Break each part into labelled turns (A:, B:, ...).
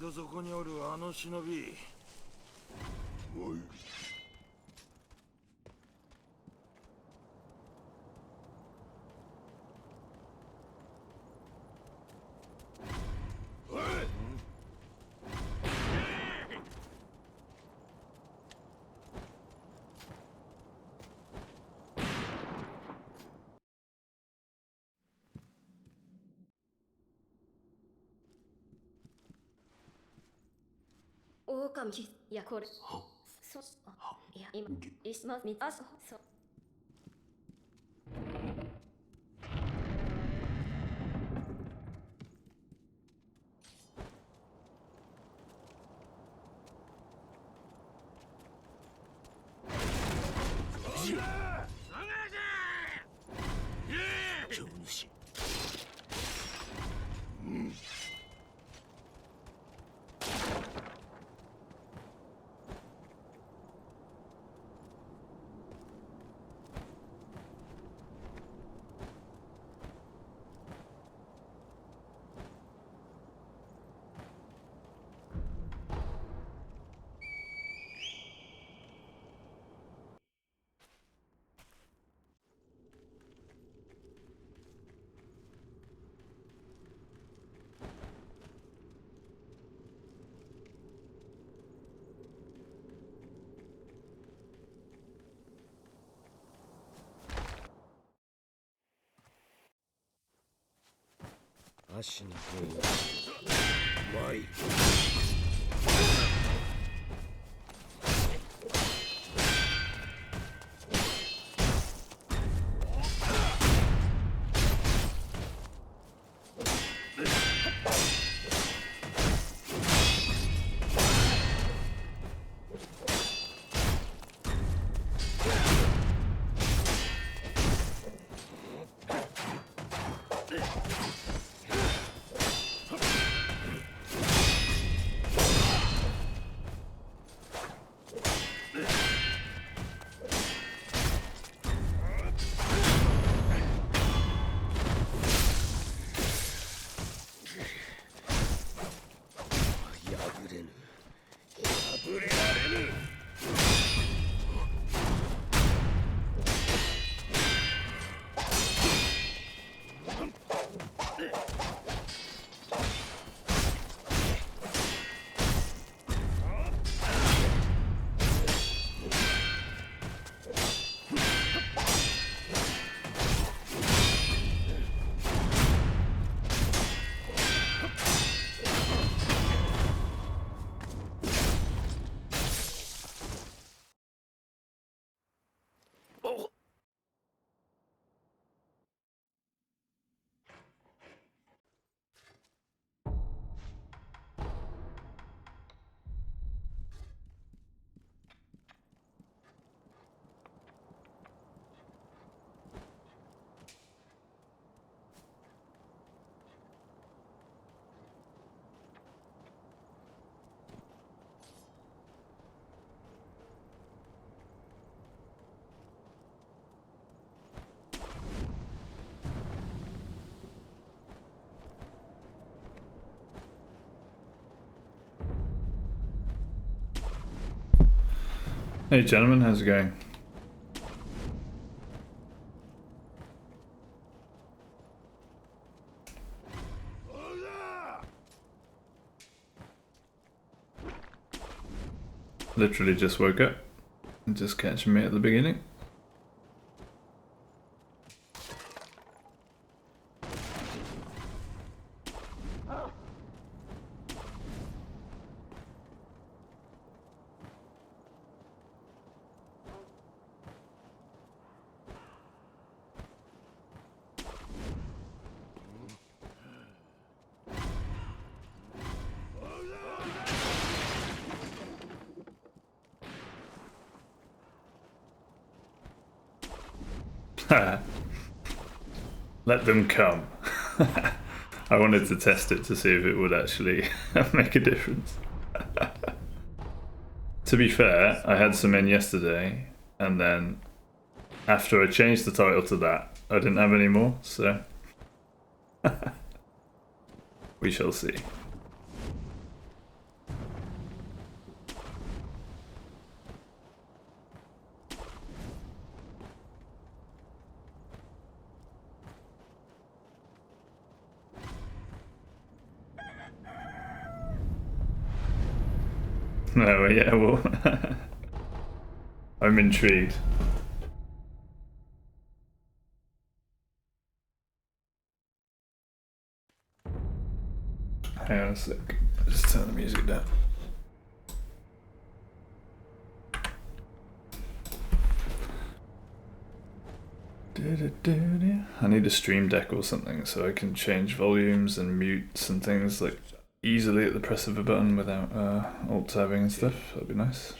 A: ど底におるあの忍び。おい。
B: 狼いやこれそいや今いしますみあそう
A: 今日主。足の方がうまい。
C: Hey gentlemen, how's it going? Literally just woke up and just catching me at the beginning. Let them come. I wanted to test it to see if it would actually make a difference. To be fair, I had some in yesterday, and then after I changed the title to that, I didn't have any more, so we shall see. No, yeah, well, I'm intrigued. Hang on a sec. Just turn the music down. I need a stream deck or something so I can change volumes and mutes and things like easily at the press of a button without alt tabbing and stuff. That'd be nice.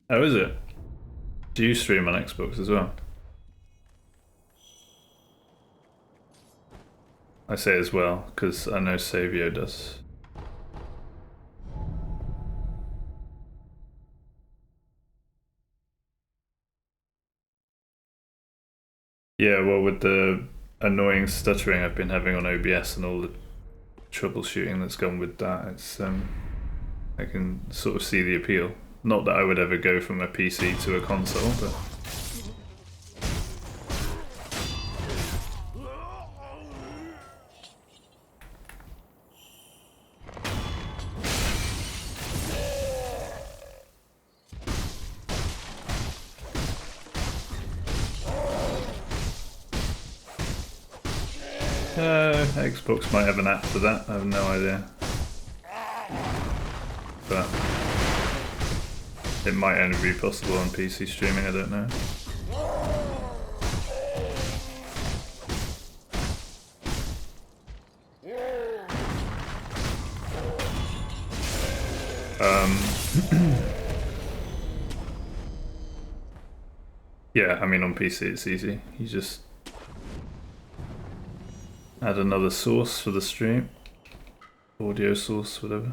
C: Oh, is it? Do you stream on Xbox as well? I say as well, because I know Savio does. Yeah, well, with the annoying stuttering I've been having on OBS and all the troubleshooting that's gone with that, it's I can sort of see the appeal. Not that I would ever go from a PC to a console, but... Xbox might have an app for that, I have no idea. But it might only be possible on PC streaming, I don't know. Yeah, I mean on PC it's easy. You just add another source for the stream. Audio source, whatever.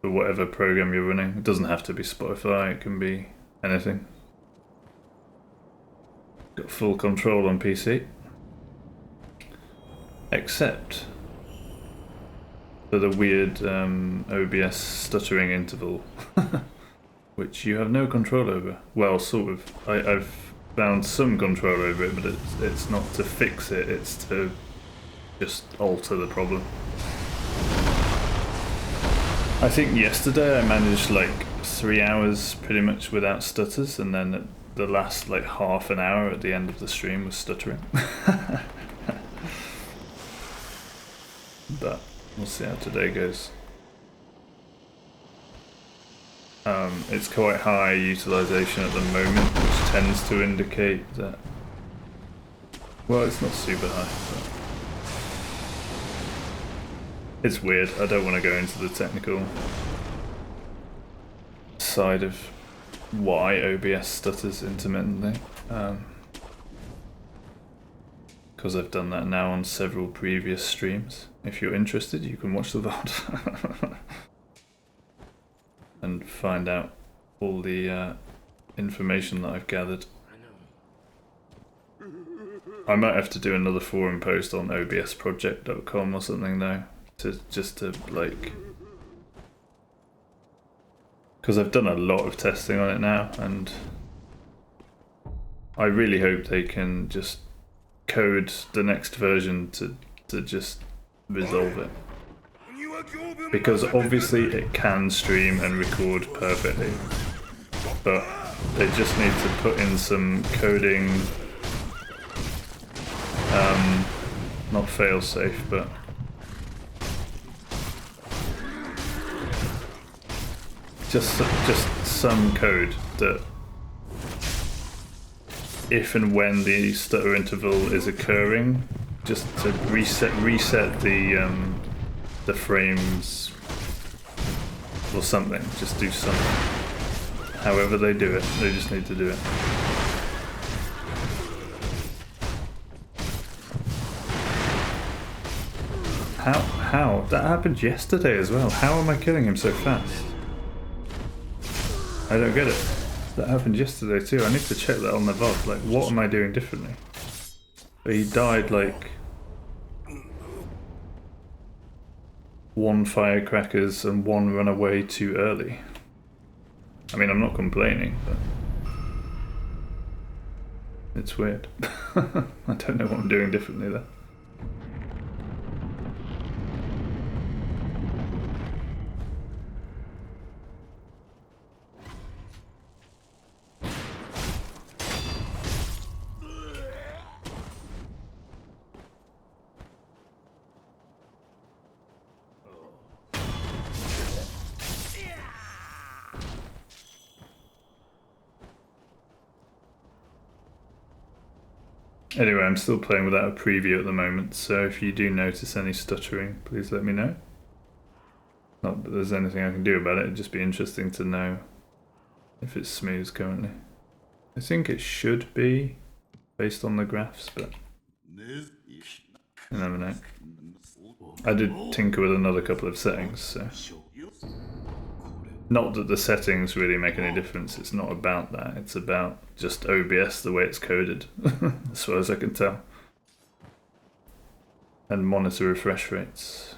C: For whatever program you're running. It doesn't have to be Spotify, it can be anything. Got full control on PC. Except for the weird OBS stuttering interval. Which you have no control over. Well, sort of. I've found some control over it, but it's not to fix it, it's to just alter the problem. I think yesterday I managed like 3 hours pretty much without stutters, and then the last like half an hour at the end of the stream was stuttering. But we'll see how today goes. It's quite high utilization at the moment, which tends to indicate that... Well, it's not super high, but... It's weird, I don't want to go into the technical side of why OBS stutters intermittently. Because I've done that now on several previous streams. If you're interested, you can watch the VOD. And find out all the information that I've gathered. I might have to do another forum post on obsproject.com or something though, just to like, because I've done a lot of testing on it now, and I really hope they can just code the next version to just resolve it. Because obviously it can stream and record perfectly, but they just need to put in some coding, not fail-safe, but just some code that if and when the stutter interval is occurring, just to reset the frames or something. Just do something. However they do it, they just need to do it. How? That happened yesterday as well. How am I killing him so fast? I don't get it. That happened yesterday too. I need to check that on the VOD. Like, what am I doing differently? But he died like 1 firecrackers and 1 run away too early. I mean, I'm not complaining, but It's weird. I don't know what I'm doing differently there. Anyway, I'm still playing without a preview at the moment, so if you do notice any stuttering, please let me know. Not that there's anything I can do about it, it'd just be interesting to know if it's smooth currently. I think it should be, based on the graphs, but you never know. I did tinker with another couple of settings, so... Not that the settings really make any difference, it's not about that, it's about just OBS the way it's coded, as far as I can tell. And monitor refresh rates.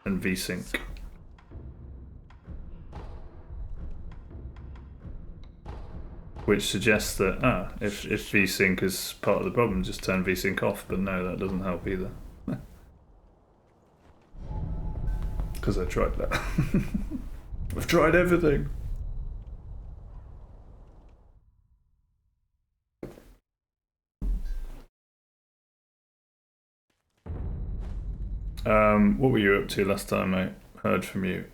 C: And VSync. Which suggests that, if VSync is part of the problem, just turn VSync off, but no, that doesn't help either. Because I tried that. I've tried everything. What were you up to last time I heard from you?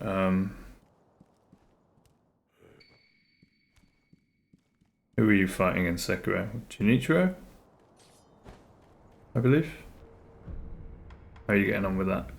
C: Who were you fighting in Sekiro? Junichiro? I believe? How are you getting on with that?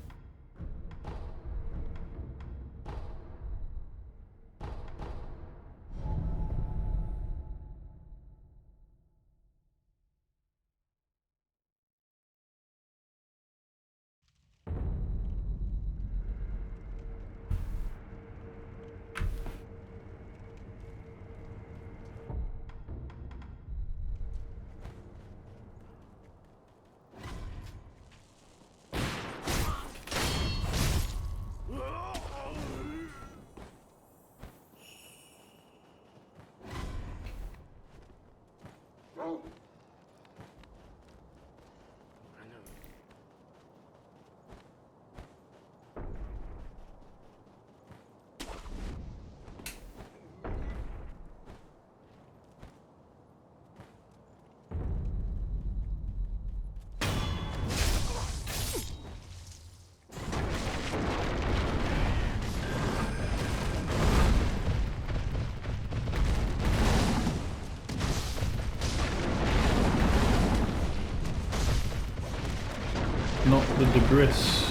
C: Not the debris.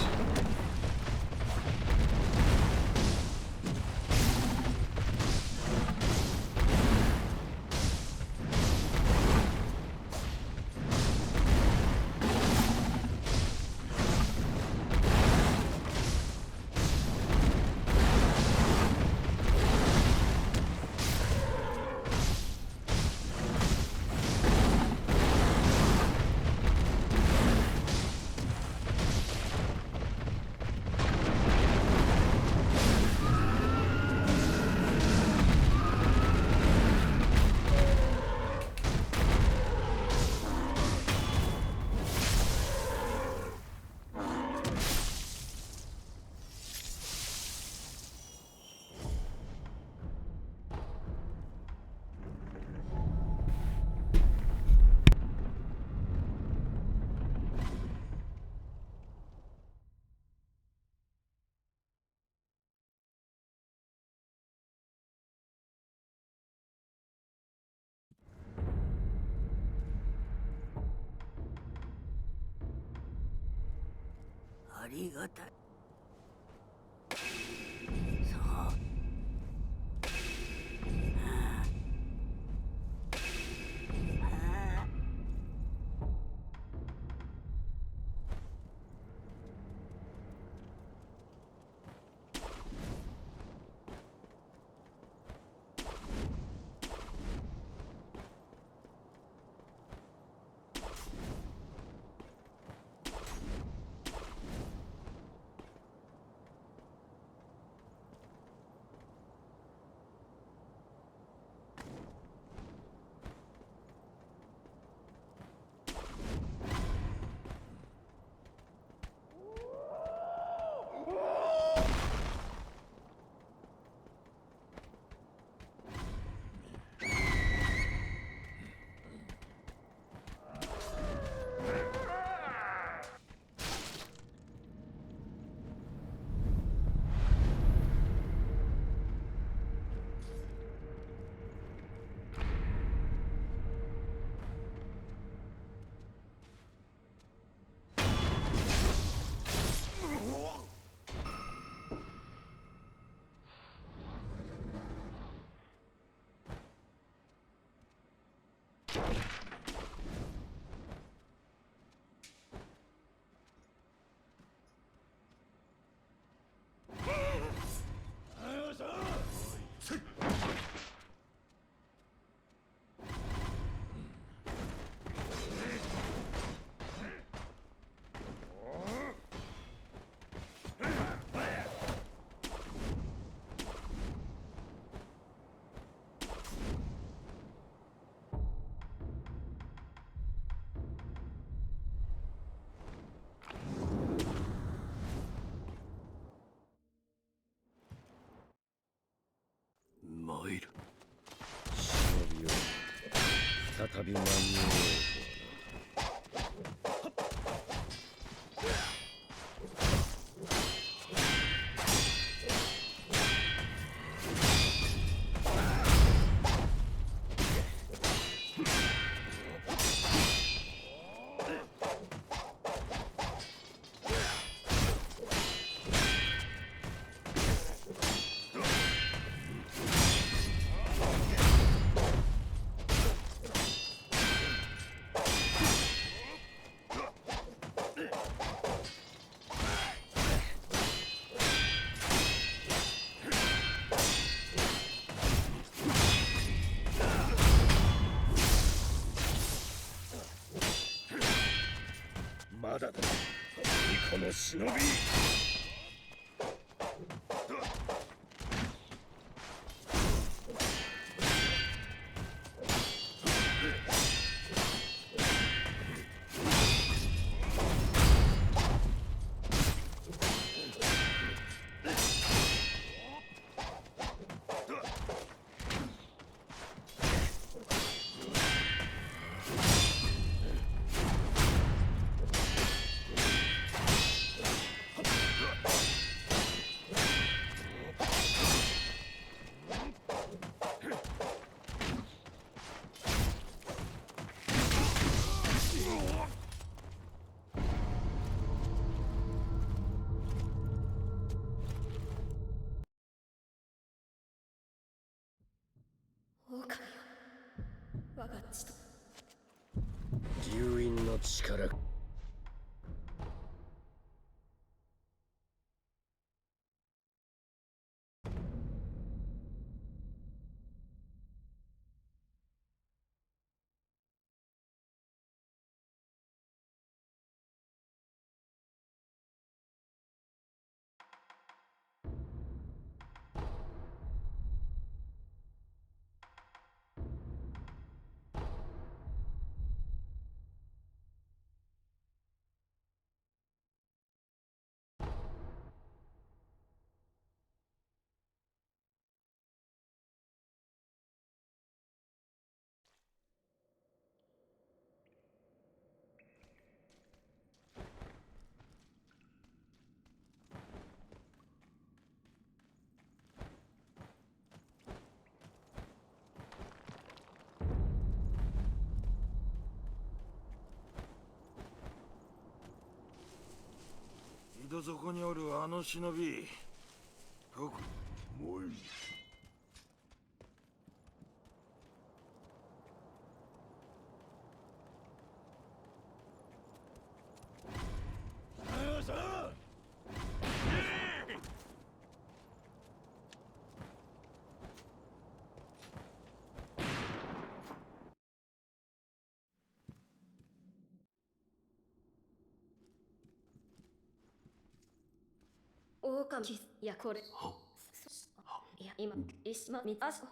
D: いる。忍びを再び間に合おうとまだだ。巫女の忍び。
B: 狼よ、我が血と
D: 龍院の力。
A: 井戸底におるあの忍び、どこ。
D: もういい。
B: 狼。いや、これ。いや、今、石の三つ。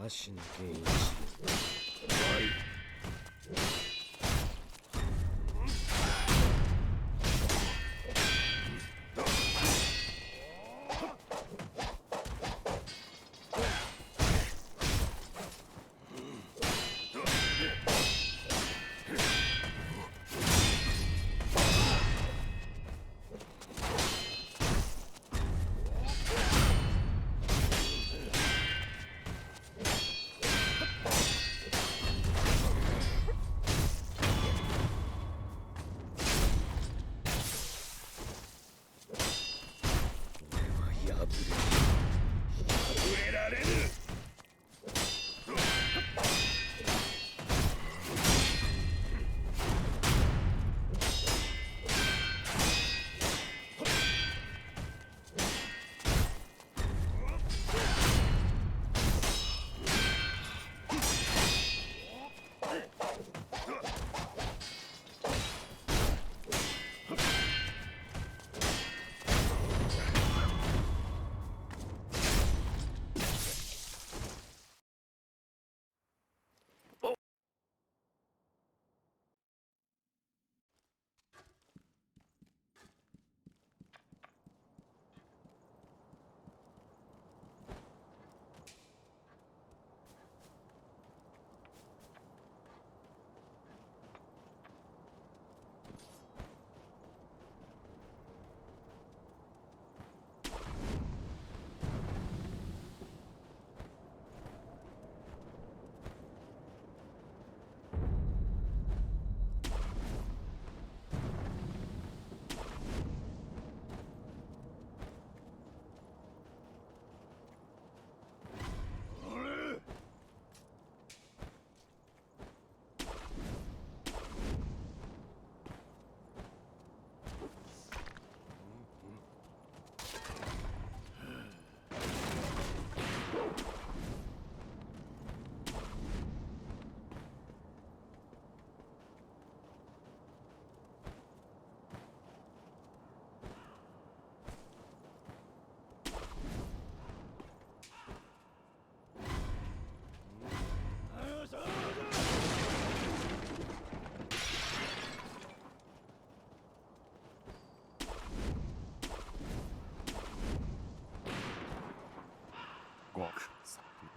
B: 足の原因。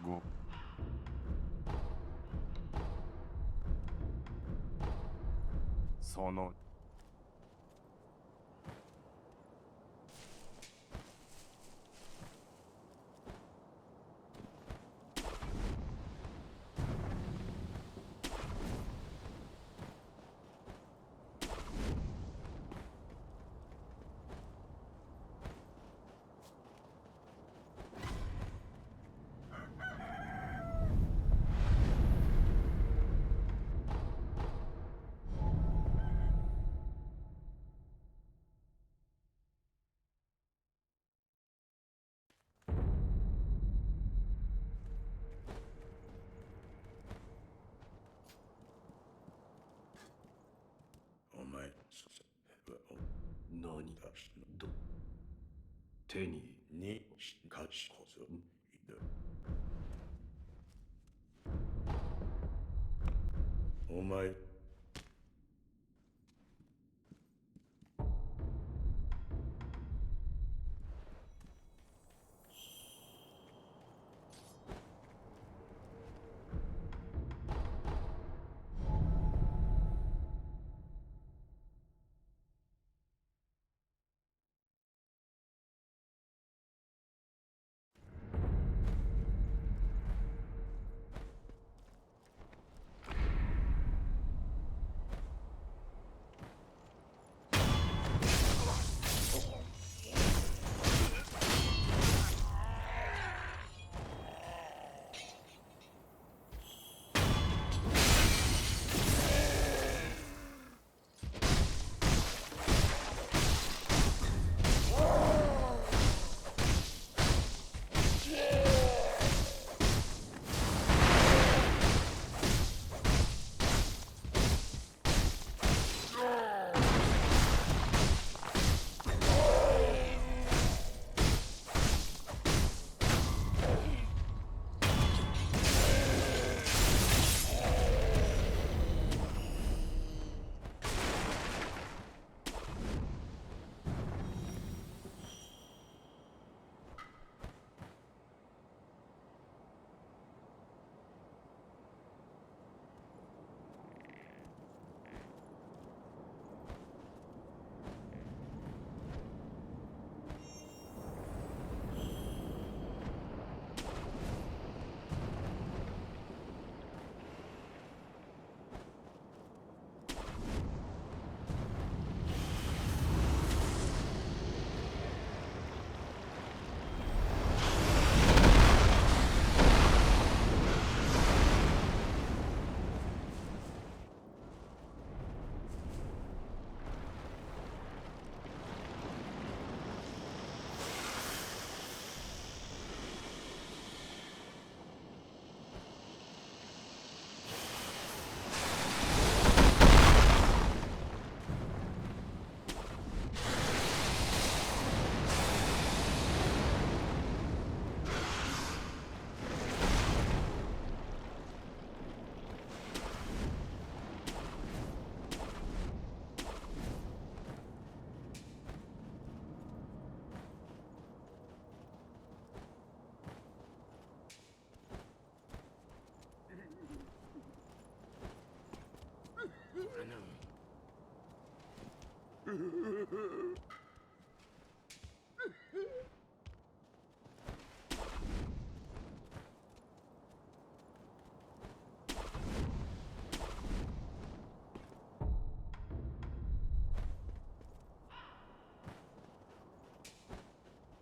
E: 5その
A: お前
F: 何ど手に
A: に勝ちこそお前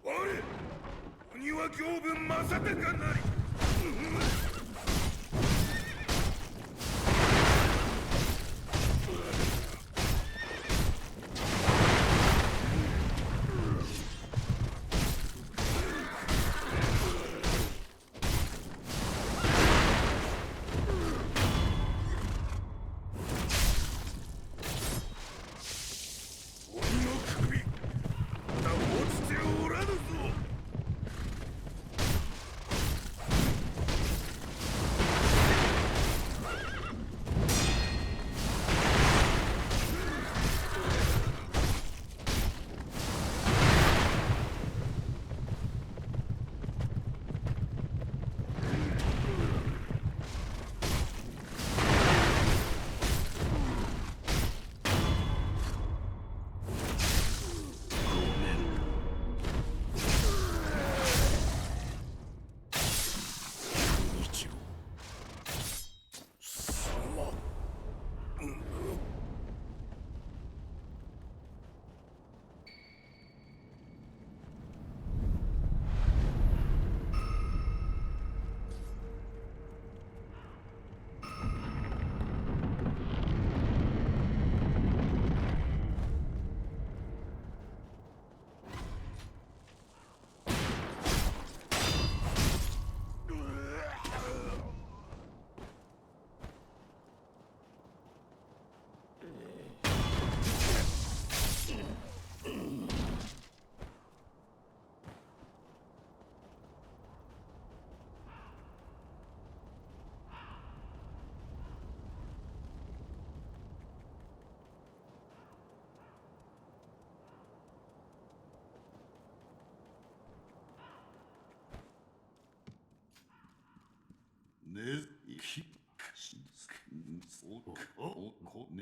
G: 我鬼は行分正隆なり鬼の首まだ落ちておらぬぞ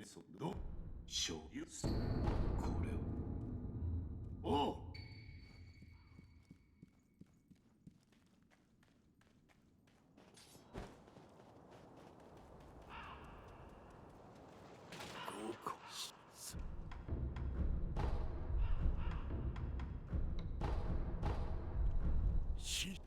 F: そどしょうゆこれをおう
G: 豪華すし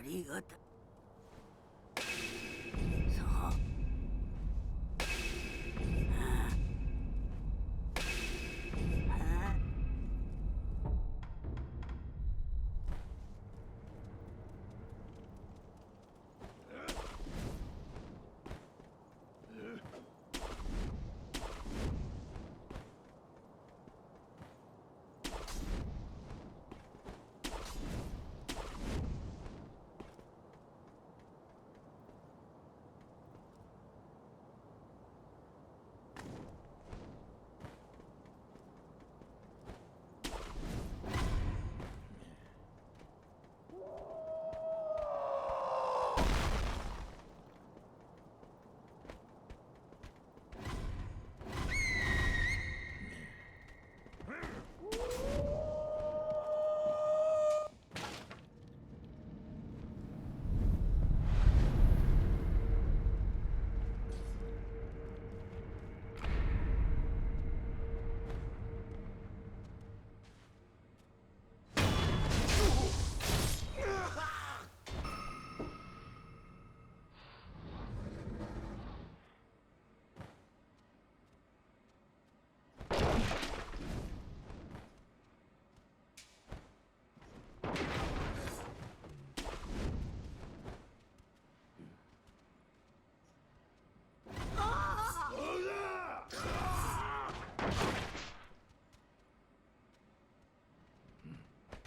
E: ありがたさあ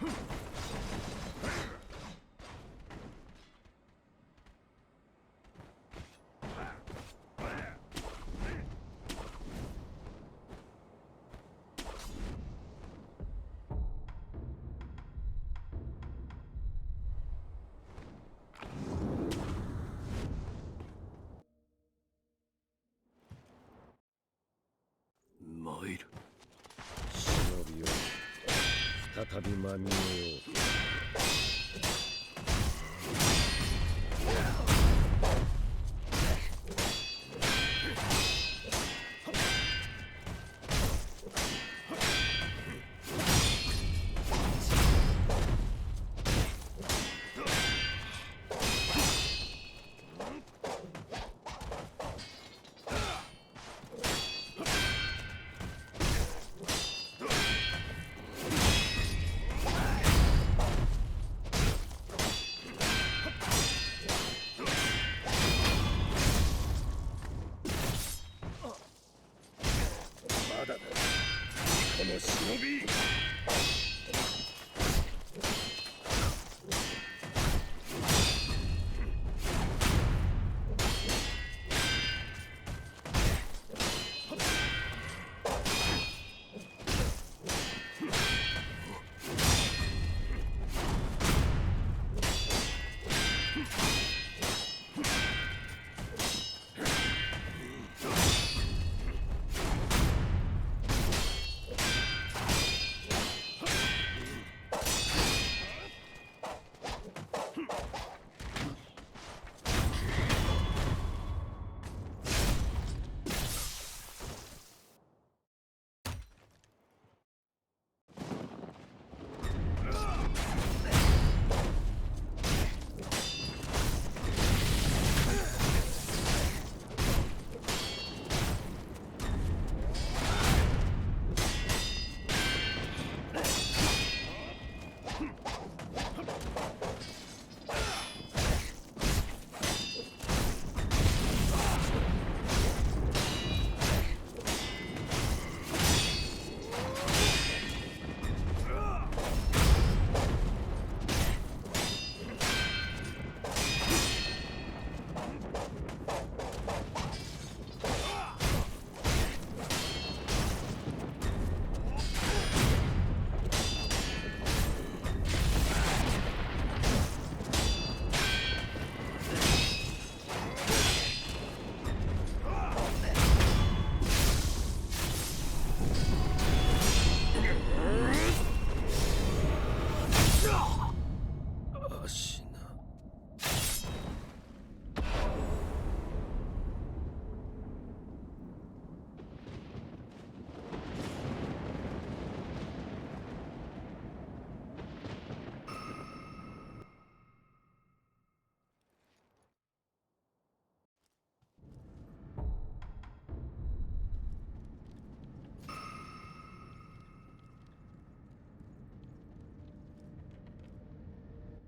F: 参る。
D: 忍びよ再びまみえよう。まだだ、この忍び。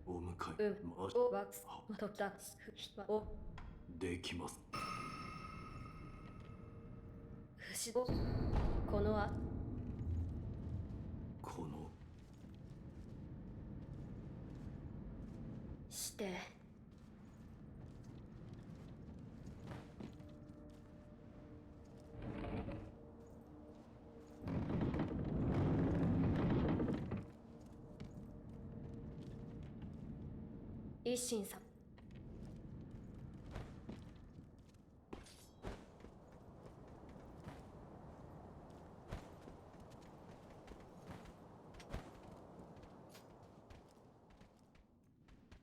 F: お迎え、
B: おワックスまとったお
F: できます。
B: 不死おこのあ
F: この
B: して一心さん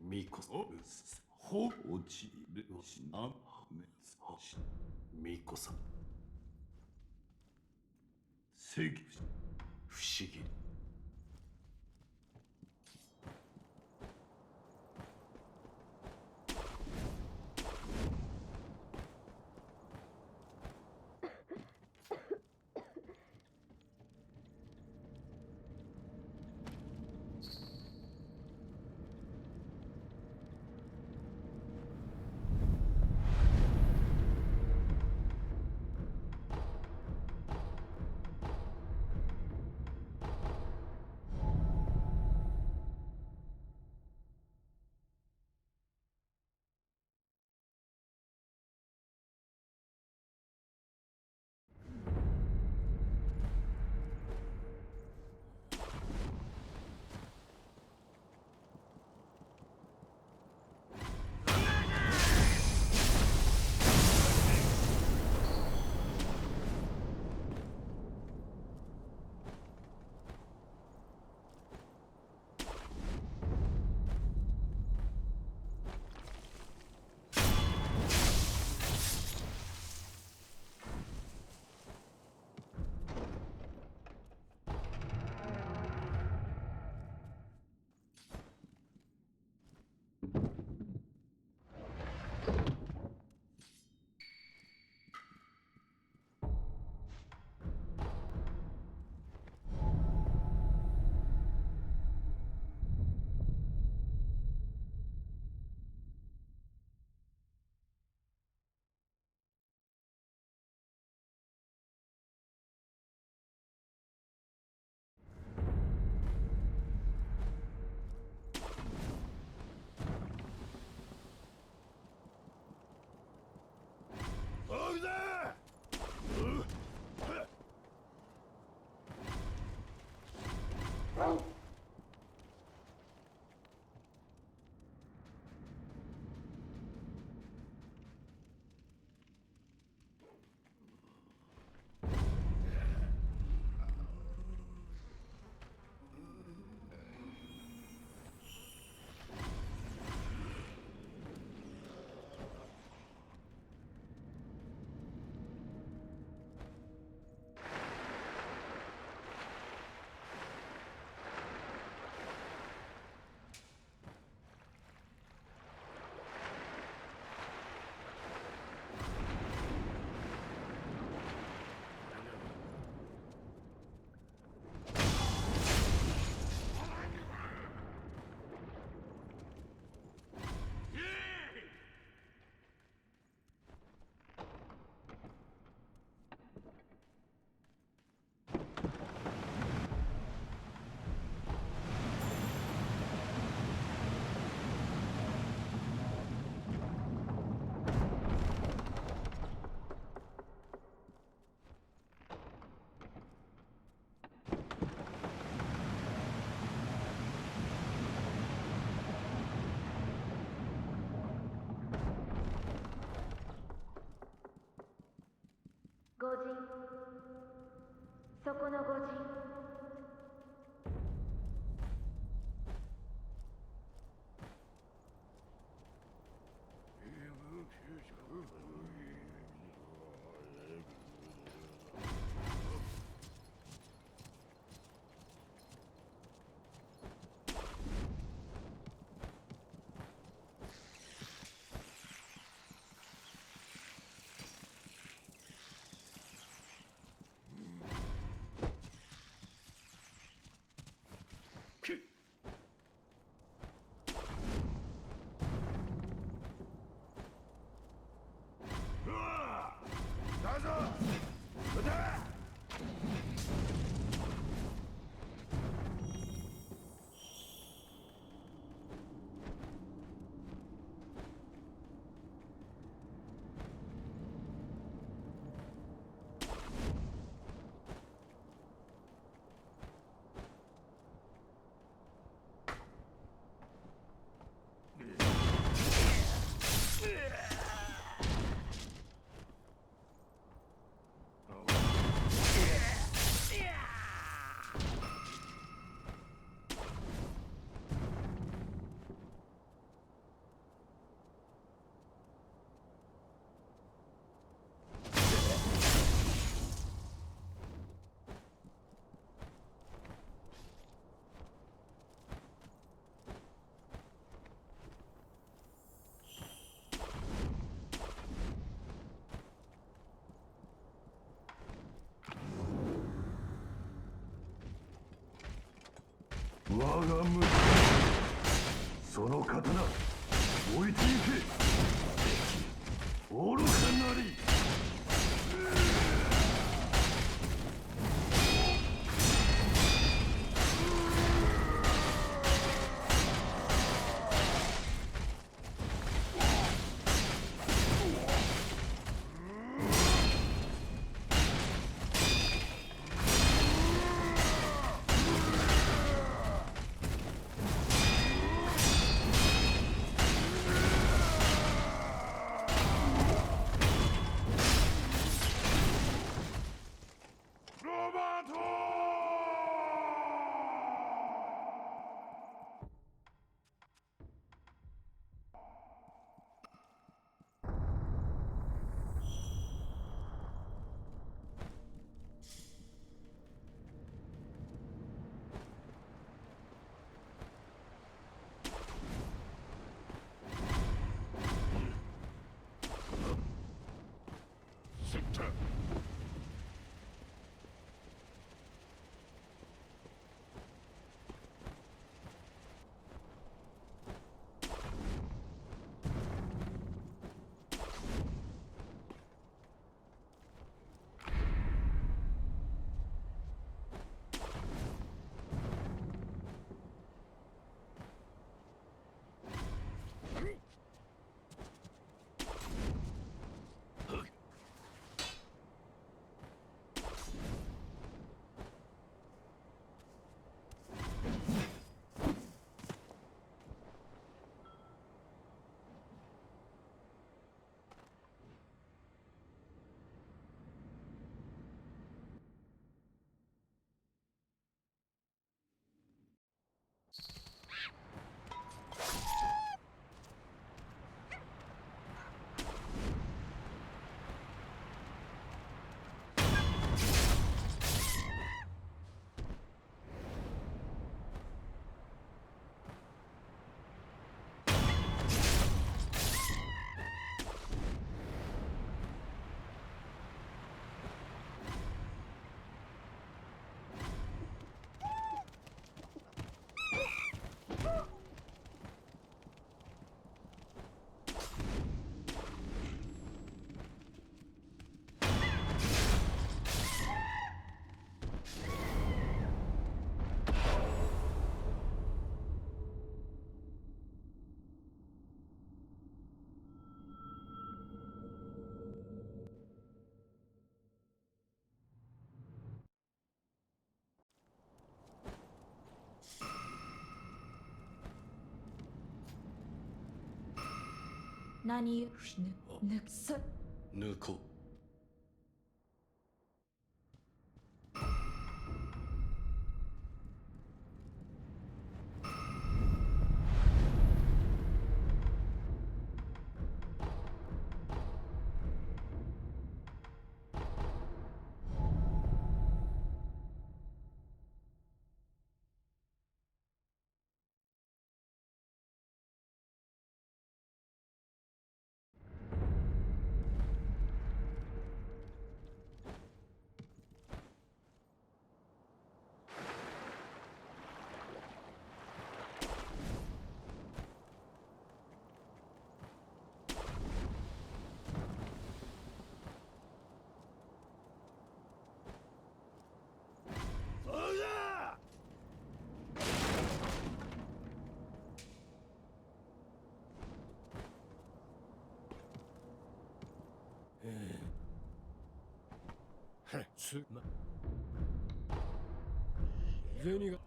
F: ミコさん、ほ落ちるしなめミコさん、正義不思議。
B: 御人、そこの御人。
G: 我が息子、その刀置いていけ。愚かなり。
H: 何ぬそ
F: 抜こ
A: そうだ。
D: 銭が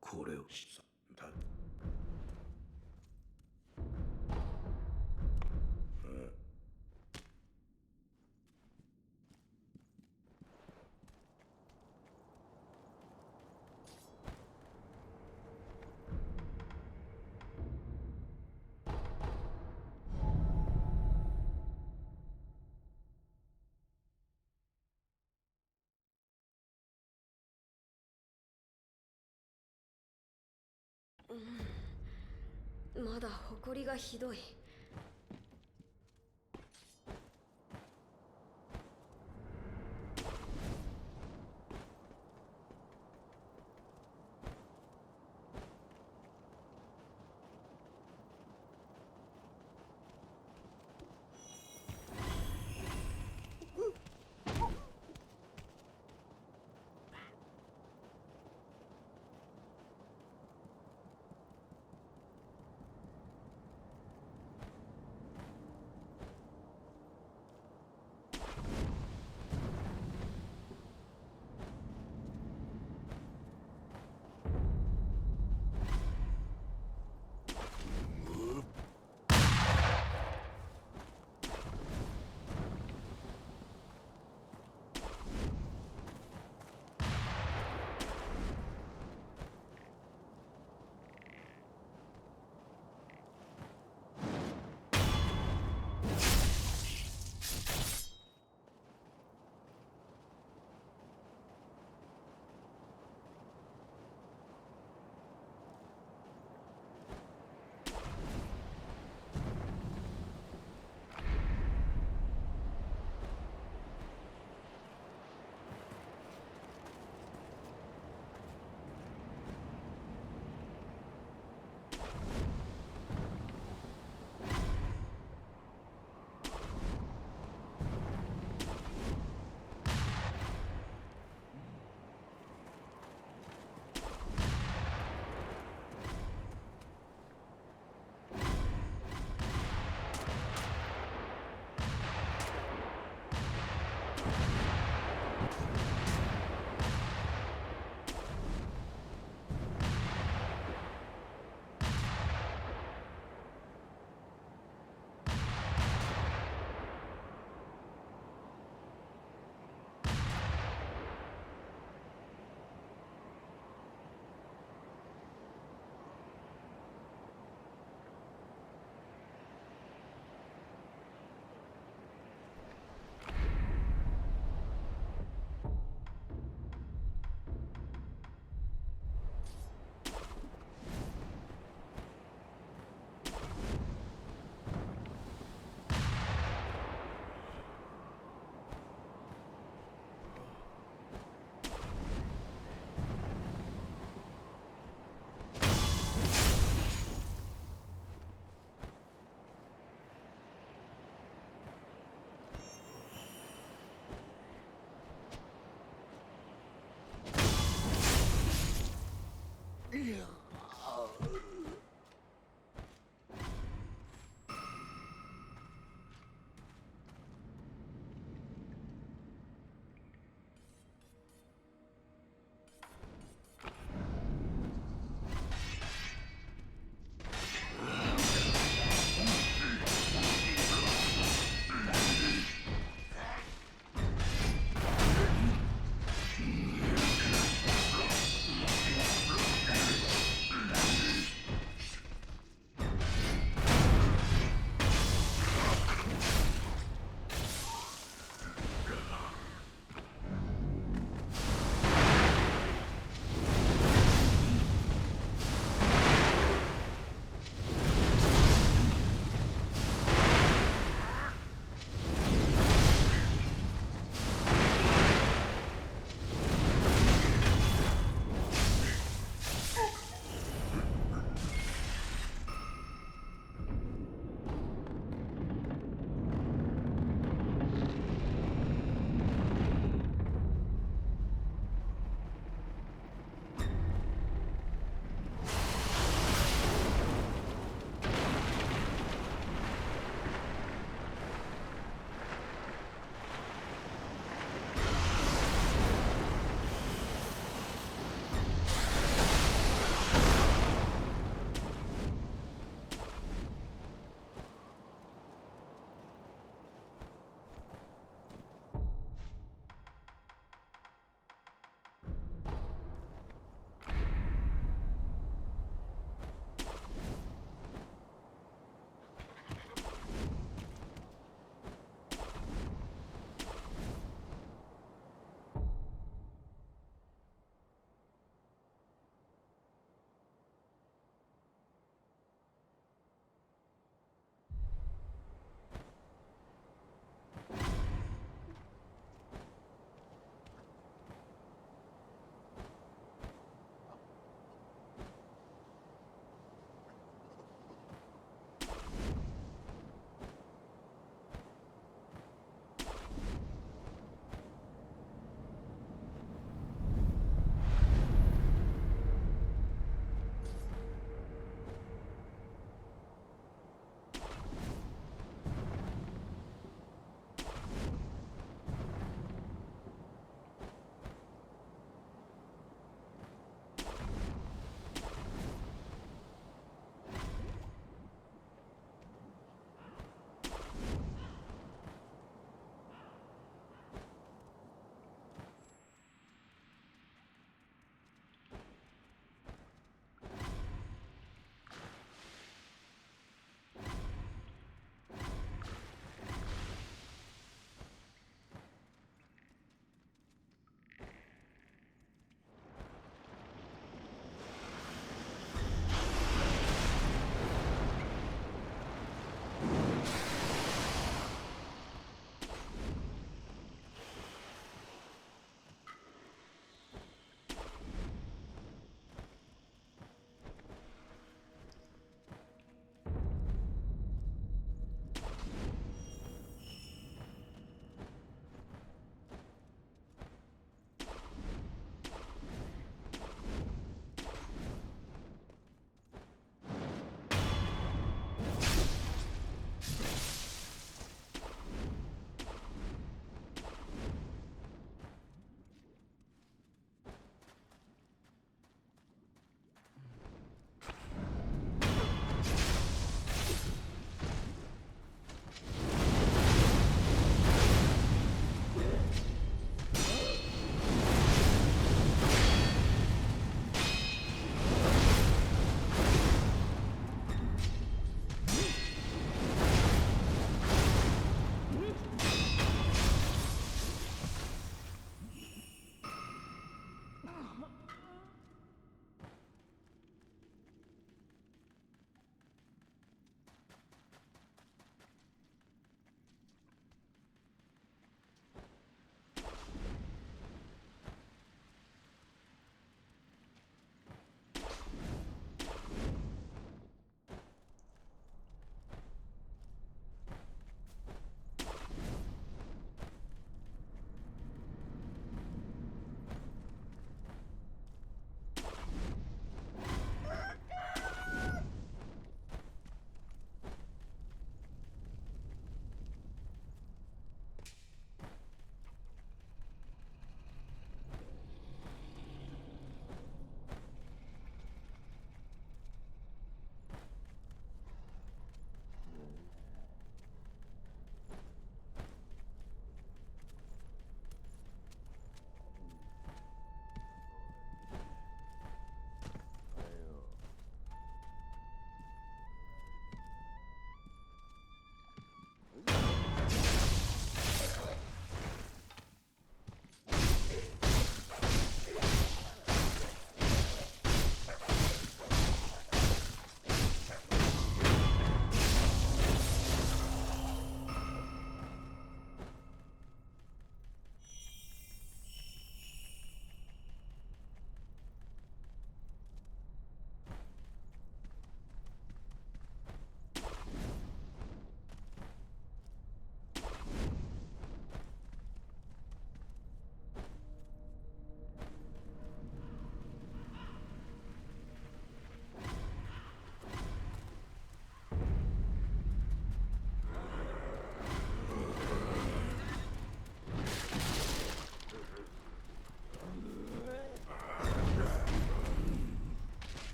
F: これをだ
B: まだ埃がひどい。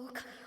B: 狼よ。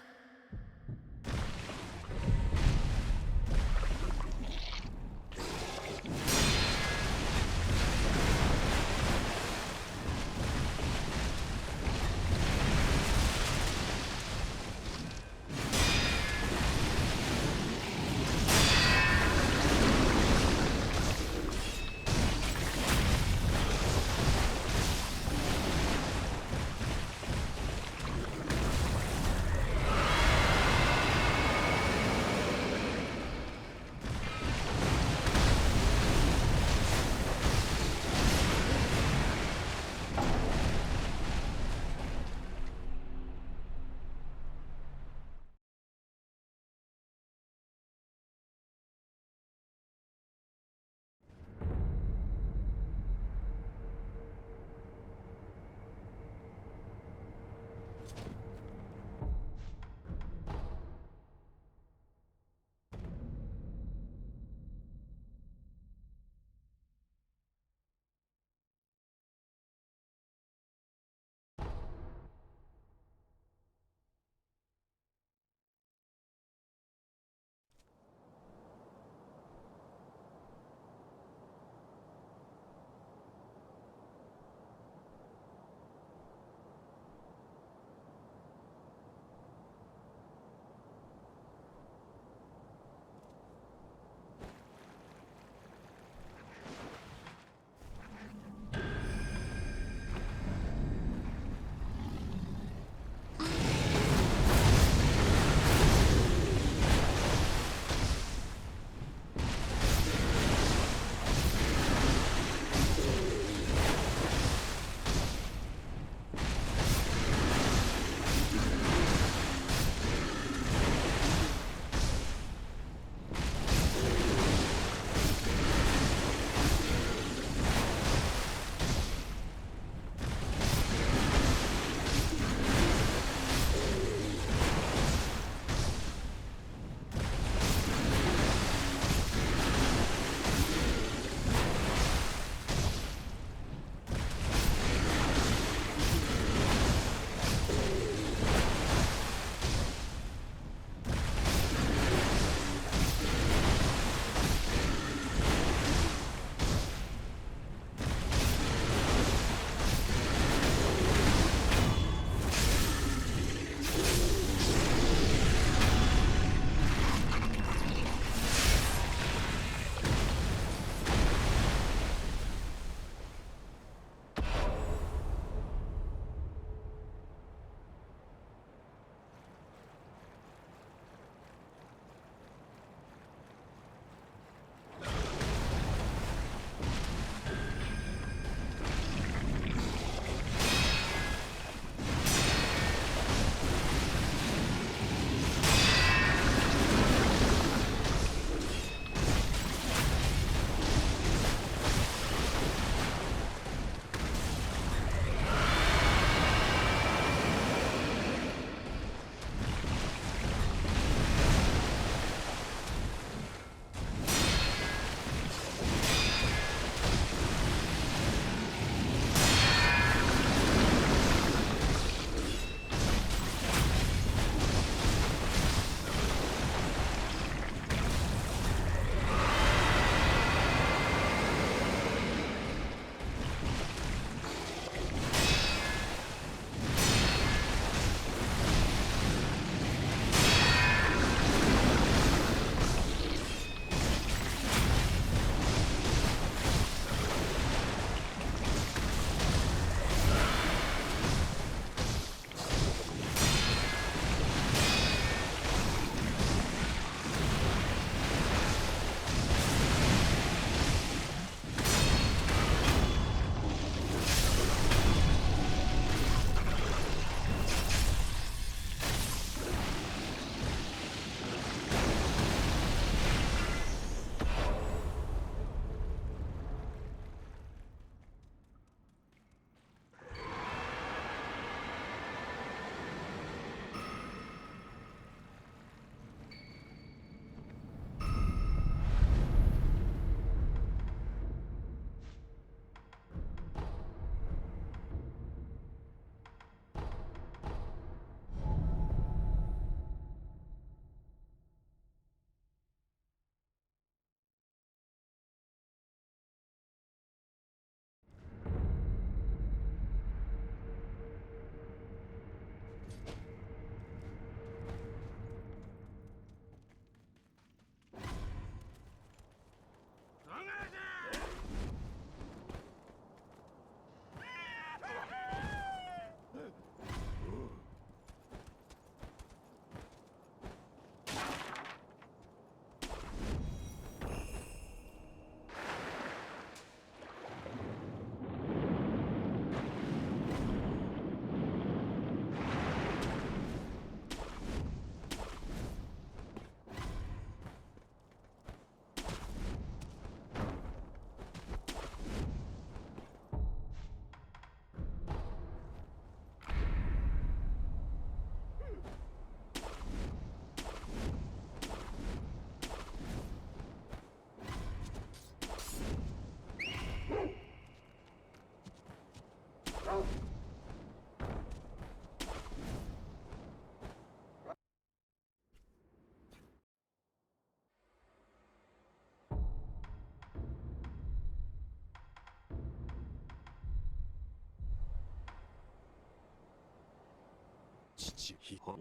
D: 父ひは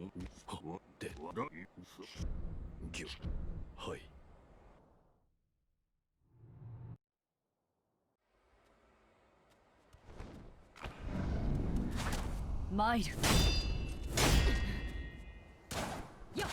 D: でぎゅはい
H: 参る。よっ。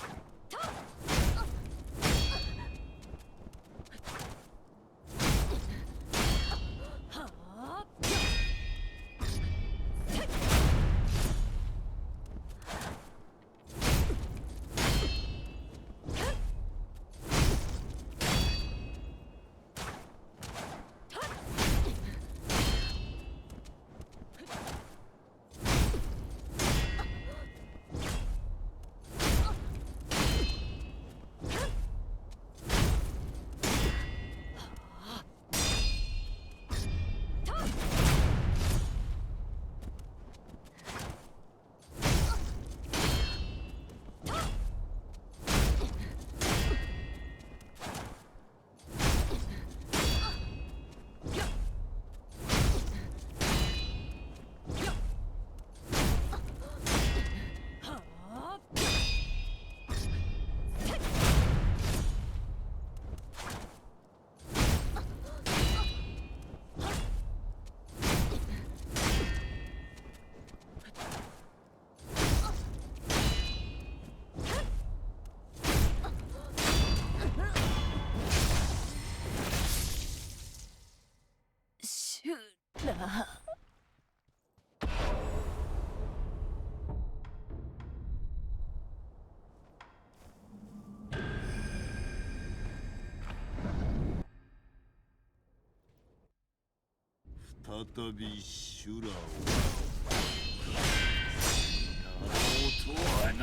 H: シュラ。
F: 再び修羅をやろうとはな。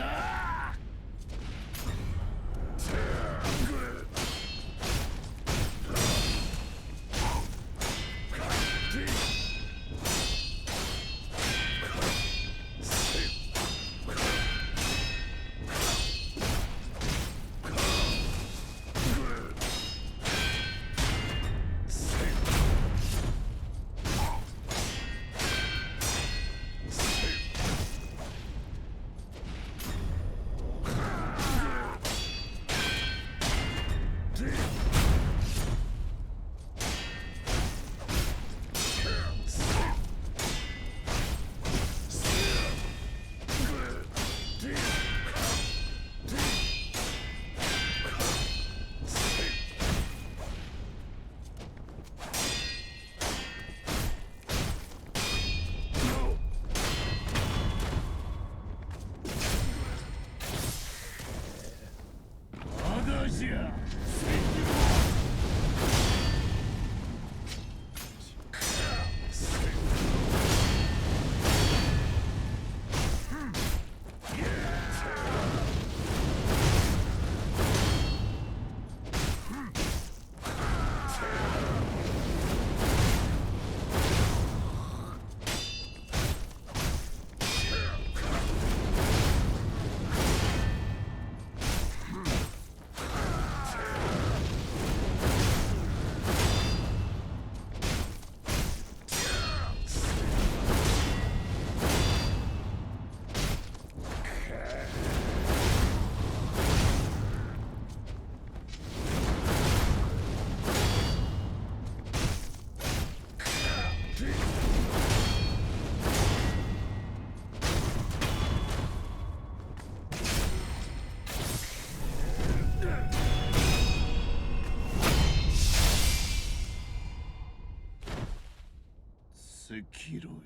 F: 赤炉よ、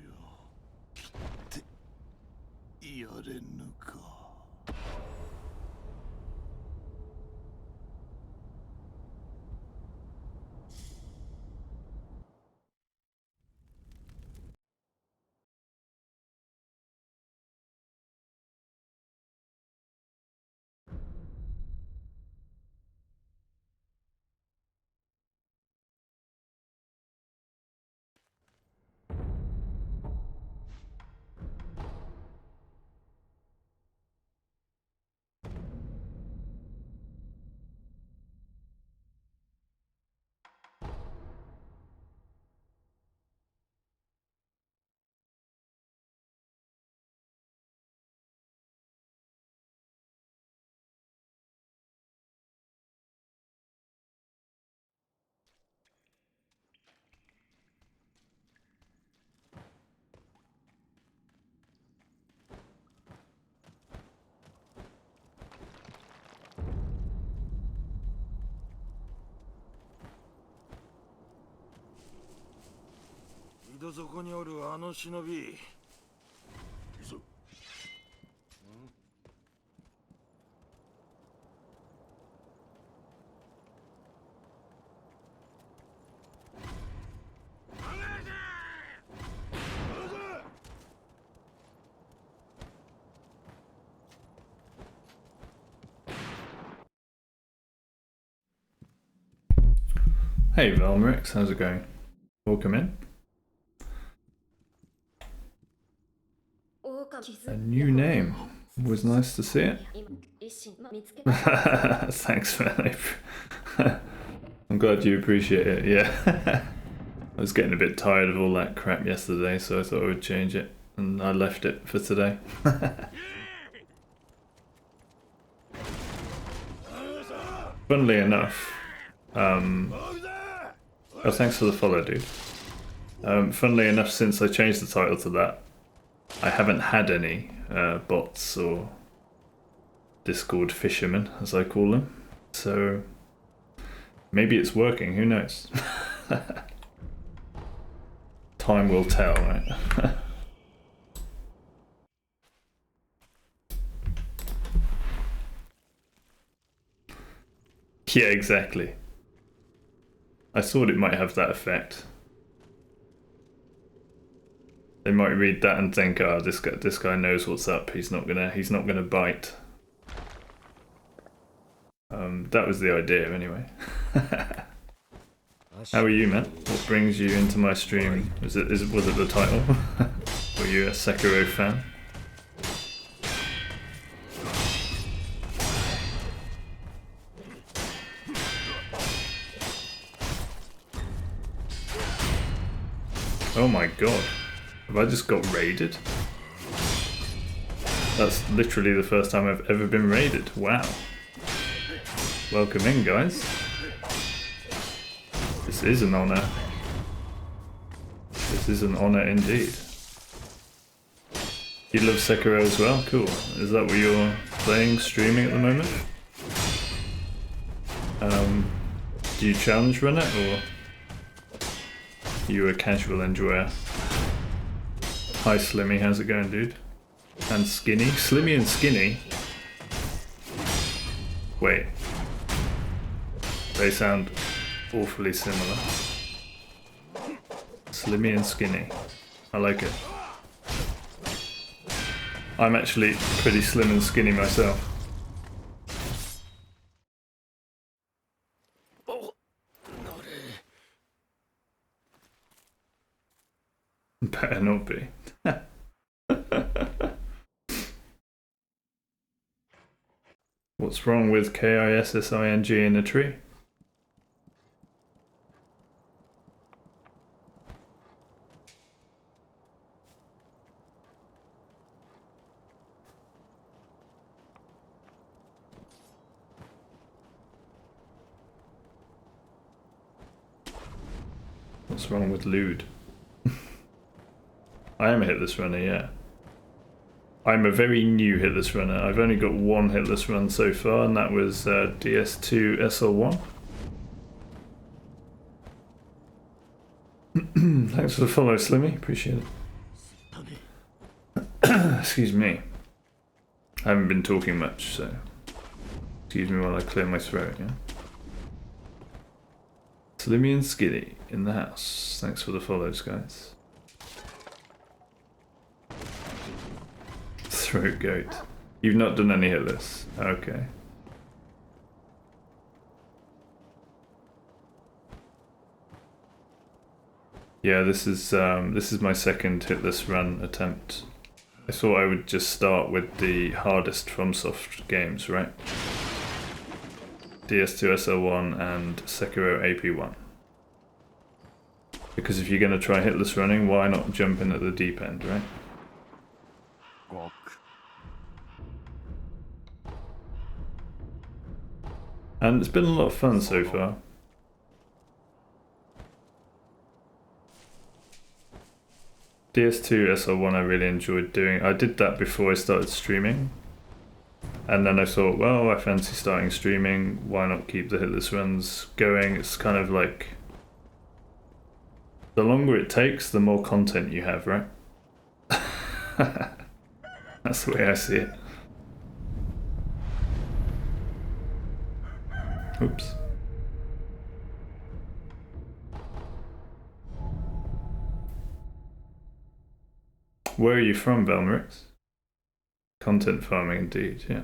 F: 切ってやれぬか。
A: ど底におるあの忍び。
C: Hey Valmrix, how's it going? Welcome in. A new name. Was nice to see it. Thanks, man. I'm glad you appreciate it. Yeah. I was getting a bit tired of all that crap yesterday, so I thought I would change it, and I left it for today. Funnily enough, oh, thanks for the follow, dude. Funnily enough, since I changed the title to that, I haven't had any bots or Discord fishermen, as I call them. So maybe it's working, who knows? Time will tell, right? Yeah, exactly. I thought it might have that effect. They might read that and think, "Oh, this guy knows what's up. He's not gonna bite." That was the idea, anyway. How are you, man? What brings you into my stream? Was it the title? Were you a Sekiro fan? Oh my god. Have I just got raided? That's literally the first time I've ever been raided. Wow. Welcome in, guys. This is an honor. This is an honor indeed. You love Sekiro as well? Cool. Is that what you're playing, streaming at the moment? Do you challenge run it, or are you a casual enjoyer? Hi Slimmy, how's it going, dude? And Skinny? Slimmy and Skinny? Wait. They sound awfully similar. Slimmy and Skinny. I like it. I'm actually pretty slim and skinny myself. Better not be. What's wrong with KISSING in a tree? What's wrong with lewd? I am a hitless runner, yeah. I'm a very new hitless runner. I've only got one hitless run so far, and that was DS2 SL1. Thanks for the follow, Slimmy. Appreciate it. Excuse me. I haven't been talking much, so excuse me while I clear my throat, yeah? Slimmy and Skinny in the house. Thanks for the follows, guys. Throat goat. You've not done any hitless. Okay. Yeah, this is my second hitless run attempt. I thought I would just start with the hardest FromSoft games, right? DS2 SL1 and Sekiro AP1. Because if you're going to try hitless running, why not jump in at the deep end, right? And it's been a lot of fun so far. DS2 SL1 I really enjoyed doing. I did that before I started streaming. And then I thought, well, I fancy starting streaming. Why not keep the hitless runs going? It's kind of like The longer it takes, the more content you have, right? That's the way I see it. Oops. Where are you from, Velmerix? Content farming indeed, yeah.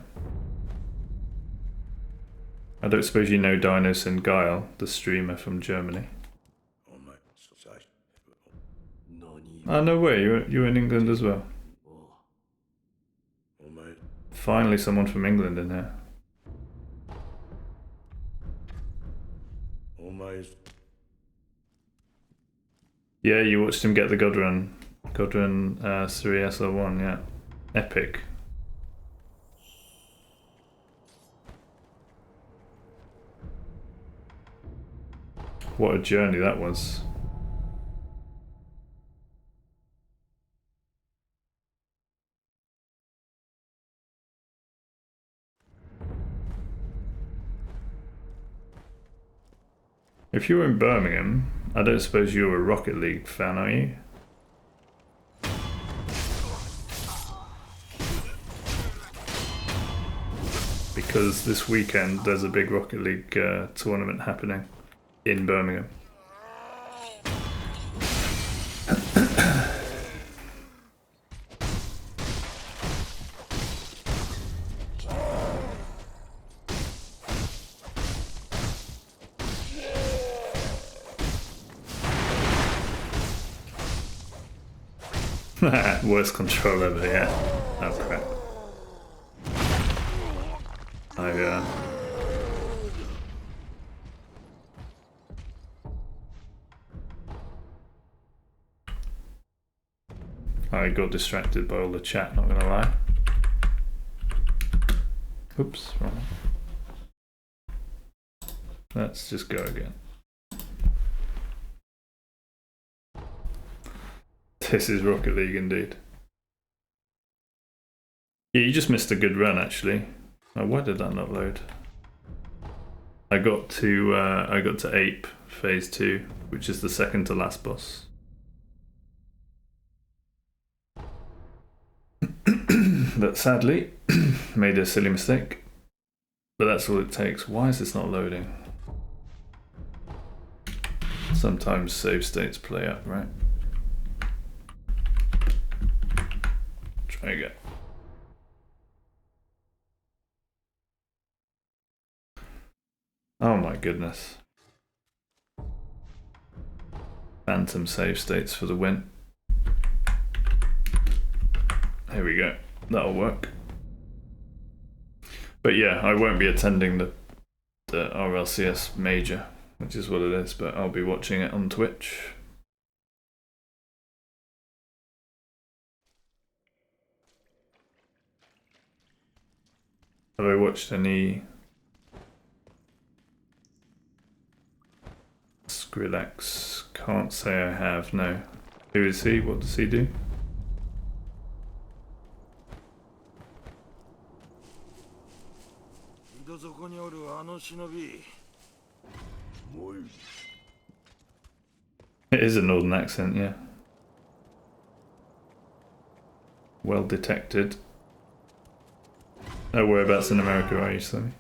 C: I don't suppose you know Dinos and Guile, the streamer from Germany. Oh, no way, you're in England as well. Finally someone from England in here. Yeah, you watched him get the Godrun 3 SL1, yeah. Epic. What a journey that was. If you were in Birmingham, I don't suppose you're a Rocket League fan, are you? Because this weekend there's a big Rocket League tournament happening in Birmingham. Worst control ever, yeah. Oh crap. I got distracted by all the chat, not gonna lie. Oops, wrong. Let's just go again. This is Rocket League indeed. Yeah, you just missed a good run actually. Oh, why did that not load? I got to Ape Phase 2, which is the second to last boss. But sadly, made a silly mistake. But that's all it takes. Why is this not loading? Sometimes save states play up, right? Try again. Oh my goodness. Phantom save states for the win. Here we go. That'll work. But yeah, I won't be attending the RLCS major, which is what it is, but I'll be watching it on Twitch. Have I watched any Skrillex? Can't say I have, no. Who is he? What does he do? It is a northern accent, yeah. Well detected. Oh, whereabouts in America are you, Sammy?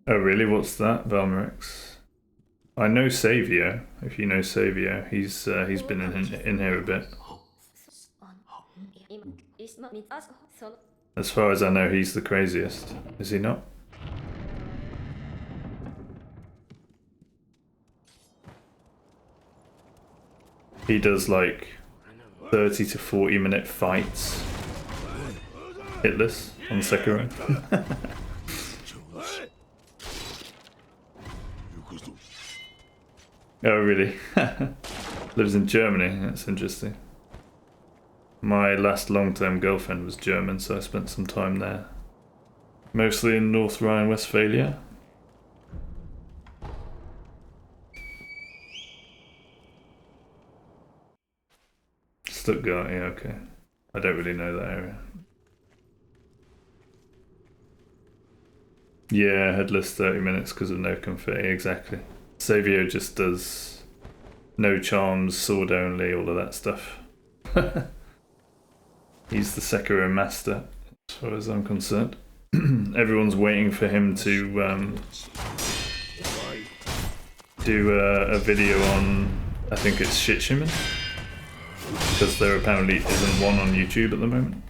C: Oh really? What's that, Velmerix? I know Savio. If you know Savio, he's been in here a bit. As far as I know, he's the craziest. Is he not? He does like 30 to 40 minute fights, hitless on Sekiro. Oh really? Lives in Germany, that's interesting. My last long-term girlfriend was German, so I spent some time there. Mostly in North Rhine-Westphalia. Stuttgart, yeah, okay. I don't really know that area. Yeah, headless 30 minutes because of no confetti, exactly. Savio just does no charms, sword only, all of that stuff. He's the Sekiro master, as far as I'm concerned. Everyone's waiting for him to do a video on, I think it's Shitshiman, because there apparently isn't one on YouTube at the moment.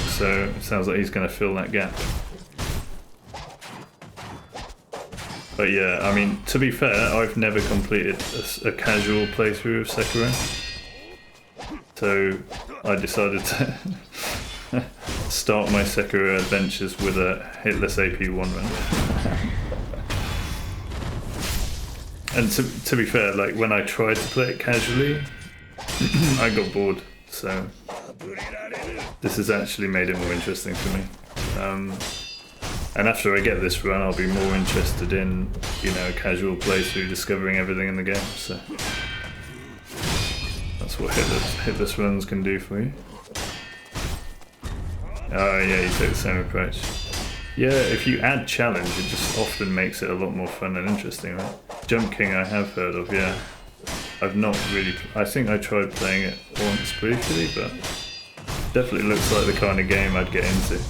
C: So it sounds like he's going to fill that gap. But yeah, I mean, to be fair, I've never completed a casual playthrough of Sekiro. So I decided to start my Sekiro adventures with a hitless AP1 run. And to be fair, like when I tried to play it casually, I got bored. So this has actually made it more interesting for me. And after I get this run, I'll be more interested in, you know, a casual playthrough, discovering everything in the game. So that's what hitless runs can do for you. Oh yeah, you take the same approach. Yeah, if you add challenge, it just often makes it a lot more fun and interesting, right? Jump King I have heard of, yeah. I've not really... I think I tried playing it once briefly, but definitely looks like the kind of game I'd get into.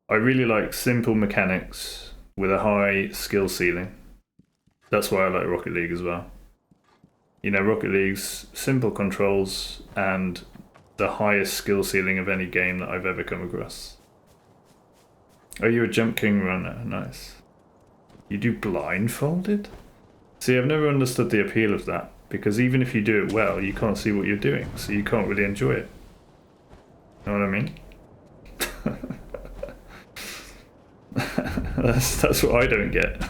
C: I really like simple mechanics with a high skill ceiling. That's why I like Rocket League as well. You know, Rocket League's simple controls and the highest skill ceiling of any game that I've ever come across. Are you a Jump King runner? Nice. You do blindfolded? See, I've never understood the appeal of that, because even if you do it well, you can't see what you're doing, so you can't really enjoy it. Know what I mean? That's what I don't get.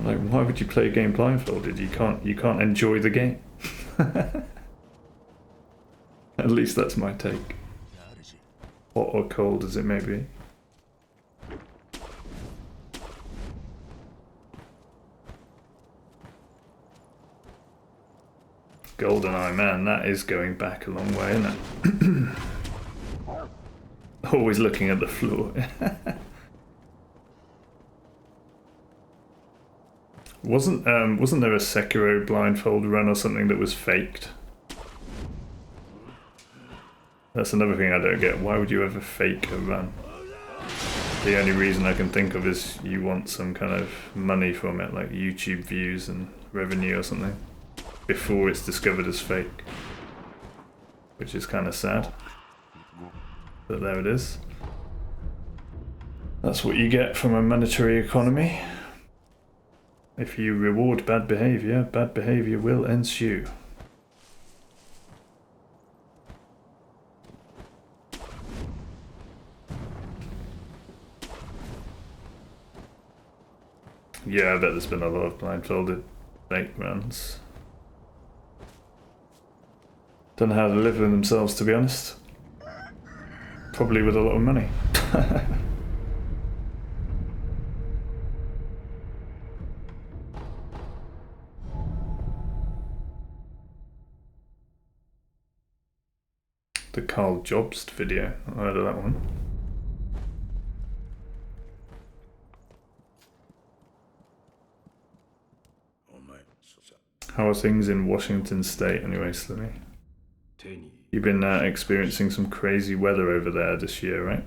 C: Like, why would you play a game blindfolded? You can't enjoy the game. At least that's my take. Hot or cold as it may be. GoldenEye, man, that is going back a long way, isn't it? Always looking at the floor. Wasn't there a Sekiro blindfold run or something that was faked? That's another thing I don't get. Why would you ever fake a run? The only reason I can think of is you want some kind of money from it, like YouTube views and revenue or something, before it's discovered as fake. Which is kind of sad. But there it is. That's what you get from a monetary economy. If you reward bad behavior will ensue. Yeah, I bet there's been a lot of blindfolded fake runs. Don't know how to live with themselves, to be honest. Probably with a lot of money. The Carl Jobst video, I heard of that one. How are things in Washington State anyway, Slimmy? You've been experiencing some crazy weather over there this year, right?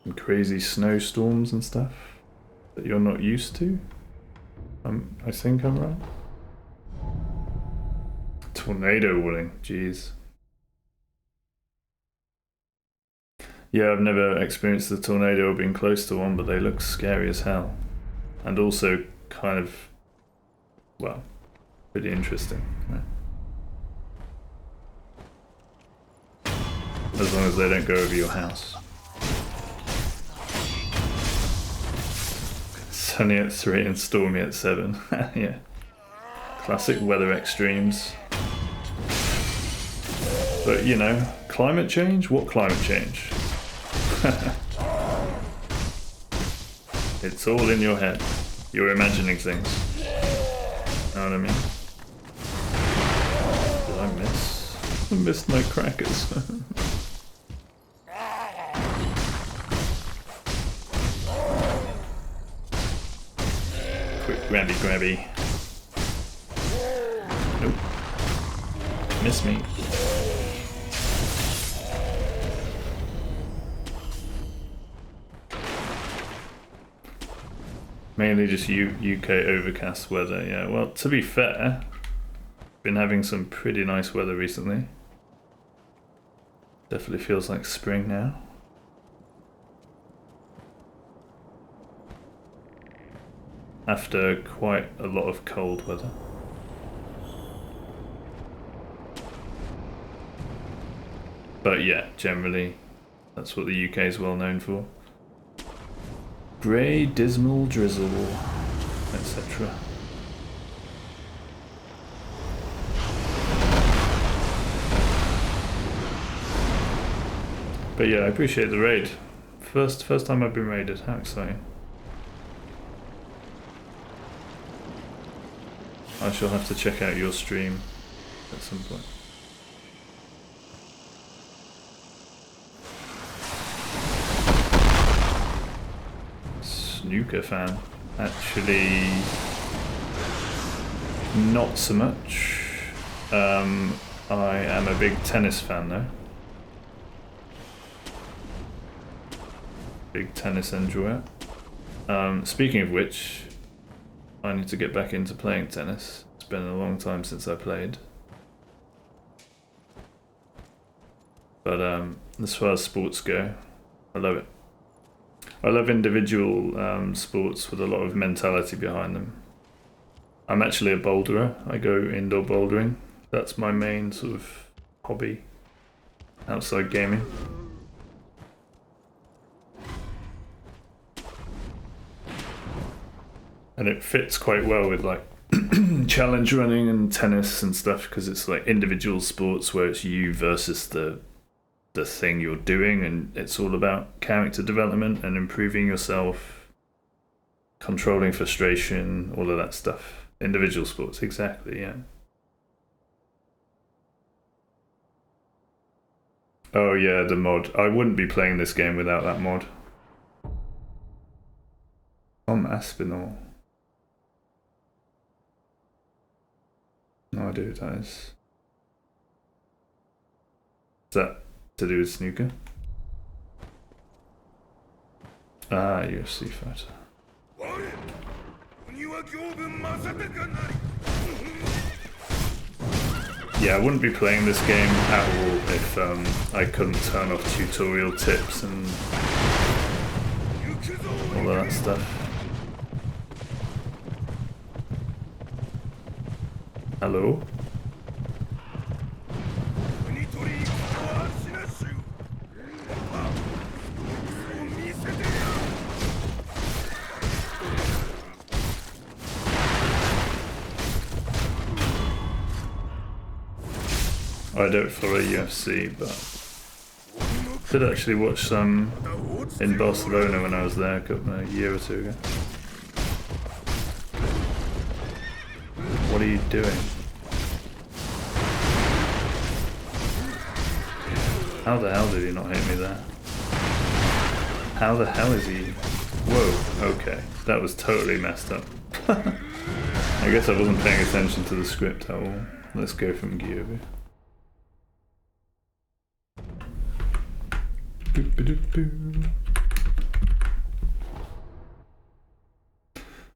C: And crazy snowstorms and stuff that you're not used to? I think I'm right. Tornado warning, jeez. Yeah, I've never experienced a tornado or been close to one, but they look scary as hell. And also kind of, well, pretty interesting. Right? As long as they don't go over your house. Sunny at 3 and stormy at 7. Yeah. Classic weather extremes. But you know, climate change? What climate change? It's all in your head. You're imagining things. Know what I mean? Did I miss? I missed my crackers. Quick grabby. Nope. Miss me. Mainly just UK overcast weather, yeah. Well, to be fair, been having some pretty nice weather recently. Definitely feels like spring now. After quite a lot of cold weather. But yeah, generally, that's what the UK is well known for. Grey, dismal drizzle, etc. But yeah, I appreciate the raid. First time I've been raided. How exciting! I shall have to check out your stream at some point. Snooker fan. Actually, not so much. I am a big tennis fan though. Big tennis enjoyer. Speaking of which, I need to get back into playing tennis. It's been a long time since I played. But as far as sports go, I love it. I love individual sports with a lot of mentality behind them. I'm actually a boulderer. I go indoor bouldering. That's my main sort of hobby outside gaming. And it fits quite well with like challenge running and tennis and stuff, because it's like individual sports where it's you versus the thing you're doing, and it's all about character development and improving yourself, controlling frustration, all of that stuff. Individual sports, exactly, yeah. Oh yeah, the mod. I wouldn't be playing this game without that mod. Tom Aspinall. No idea who that is. Is that to do with snooker? Ah, UFC fighter. Yeah, I wouldn't be playing this game at all if I couldn't turn off tutorial tips and all of that stuff. Hello? I don't follow UFC, but did actually watch some in Barcelona when I was there a year or two ago. What are you doing? How the hell did he not hit me there? How the hell is he? Whoa, okay. That was totally messed up. I guess I wasn't paying attention to the script at all. Let's go from Gyobi.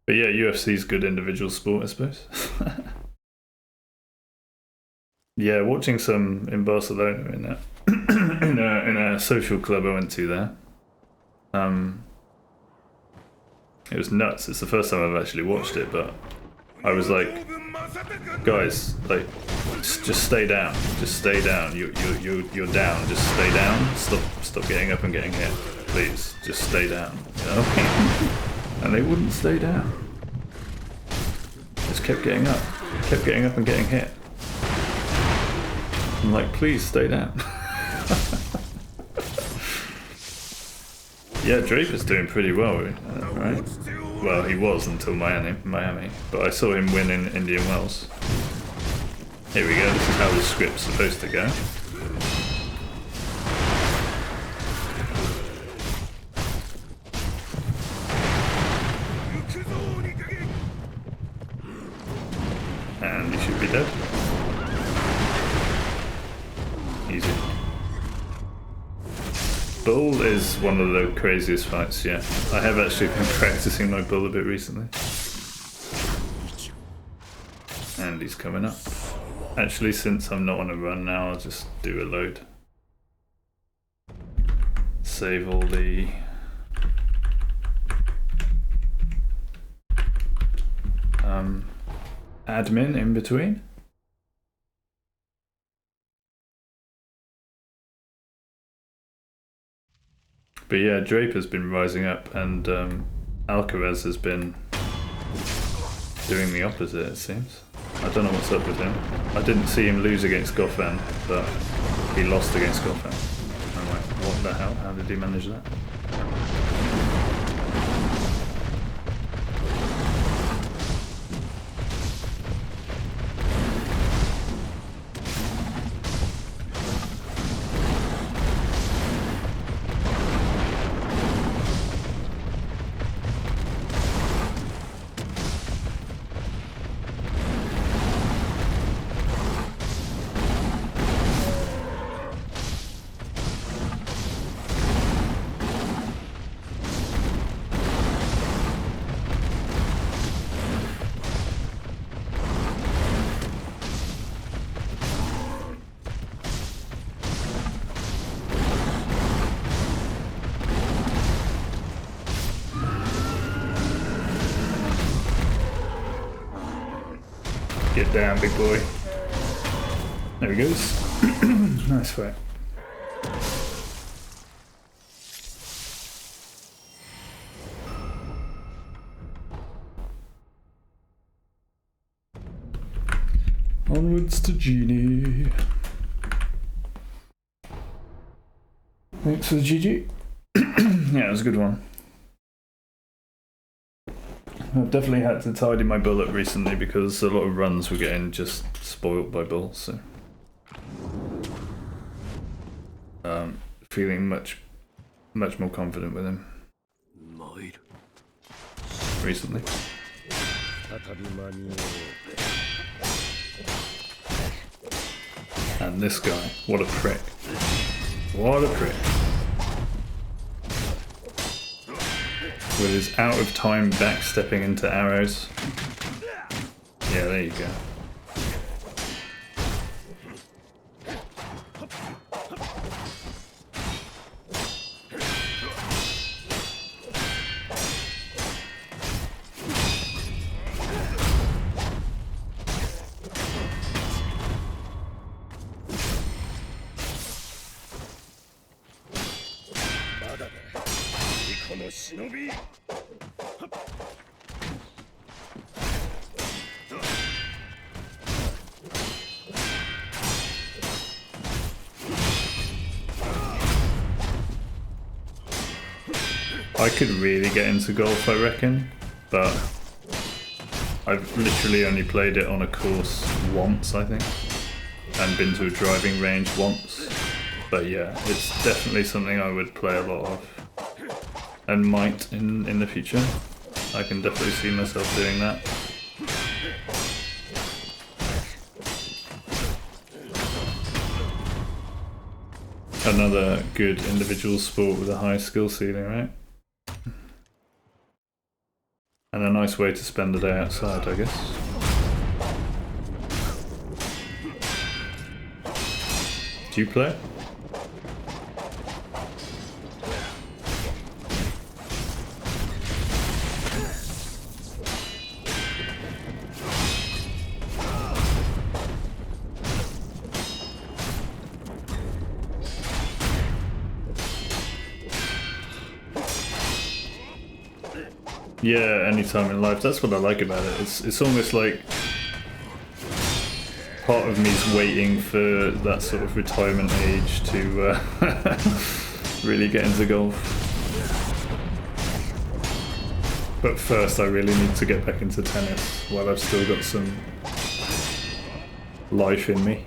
C: But yeah, UFC's good individual sport, I suppose. Yeah, watching some in Barcelona in that in a social club I went to there. It was nuts. It's the first time I've actually watched it, but I was like, guys, like, just stay down. Just stay down. You're down. Just stay down. Stop getting up and getting hit. Please, just stay down. You know? And they wouldn't stay down. Just kept getting up. Kept getting up and getting hit. I'm like, please stay down. Yeah, Draper's doing pretty well, right? Well, he was until Miami, but I saw him win in Indian Wells. Here we go, this is how the script's supposed to go. And he should be dead. Easy. Bull is one of the craziest fights, yeah. I have actually been practicing my bull a bit recently. And he's coming up. Actually, since I'm not on a run now, I'll just do a load. Save all the... admin in between. But yeah, Draper's been rising up, and Alcaraz has been doing the opposite, it seems. I don't know what's up with him. I didn't see him lose against Goffin, but he lost against Goffin. I'm like, what the hell? How did he manage that? Get down, big boy. There he goes. Nice fight. Onwards to Genie. Thanks for the GG. Yeah, it was a good one. I've definitely had to tidy my bull up recently because a lot of runs were getting just spoilt by bulls, so feeling much more confident with him recently. And this guy, what a prick. What a prick. With his out of time backstepping into arrows. Yeah, there you go. I could really get into golf, I reckon, but I've literally only played it on a course once, I think, and been to a driving range once. But yeah, it's definitely something I would play a lot of, and might in the future. I can definitely see myself doing that. Another good individual sport with a high skill ceiling, right? And a nice way to spend the day outside, I guess. Do you play? Yeah, anytime in life. That's what I like about it. It's almost like part of me's waiting for that sort of retirement age to really get into golf. But first I really need to get back into tennis while I've still got some life in me.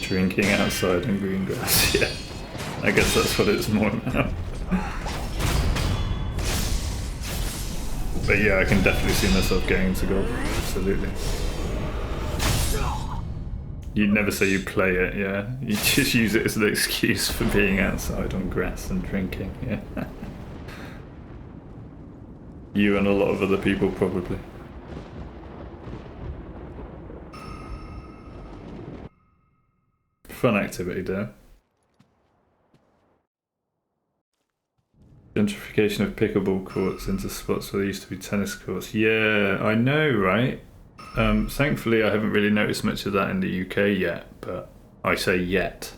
C: Drinking outside in green grass, yeah. I guess that's what it's more about. But yeah, I can definitely see myself getting into golf, absolutely. You'd never say you play it, yeah. You just use it as an excuse for being outside on grass and drinking, yeah. You and a lot of other people probably. Fun activity though. Gentrification of pickleball courts into spots where there used to be tennis courts. Yeah, I know, right? Thankfully I haven't really noticed much of that in the UK yet, but I say yet.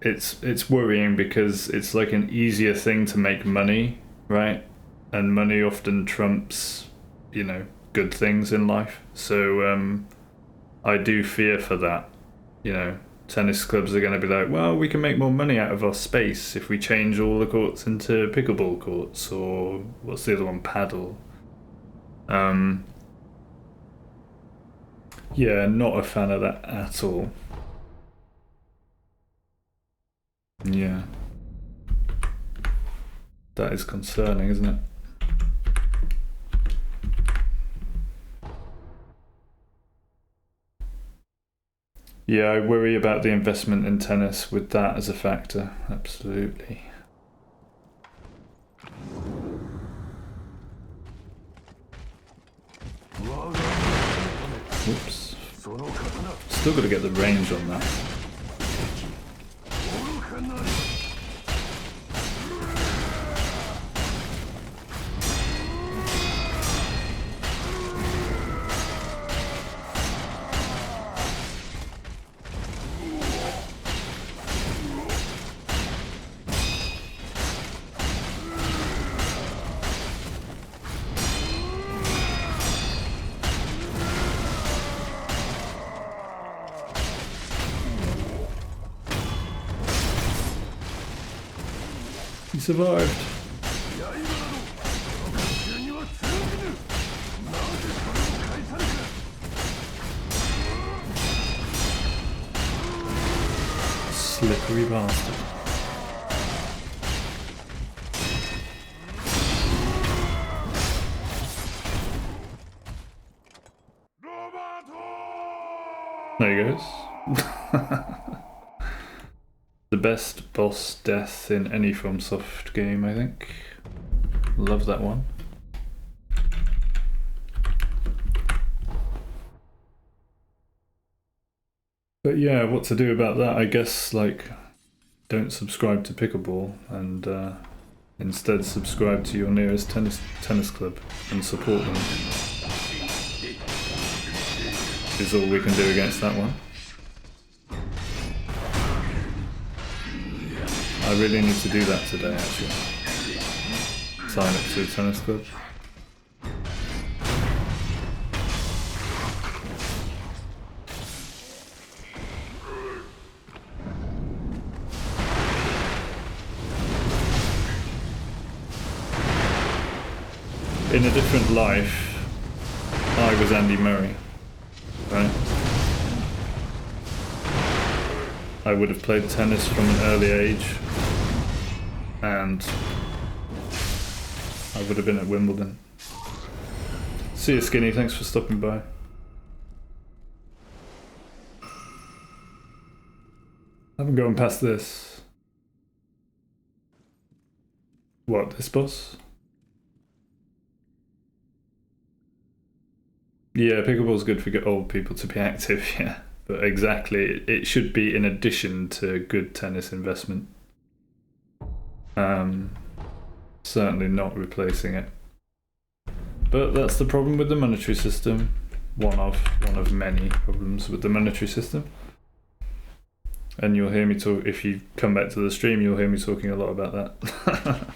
C: It's worrying because it's like an easier thing to make money, right? And money often trumps, you know, good things in life. So I do fear for that. You know, tennis clubs are going to be like, well, we can make more money out of our space if we change all the courts into pickleball courts, or what's the other one, paddle. Yeah, not a fan of that at all. Yeah. That is concerning, isn't it? Yeah, I worry about the investment in tennis with that as a factor, absolutely. Whoops. Still got to get the range on that. He survived. Slippery bastard. There he goes. The best boss death in any FromSoft game, I think. Love that one. But yeah, what to do about that? I guess, like, don't subscribe to Pickleball and instead subscribe to your nearest tennis club and support them. Is all we can do against that one. I really need to do that today, actually. Sign up to a tennis club. In a different life, I was Andy Murray, right? I would have played tennis from an early age, and I would have been at Wimbledon. See you, Skinny, thanks for stopping by. I haven't gone past this. What, this boss? Yeah, pickleball's good for old people to be active, yeah. But exactly, it should be in addition to good tennis investment. Certainly not replacing it. But that's the problem with the monetary system. one of many problems with the monetary system. And you'll hear me talk, if you come back to the stream, you'll hear me talking a lot about that.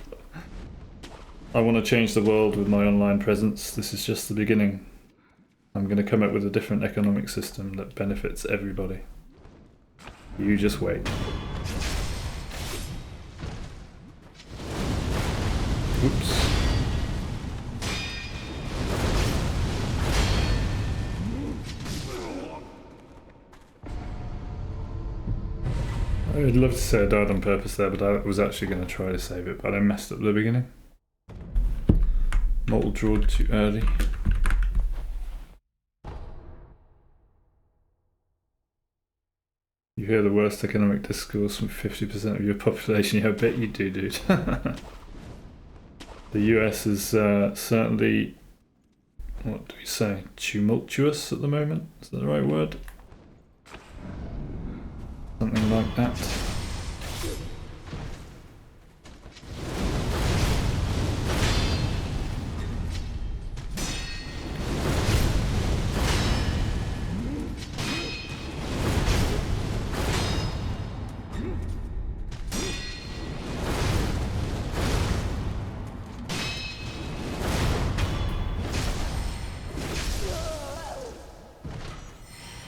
C: I want to change the world with my online presence. This is just the beginning. I'm going to come up with a different economic system that benefits everybody. You just wait. Oops. I'd love to say I died on purpose there, but I was actually going to try to save it, but I messed up the beginning. Model drawed too early. You hear the worst economic discourse from 50% of your population. Yeah, I bet you do, dude. The US is certainly, what do we say, tumultuous at the moment? Is that the right word? Something like that.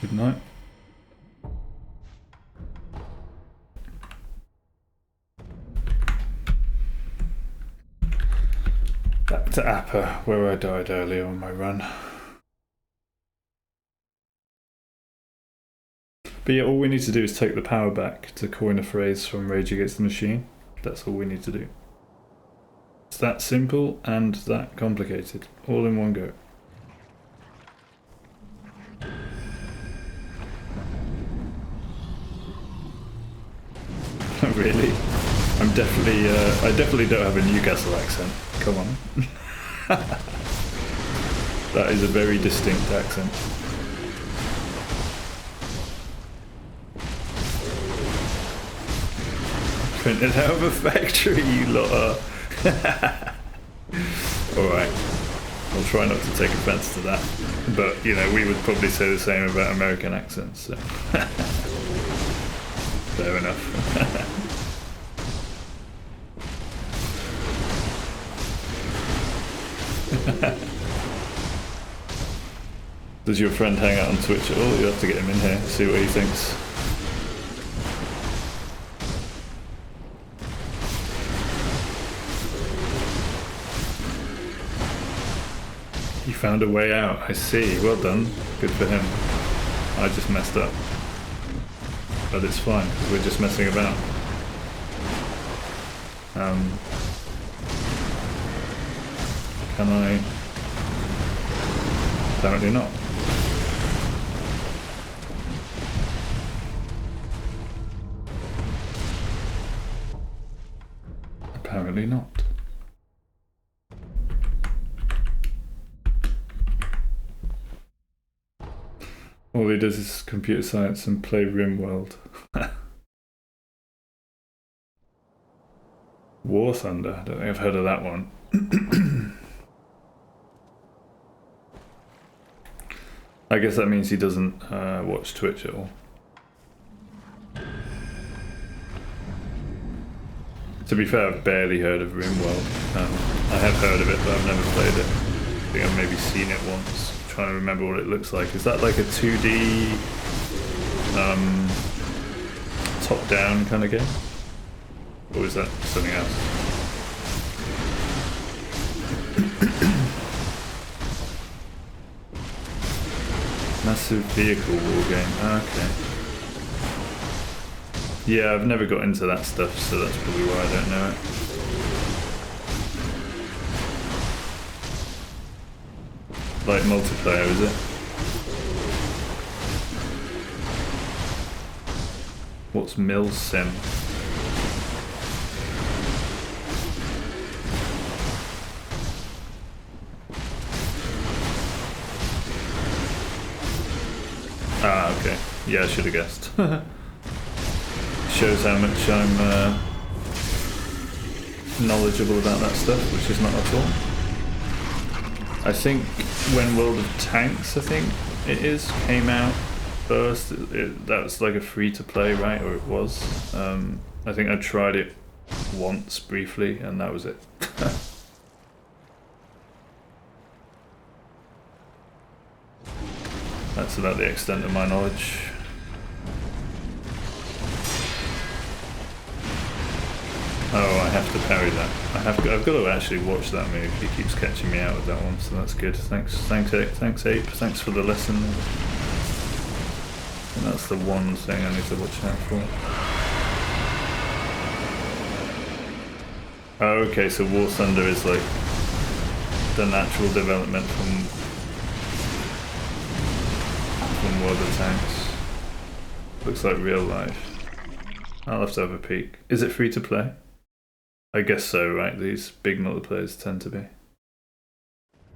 C: Good night. Back to Appa, where I died earlier on my run. But yeah, all we need to do is take the power back, to coin a phrase from Rage Against the Machine. That's all we need to do. It's that simple and that complicated, all in one go. Really? I'm definitely, I definitely don't have a Newcastle accent. Come on. That is a very distinct accent. Printed out of a factory, you lot are. Alright. I'll try not to take offence to that. But, you know, we would probably say the same about American accents, so. Fair enough. Does your friend hang out on Twitch at all? You have to get him in here, see what he thinks. He found a way out, I see. Well done. Good for him. I just messed up. But it's fine, because we're just messing about. Can I? Apparently not. Apparently not. All he does is computer science and play RimWorld. War Thunder, I don't think I've heard of that one. I guess that means he doesn't watch Twitch at all. To be fair, I've barely heard of RimWorld. I have heard of it, but I've never played it. I think I've maybe seen it once. I'm trying to remember what it looks like. Is that like a 2D top-down kind of game? Or is that something else? Massive vehicle war game. Okay. Yeah, I've never got into that stuff, so that's probably why I don't know it. Like multiplayer, is it? What's Milsim? Ah, okay. Yeah, I should have guessed. Shows how much I'm knowledgeable about that stuff, which is not at all. I think when World of Tanks, I think it is, came out first, that was like a free-to-play, right? Or it was. I think I tried it once briefly, and that was it. That's about the extent of my knowledge. Oh, I have to parry that. I've got to actually watch that move. He keeps catching me out with that one, so that's good. Thanks Ape. Thanks for the lesson. And that's the one thing I need to watch out for. Oh, okay, so War Thunder is like the natural development from World of Tanks. Looks like real life. I'll have to have a peek. Is it free to play? I guess so, right? These big multiplayers tend to be.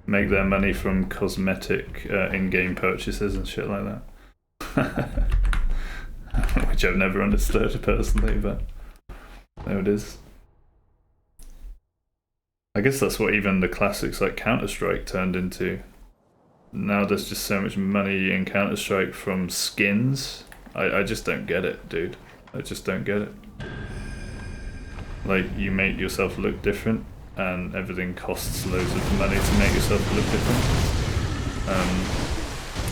C: Make their money from cosmetic in-game purchases and shit like that. Which I've never understood personally, but there it is. I guess that's what even the classics like Counter-Strike turned into. Now there's just so much money in Counter-Strike from skins. I just don't get it, dude. I just don't get it. Like, you make yourself look different, and everything costs loads of money to make yourself look different.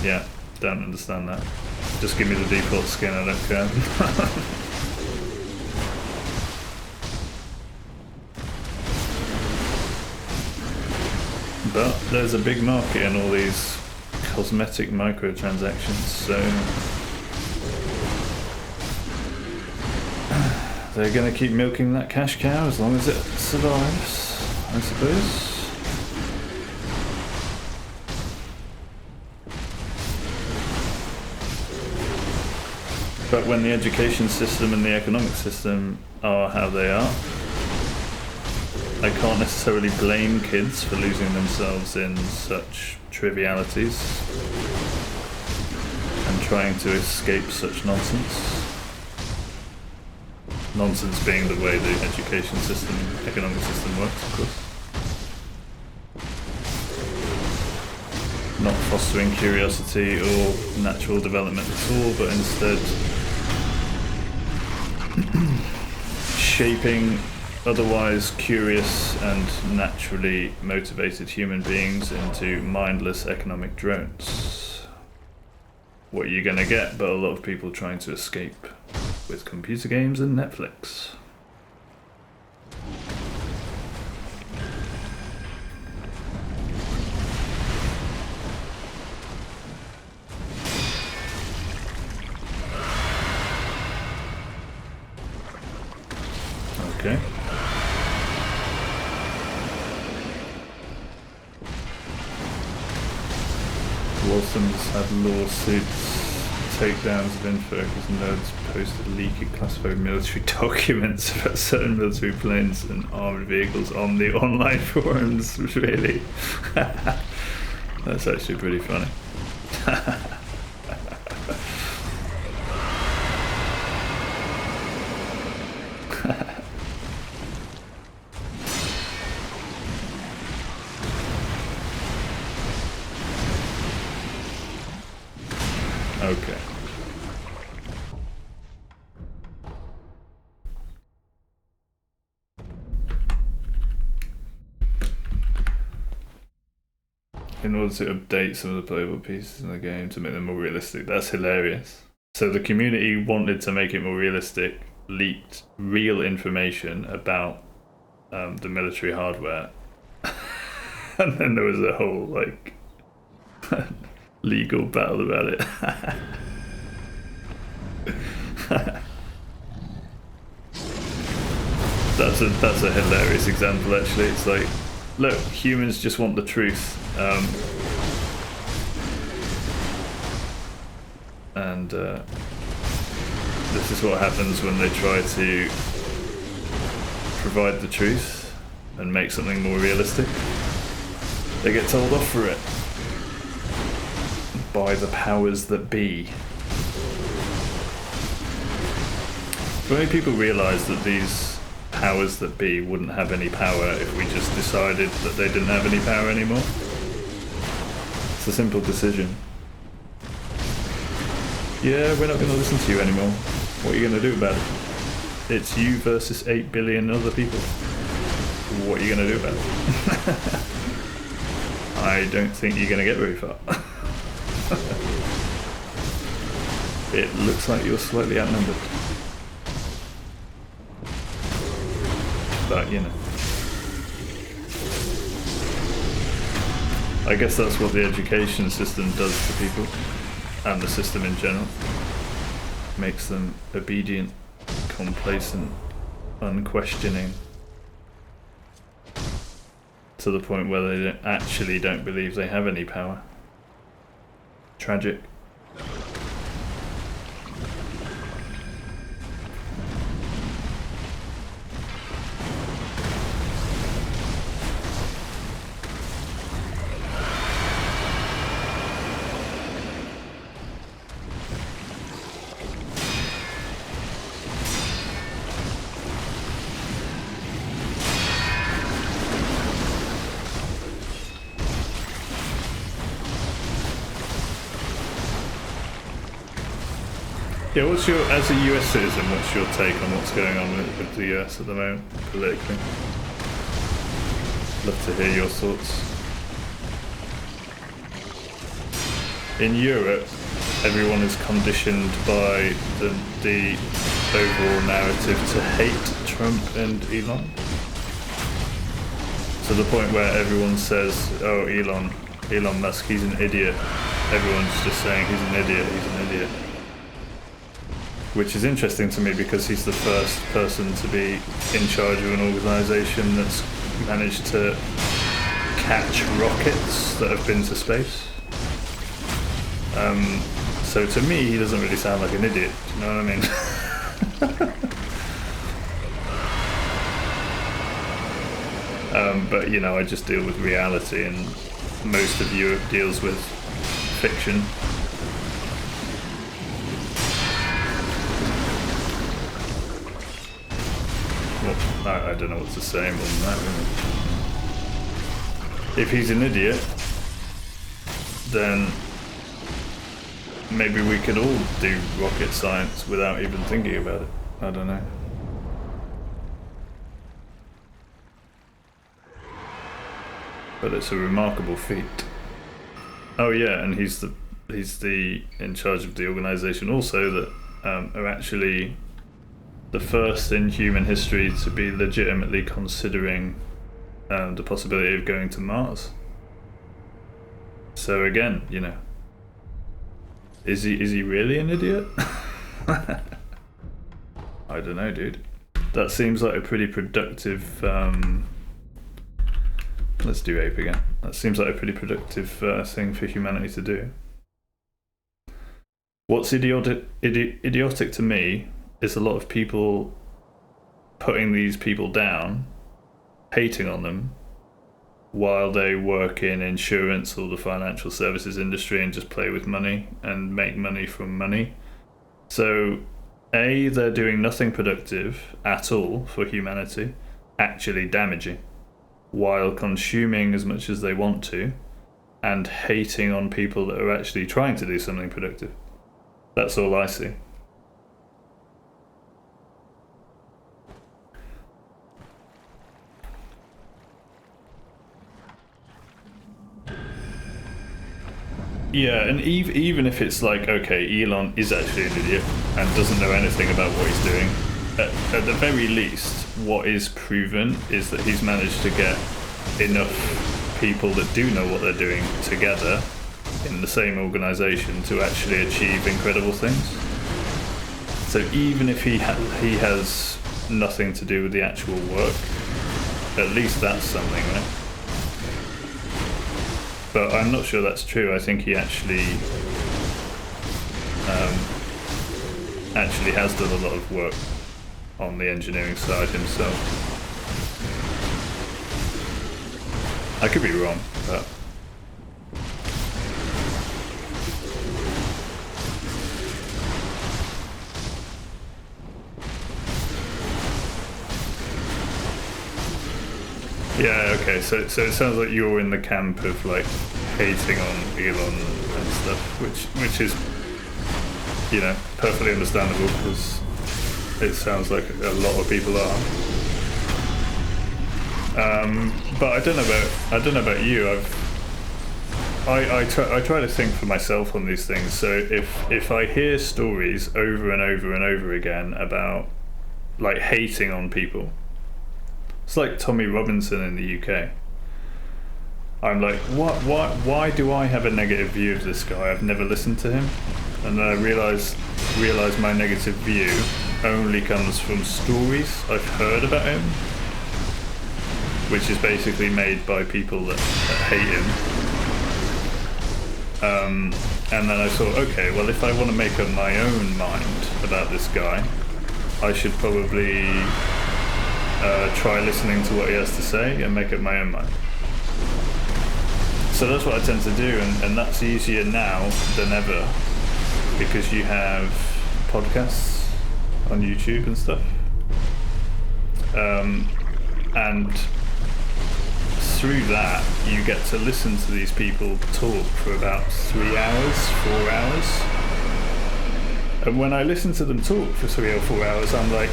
C: Yeah, don't understand that. Just give me the default skin, I don't care. But there's a big market in all these cosmetic microtransactions, so they're gonna keep milking that cash cow as long as it survives, I suppose. But when the education system and the economic system are how they are, I can't necessarily blame kids for losing themselves in such trivialities and trying to escape such nonsense. Nonsense being the way the education system, economic system works, of course. Not fostering curiosity or natural development at all, but instead shaping otherwise curious and naturally motivated human beings into mindless economic drones. What are you gonna get but a lot of people trying to escape with computer games and Netflix? Okay. Waltham's had lawsuits, takedowns of info because nerds posted leaked classified military documents about certain military planes and armoured vehicles on the online forums. Really? That's actually pretty funny. Okay. In order to update some of the playable pieces in the game to make them more realistic. That's hilarious. So the community wanted to make it more realistic, leaked real information about the military hardware. And then there was a whole, like, legal battle about it. That's a hilarious example, actually. It's like, look, humans just want the truth. This is what happens when they try to provide the truth and make something more realistic. They get told off for it by the powers that be. But many people realise that these powers that be wouldn't have any power if we just decided that they didn't have any power anymore. a simple decision. Yeah, we're not going to listen to you anymore. What are you going to do about it? It's you versus 8 billion other people. What are you going to do about it? I don't think you're going to get very far. It looks like you're slightly outnumbered. But, you know. I guess that's what the education system does to people, and the system in general. Makes them obedient, complacent, unquestioning, to the point where they don't believe they have any power. Tragic. Yeah, as a US citizen, what's your take on what's going on with the US at the moment, politically? Love to hear your thoughts. In Europe, everyone is conditioned by the overall narrative to hate Trump and Elon. To the point where everyone says, oh, Elon Musk, he's an idiot. Everyone's just saying he's an idiot. Which is interesting to me because he's the first person to be in charge of an organisation that's managed to catch rockets that have been to space. So to me, he doesn't really sound like an idiot. Do you know what I mean? But you know, I just deal with reality, and most of Europe deals with fiction. I don't know what to say more than that, really. If he's an idiot, then maybe we could all do rocket science without even thinking about it. I don't know. But it's a remarkable feat. Oh yeah, and he's in charge of the organisation also that are actually the first in human history to be legitimately considering the possibility of going to Mars. So again, you know, is he really an idiot? I don't know, dude. That seems like a pretty productive. Let's do ape again. That seems like a pretty productive thing for humanity to do. What's idiotic to me is a lot of people putting these people down, hating on them, while they work in insurance or the financial services industry and just play with money and make money from money. So, A, they're doing nothing productive at all for humanity, actually damaging, while consuming as much as they want to, and hating on people that are actually trying to do something productive. That's all I see. Yeah, and even if it's like, okay, Elon is actually an idiot and doesn't know anything about what he's doing, at the very least, what is proven is that he's managed to get enough people that do know what they're doing together in the same organisation to actually achieve incredible things. So even if he has nothing to do with the actual work, at least that's something, right? But I'm not sure that's true. I think he actually has done a lot of work on the engineering side himself. I could be wrong, but yeah, okay, so it sounds like you're in the camp of like hating on Elon and stuff, which is, you know, perfectly understandable because it sounds like a lot of people are. But I don't know about you. I try to think for myself on these things. So if I hear stories over and over and over again about like hating on people, it's like Tommy Robinson in the UK. I'm like, why do I have a negative view of this guy? I've never listened to him, and then I realize my negative view only comes from stories I've heard about him, which is basically made by people that hate him. And then I thought, okay, well, if I want to make up my own mind about this guy, I should probably try listening to what he has to say and make up my own mind. So that's what I tend to do, and that's easier now than ever because you have podcasts on YouTube and stuff. And through that, you get to listen to these people talk for about 3 hours, 4 hours. And when I listen to them talk for 3 or 4 hours, I'm like,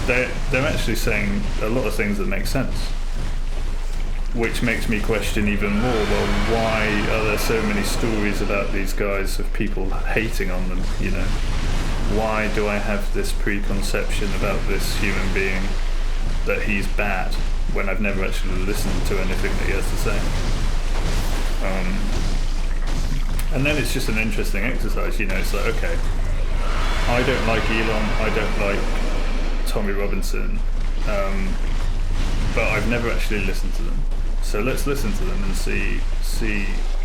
C: they're actually saying a lot of things that make sense. Which makes me question even more, well, why are there so many stories about these guys of people hating on them, you know? Why do I have this preconception about this human being that he's bad when I've never actually listened to anything that he has to say? And then it's just an interesting exercise, you know, it's like, okay, I don't like Elon, I don't like Tommy Robinson, but I've never actually listened to them. So let's listen to them and see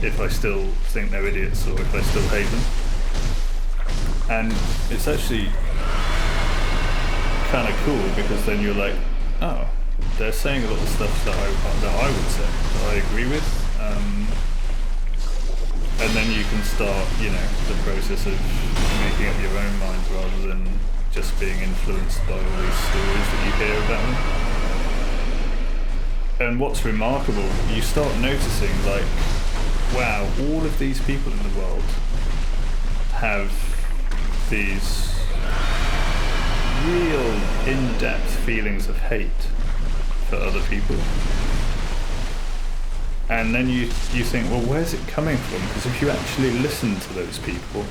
C: if I still think they're idiots or if I still hate them. And it's actually kind of cool because then you're like, oh, they're saying a lot of stuff that I would say, that I agree with. And then you can start, you know, the process of making up your own mind rather than just being influenced by all these stories that you hear about them. And what's remarkable, you start noticing, like, wow, all of these people in the world have these real in-depth feelings of hate for other people. And then you think, well, where's it coming from? Because if you actually listen to those people,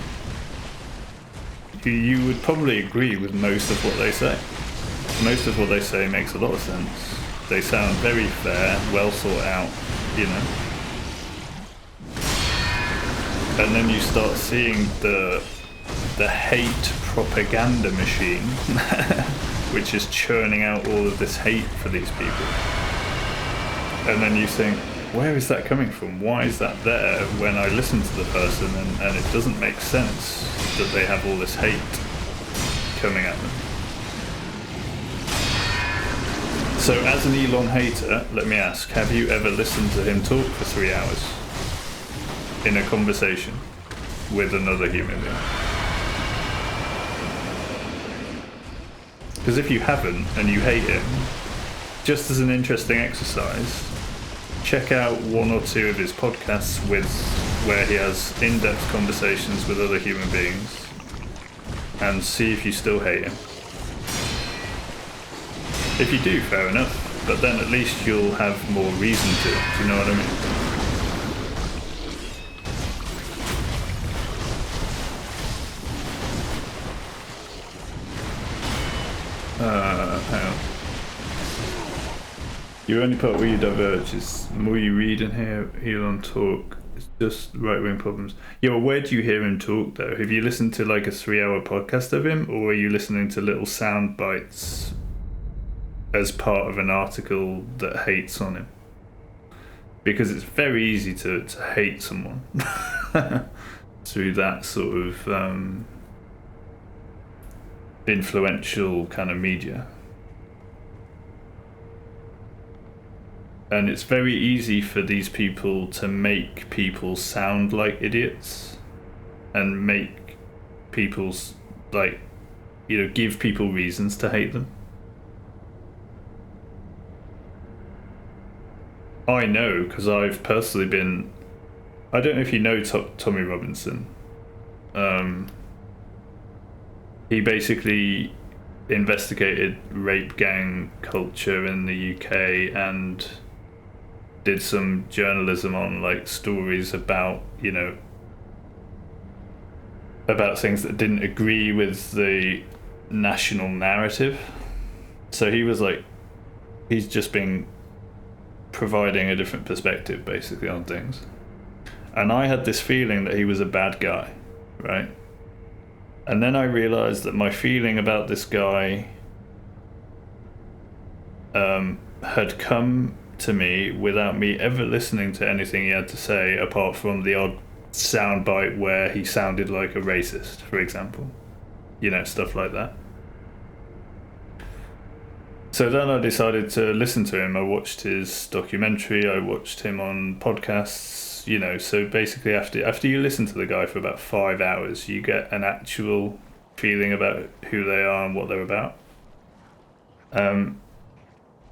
C: you would probably agree with most of what they say. Most of what they say makes a lot of sense. They sound very fair, well thought out, you know. And then you start seeing the hate propaganda machine, which is churning out all of this hate for these people. And then you think, where is that coming from? Why is that there when I listen to the person and it doesn't make sense that they have all this hate coming at them? So as an Elon hater, let me ask, have you ever listened to him talk for 3 hours in a conversation with another human being? Because if you haven't and you hate him, just as an interesting exercise, check out 1 or 2 of his podcasts where he has in-depth conversations with other human beings and see if you still hate him. If you do, fair enough, but then at least you'll have more reason to, do you know what I mean? Hang on. Your only part where you diverge is the more you read and hear Elon talk, it's just right-wing problems. Yeah, well, where do you hear him talk, though? Have you listened to like a 3-hour podcast of him, or are you listening to little sound bites as part of an article that hates on him? Because it's very easy to hate someone through that sort of influential kind of media. And it's very easy for these people to make people sound like idiots and make people's, like, you know, give people reasons to hate them. I know, because I've personally been I don't know if you know Tommy Robinson. He basically investigated rape gang culture in the UK and did some journalism on like stories about, you know, about things that didn't agree with the national narrative. So he was like, he's just been providing a different perspective basically on things. And I had this feeling that he was a bad guy, right? And then I realized that my feeling about this guy had come to me without me ever listening to anything he had to say, apart from the odd soundbite where he sounded like a racist, for example. You know, stuff like that. So then I decided to listen to him. I watched his documentary, I watched him on podcasts, you know. So basically after you listen to the guy for about 5 hours, you get an actual feeling about who they are and what they're about.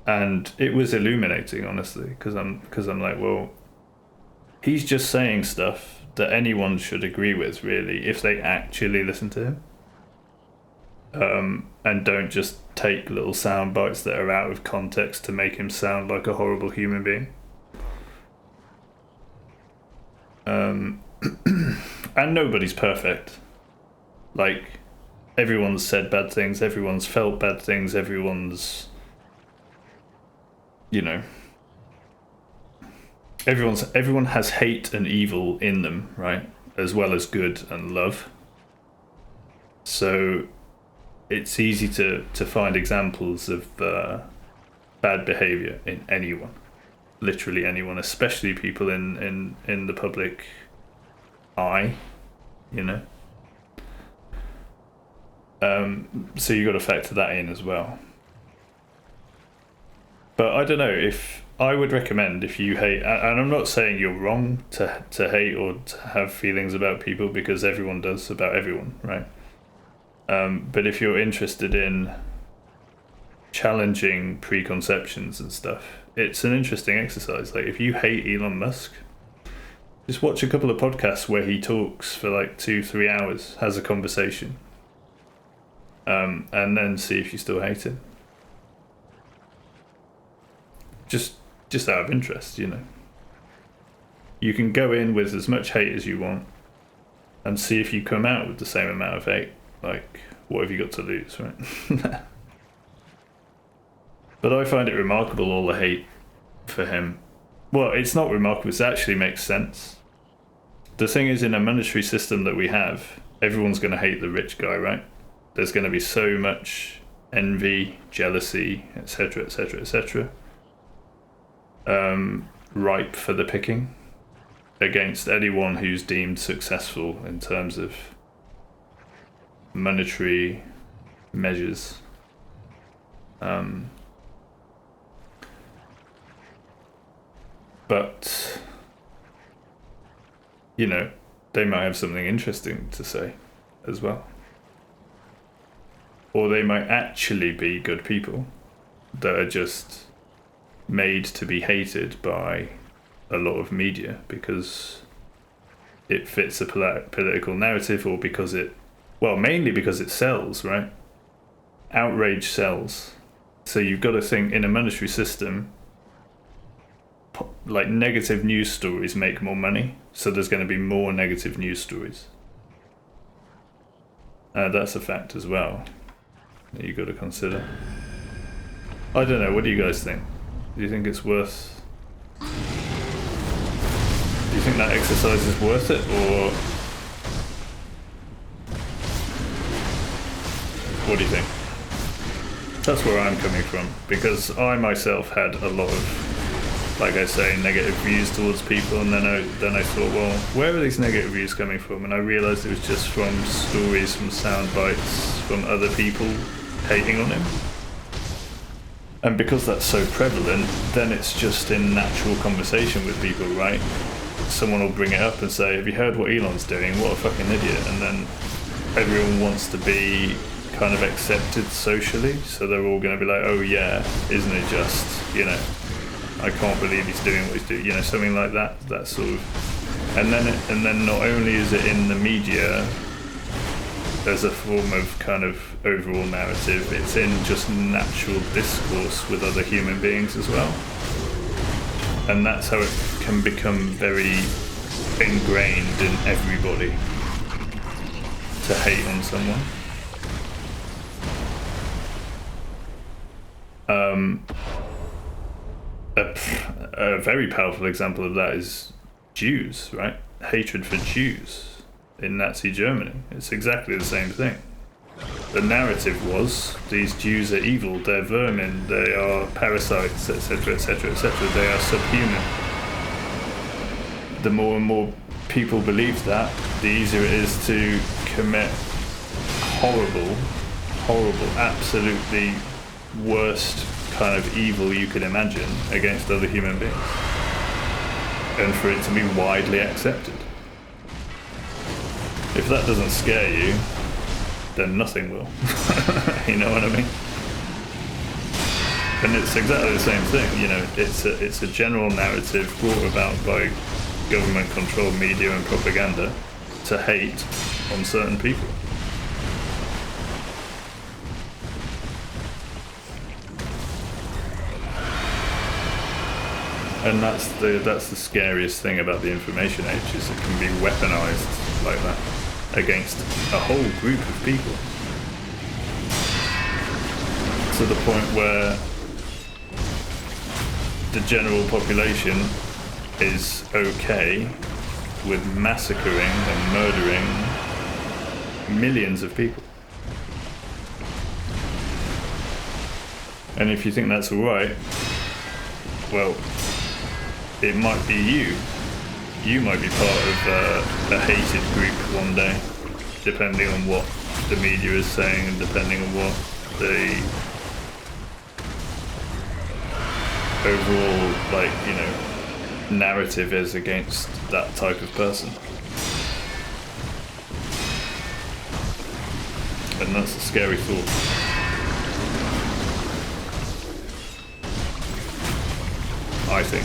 C: And it was illuminating, honestly, because I'm like, well, he's just saying stuff that anyone should agree with, really, if they actually listen to him. And don't just take little sound bites that are out of context to make him sound like a horrible human being. And nobody's perfect. Like, everyone's said bad things, everyone's felt bad things, everyone's, you know, everyone has hate and evil in them, right? As well as good and love. So it's easy to find examples of bad behavior in anyone, literally anyone, especially people in the public eye, you know. So you got to factor that in as well. But I don't know, if I would recommend, if you hate, and I'm not saying you're wrong to hate or to have feelings about people, because everyone does about everyone, right? But if you're interested in challenging preconceptions and stuff, it's an interesting exercise. Like, if you hate Elon Musk, just watch a couple of podcasts where he talks for like 2-3 hours, has a conversation, and then see if you still hate him. Just out of interest, you know. You can go in with as much hate as you want and see if you come out with the same amount of hate. Like, what have you got to lose, right? But I find it remarkable, all the hate for him. Well, it's not remarkable, it actually makes sense. The thing is, in a monetary system that we have, everyone's going to hate the rich guy, right? There's going to be so much envy, jealousy, etc., etc., etc. Ripe for the picking against anyone who's deemed successful in terms of monetary measures. But, you know, they might have something interesting to say as well. Or they might actually be good people that are just made to be hated by a lot of media because it fits a political narrative, or because mainly because it sells, right? Outrage sells. So you've got to think, in a monetary system, like, negative news stories make more money, so there's going to be more negative news stories. That's a fact as well that you've got to consider. I don't know, what do you guys think? Do you think it's worth... Do you think that exercise is worth it, or... What do you think? That's where I'm coming from, because I myself had a lot of, like I say, negative views towards people, and then I thought, well, where are these negative views coming from? And I realised it was just from stories, from sound bites, from other people hating on him. And because that's so prevalent, then it's just in natural conversation with people, right? Someone will bring it up and say, have you heard what Elon's doing? What a fucking idiot. And then everyone wants to be kind of accepted socially, so they're all going to be like, oh yeah, isn't it just, you know, I can't believe he's doing what he's doing, you know, something like that. That sort of And then not only is it in the media as a form of kind of overall narrative, it's in just natural discourse with other human beings as well. And that's how it can become very ingrained in everybody to hate on someone. A very powerful example of that is Jews, right? Hatred for Jews in Nazi Germany. It's exactly the same thing. The narrative was, these Jews are evil, they're vermin, they are parasites, etc, etc, etc, they are subhuman. The more and more people believe that, the easier it is to commit horrible, absolutely worst kind of evil you could imagine against other human beings. And for it to be widely accepted. If that doesn't scare you, then nothing will. You know what I mean? And it's exactly the same thing, you know, it's a general narrative brought about by government-controlled media and propaganda to hate on certain people. And that's the scariest thing about the information age, is it can be weaponized like that against a whole group of people. To the point where the general population is okay with massacring and murdering millions of people. And if you think that's alright, well, it might be you. You might be part of a hated group one day, depending on what the media is saying and depending on what the overall, like, you know, narrative is against that type of person. And that's a scary thought. I think.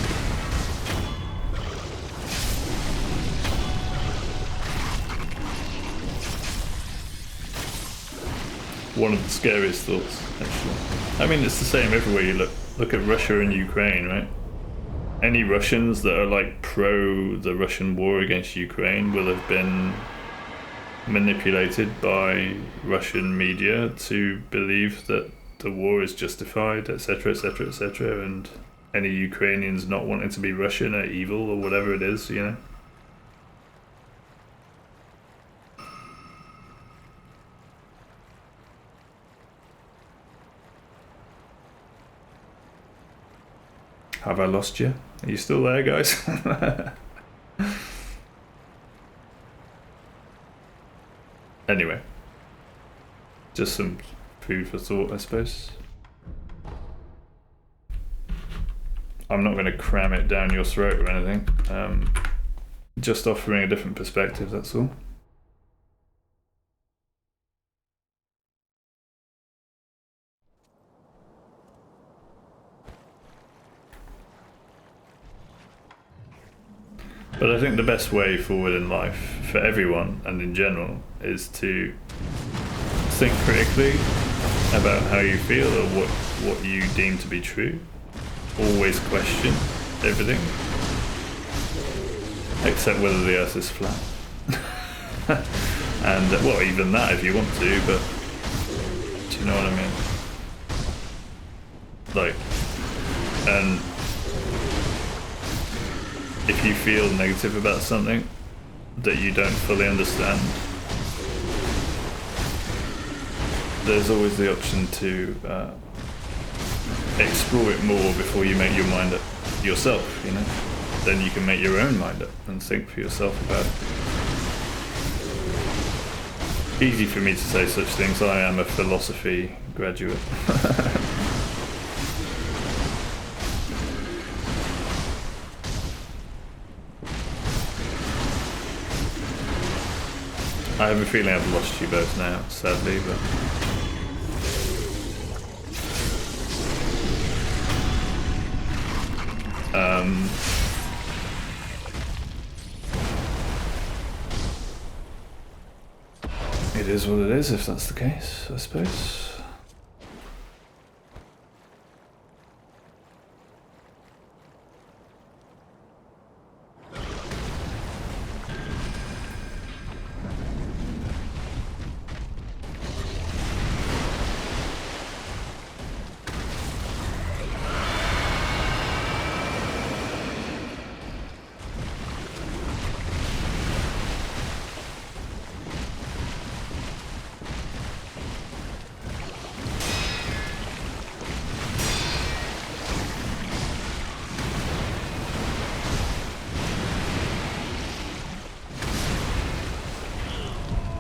C: One of the scariest thoughts, actually. I mean, it's the same everywhere you look. Look at Russia and Ukraine, right? Any Russians that are like pro the Russian war against Ukraine will have been manipulated by Russian media to believe that the war is justified, etc, etc, etc, and any Ukrainians not wanting to be Russian are evil or whatever it is, you know? Have I lost you? Are you still there, guys? Anyway. Just some food for thought, I suppose. I'm not going to cram it down your throat or anything. Just offering a different perspective, that's all. But I think the best way forward in life for everyone and in general is to think critically about how you feel or what you deem to be true. Always question everything, except whether the earth is flat. And, well, even that if you want to, but do you know what I mean? Like, and if you feel negative about something that you don't fully understand, there's always the option to explore it more before you make your mind up yourself, you know? Then you can make your own mind up and think for yourself about it. Easy for me to say such things. I am a philosophy graduate. I have a feeling I've lost you both now, sadly, but... is what it is if that's the case, I suppose.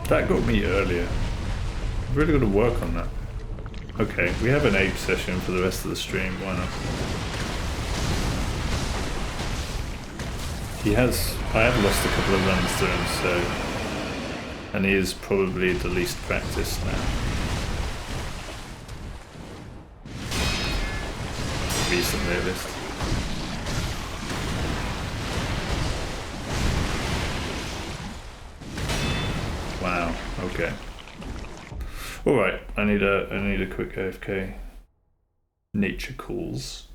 C: That got me earlier. I've really got to work on that. Okay, we have an ape session for the rest of the stream, why not? I have lost a couple of runs to him, so... And he is probably the least practiced now. Recently at least. Wow, okay. Alright, I need a quick AFK. Nature calls.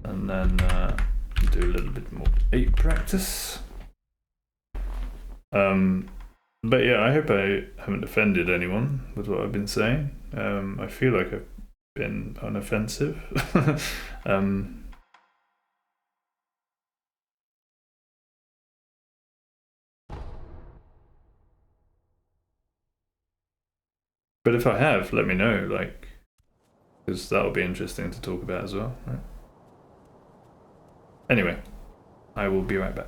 C: And then do a little bit more ape practice. But yeah, I hope I haven't offended anyone with what I've been saying. I feel like I've been unoffensive. But if I have, let me know, like, because that'll be interesting to talk about as well, right? Anyway, I will be right back.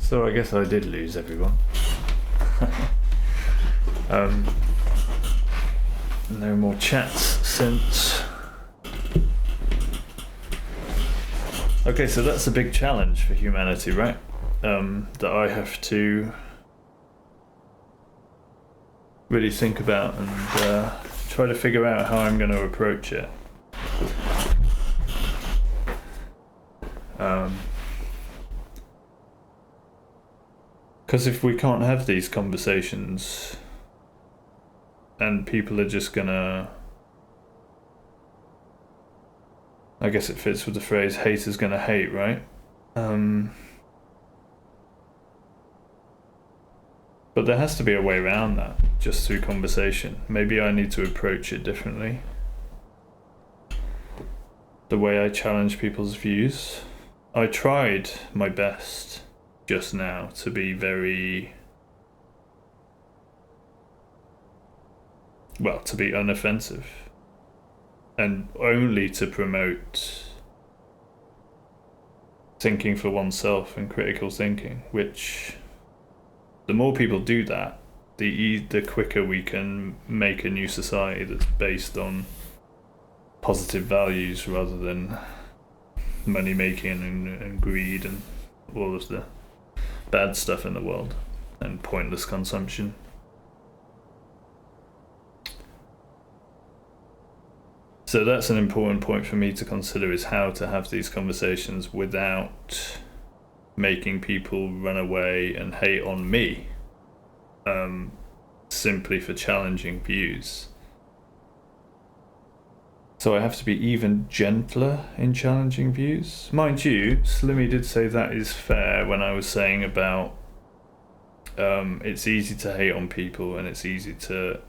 C: So I guess I did lose everyone. No more chats since. Okay, so that's a big challenge for humanity, right? That I have to really think about and try to figure out how I'm going to approach it. Because if we can't have these conversations and people are just gonna, I guess it fits with the phrase haters gonna hate, right? But there has to be a way around that, just through conversation. Maybe I need to approach it differently. The way I challenge people's views. I tried my best just now to be very, well, to be unoffensive and only to promote thinking for oneself and critical thinking, which the more people do that, the quicker we can make a new society that's based on positive values rather than money making and greed and all of the bad stuff in the world and pointless consumption. So that's an important point for me to consider, is how to have these conversations without making people run away and hate on me simply for challenging views. So I have to be even gentler in challenging views. Mind you, Slimmy did say that is fair when I was saying about it's easy to hate on people and it's easy to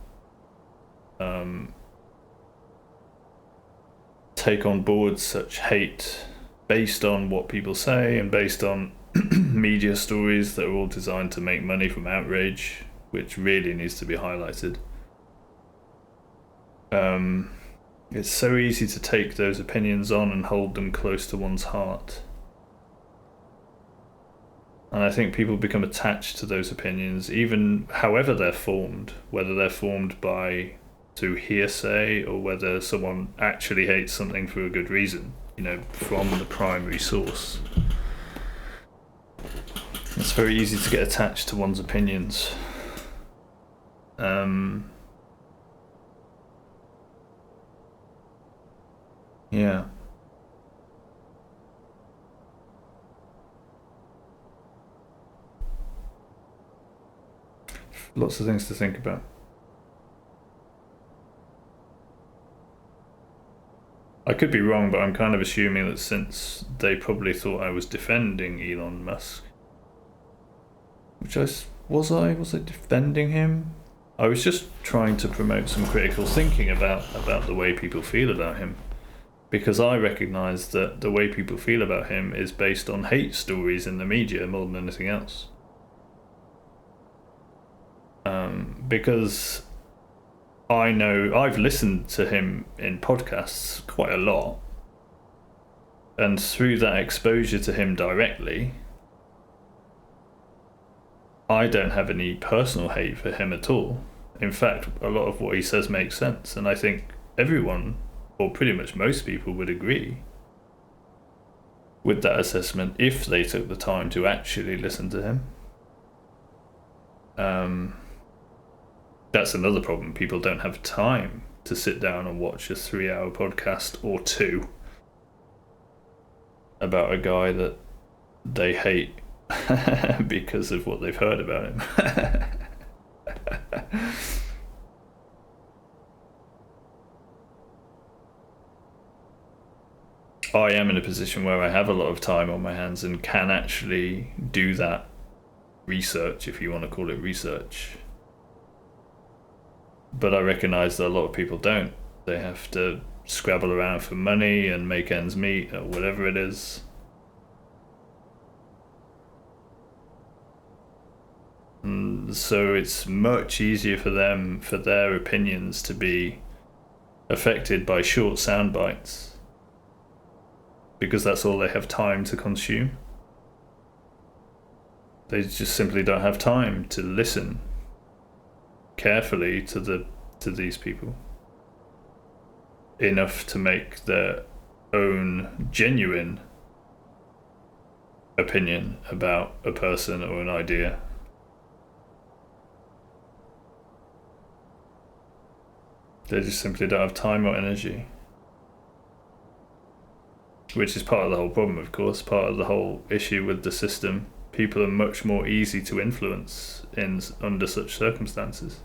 C: take on board such hate based on what people say and based on media stories that are all designed to make money from outrage, which really needs to be highlighted. It's so easy to take those opinions on and hold them close to one's heart. And I think people become attached to those opinions, even however they're formed, whether they're formed through hearsay or whether someone actually hates something for a good reason, you know, from the primary source. It's very easy to get attached to one's opinions. Yeah. Lots of things to think about. I could be wrong, but I'm kind of assuming that since they probably thought I was defending Elon Musk, which was I defending him? I was just trying to promote some critical thinking about the way people feel about him. Because I recognise that the way people feel about him is based on hate stories in the media more than anything else. Because I know I've listened to him in podcasts quite a lot, and through that exposure to him directly, I don't have any personal hate for him at all. In fact, a lot of what he says makes sense, and I think everyone, or pretty much most people, would agree with that assessment if they took the time to actually listen to him. That's another problem. People don't have time to sit down and watch a 3-hour podcast or 2 about a guy that they hate because of what they've heard about him. I am in a position where I have a lot of time on my hands and can actually do that research, if you want to call it research. But I recognise that a lot of people don't. They have to scrabble around for money and make ends meet or whatever it is. And so it's much easier for them, for their opinions to be affected by short sound bites, because that's all they have time to consume. They just simply don't have time to listen carefully to these people enough to make their own genuine opinion about a person or an idea. They just simply don't have time or energy. Which is part of the whole problem, of course, part of the whole issue with the system. People are much more easy to influence under such circumstances.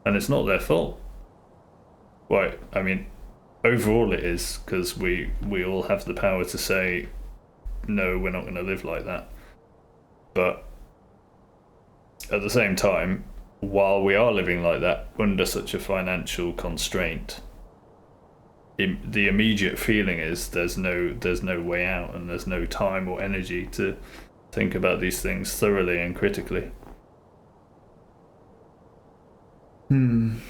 C: And it's not their fault. Why? I mean, overall it is, because we all have the power to say, no, we're not going to live like that. But at the same time, while we are living like that, under such a financial constraint, the immediate feeling is there's no way out, and there's no time or energy to think about these things thoroughly and critically. I'm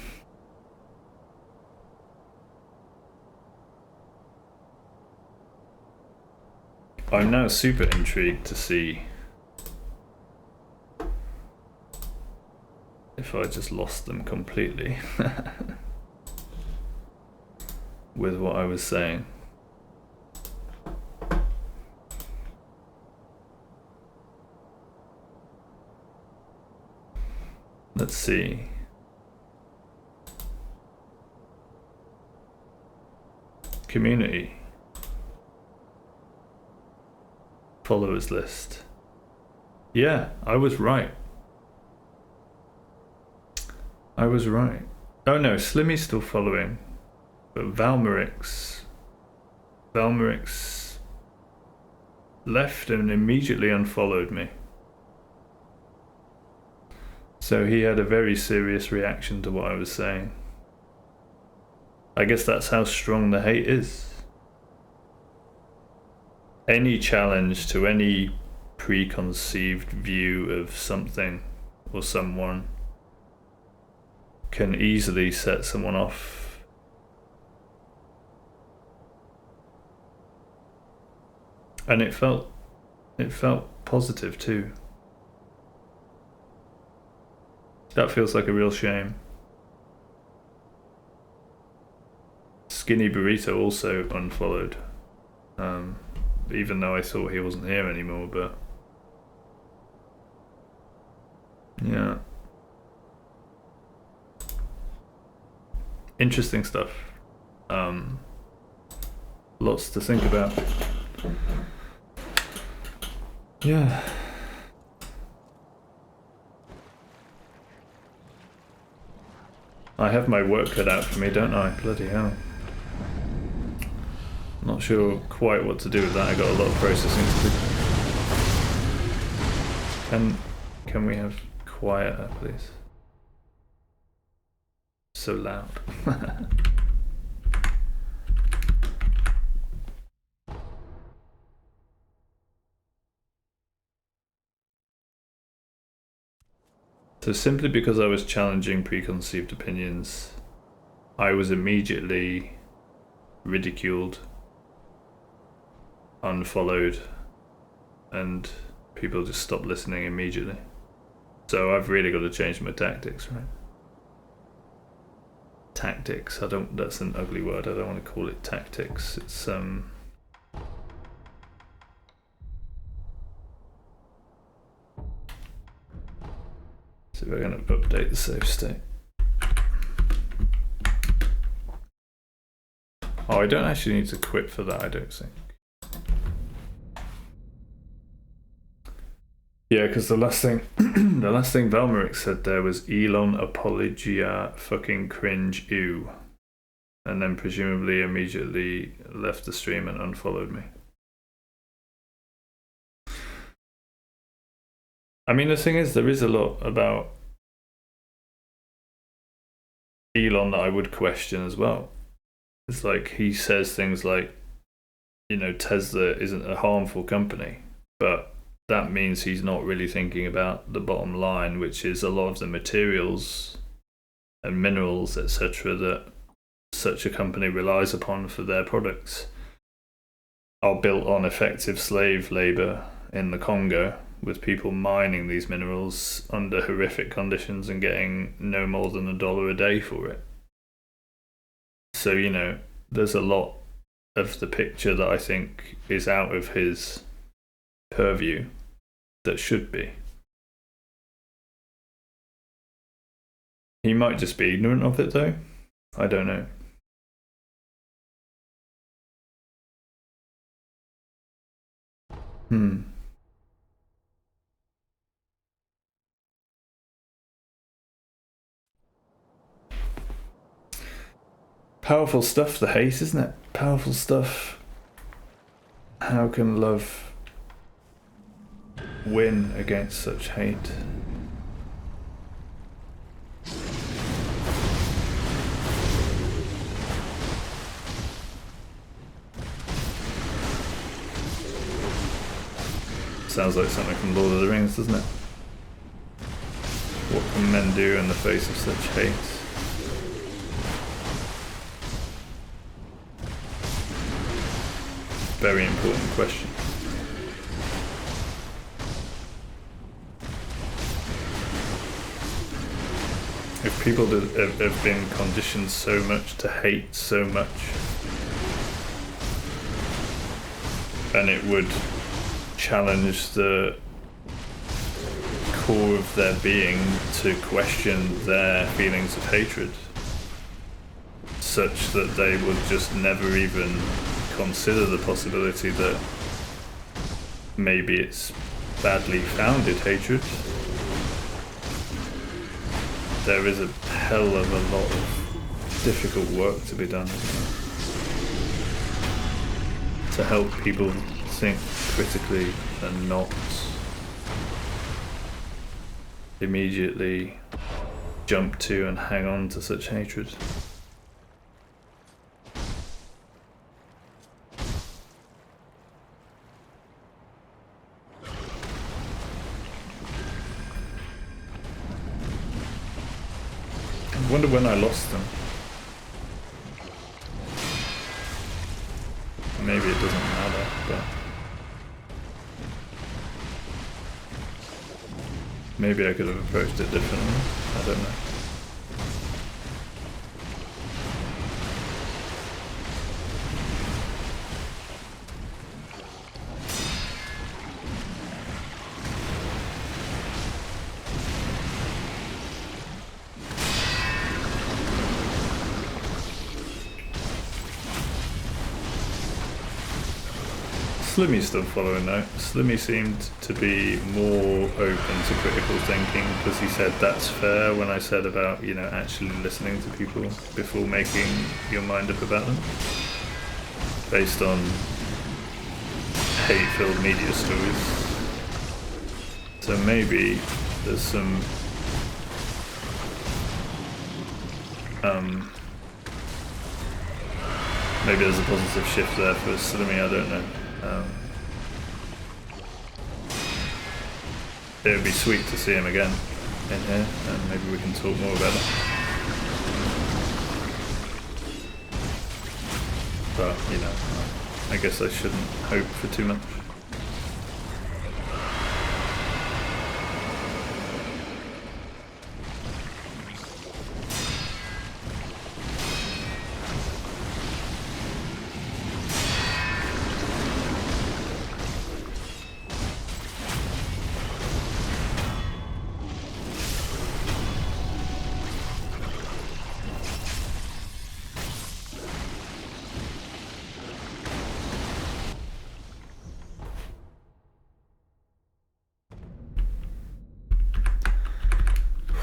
C: now super intrigued to see if I just lost them completely with what I was saying. Let's see. Community. Followers list. Yeah, I was right. I was right. Oh no, Slimmy's still following. But Valmerix left and immediately unfollowed me. So he had a very serious reaction to what I was saying. I guess that's how strong the hate is. Any challenge to any preconceived view of something or someone can easily set someone off. And it felt positive too. That feels like a real shame. Skinny Burrito also unfollowed. Even though I thought he wasn't here anymore, but yeah. Interesting stuff. Lots to think about. Yeah. I have my work cut out for me, don't I? Bloody hell. Not sure quite what to do with that. I got a lot of processing to do. Can we have quieter, please? So loud. So simply because I was challenging preconceived opinions, I was immediately ridiculed, unfollowed, and people just stopped listening immediately. So I've really got to change my tactics, right? Tactics, that's an ugly word, I don't want to call it tactics. It's So we're going to update the save state. Oh, I don't actually need to quit for that, I don't think. Yeah, because the last thing Valmerix said there was Elon apologia fucking cringe ew. And then presumably immediately left the stream and unfollowed me. I mean, the thing is, there is a lot about Elon that I would question as well. It's like he says things like, you know, Tesla isn't a harmful company, but that means he's not really thinking about the bottom line, which is a lot of the materials and minerals, etc., that such a company relies upon for their products are built on effective slave labor in the Congo, with people mining these minerals under horrific conditions and getting no more than $1 a day for it. So, you know, there's a lot of the picture that I think is out of his purview that should be. He might just be ignorant of it though. I don't know. Powerful stuff, the hate, isn't it? Powerful stuff. How can love win against such hate? Sounds like something from Lord of the Rings, doesn't it? What can men do in the face of such hate? Very important question. If people have been conditioned so much to hate so much, and it would challenge the core of their being to question their feelings of hatred, such that they would just never even consider the possibility that maybe it's badly founded hatred. There is a hell of a lot of difficult work to be done, isn't there? To help people think critically and not immediately jump to and hang on to such hatred. I wonder when I lost them. Maybe it doesn't matter, but maybe I could have approached it differently. I don't know. Slimmy's still following though. Slimmy seemed to be more open to critical thinking because he said that's fair when I said about, you know, actually listening to people before making your mind up about them based on hate-filled media stories. So maybe there's some maybe there's a positive shift there for Slimmy, I don't know. It would be sweet to see him again in here, and maybe we can talk more about it. But, you know, I guess I shouldn't hope for too much.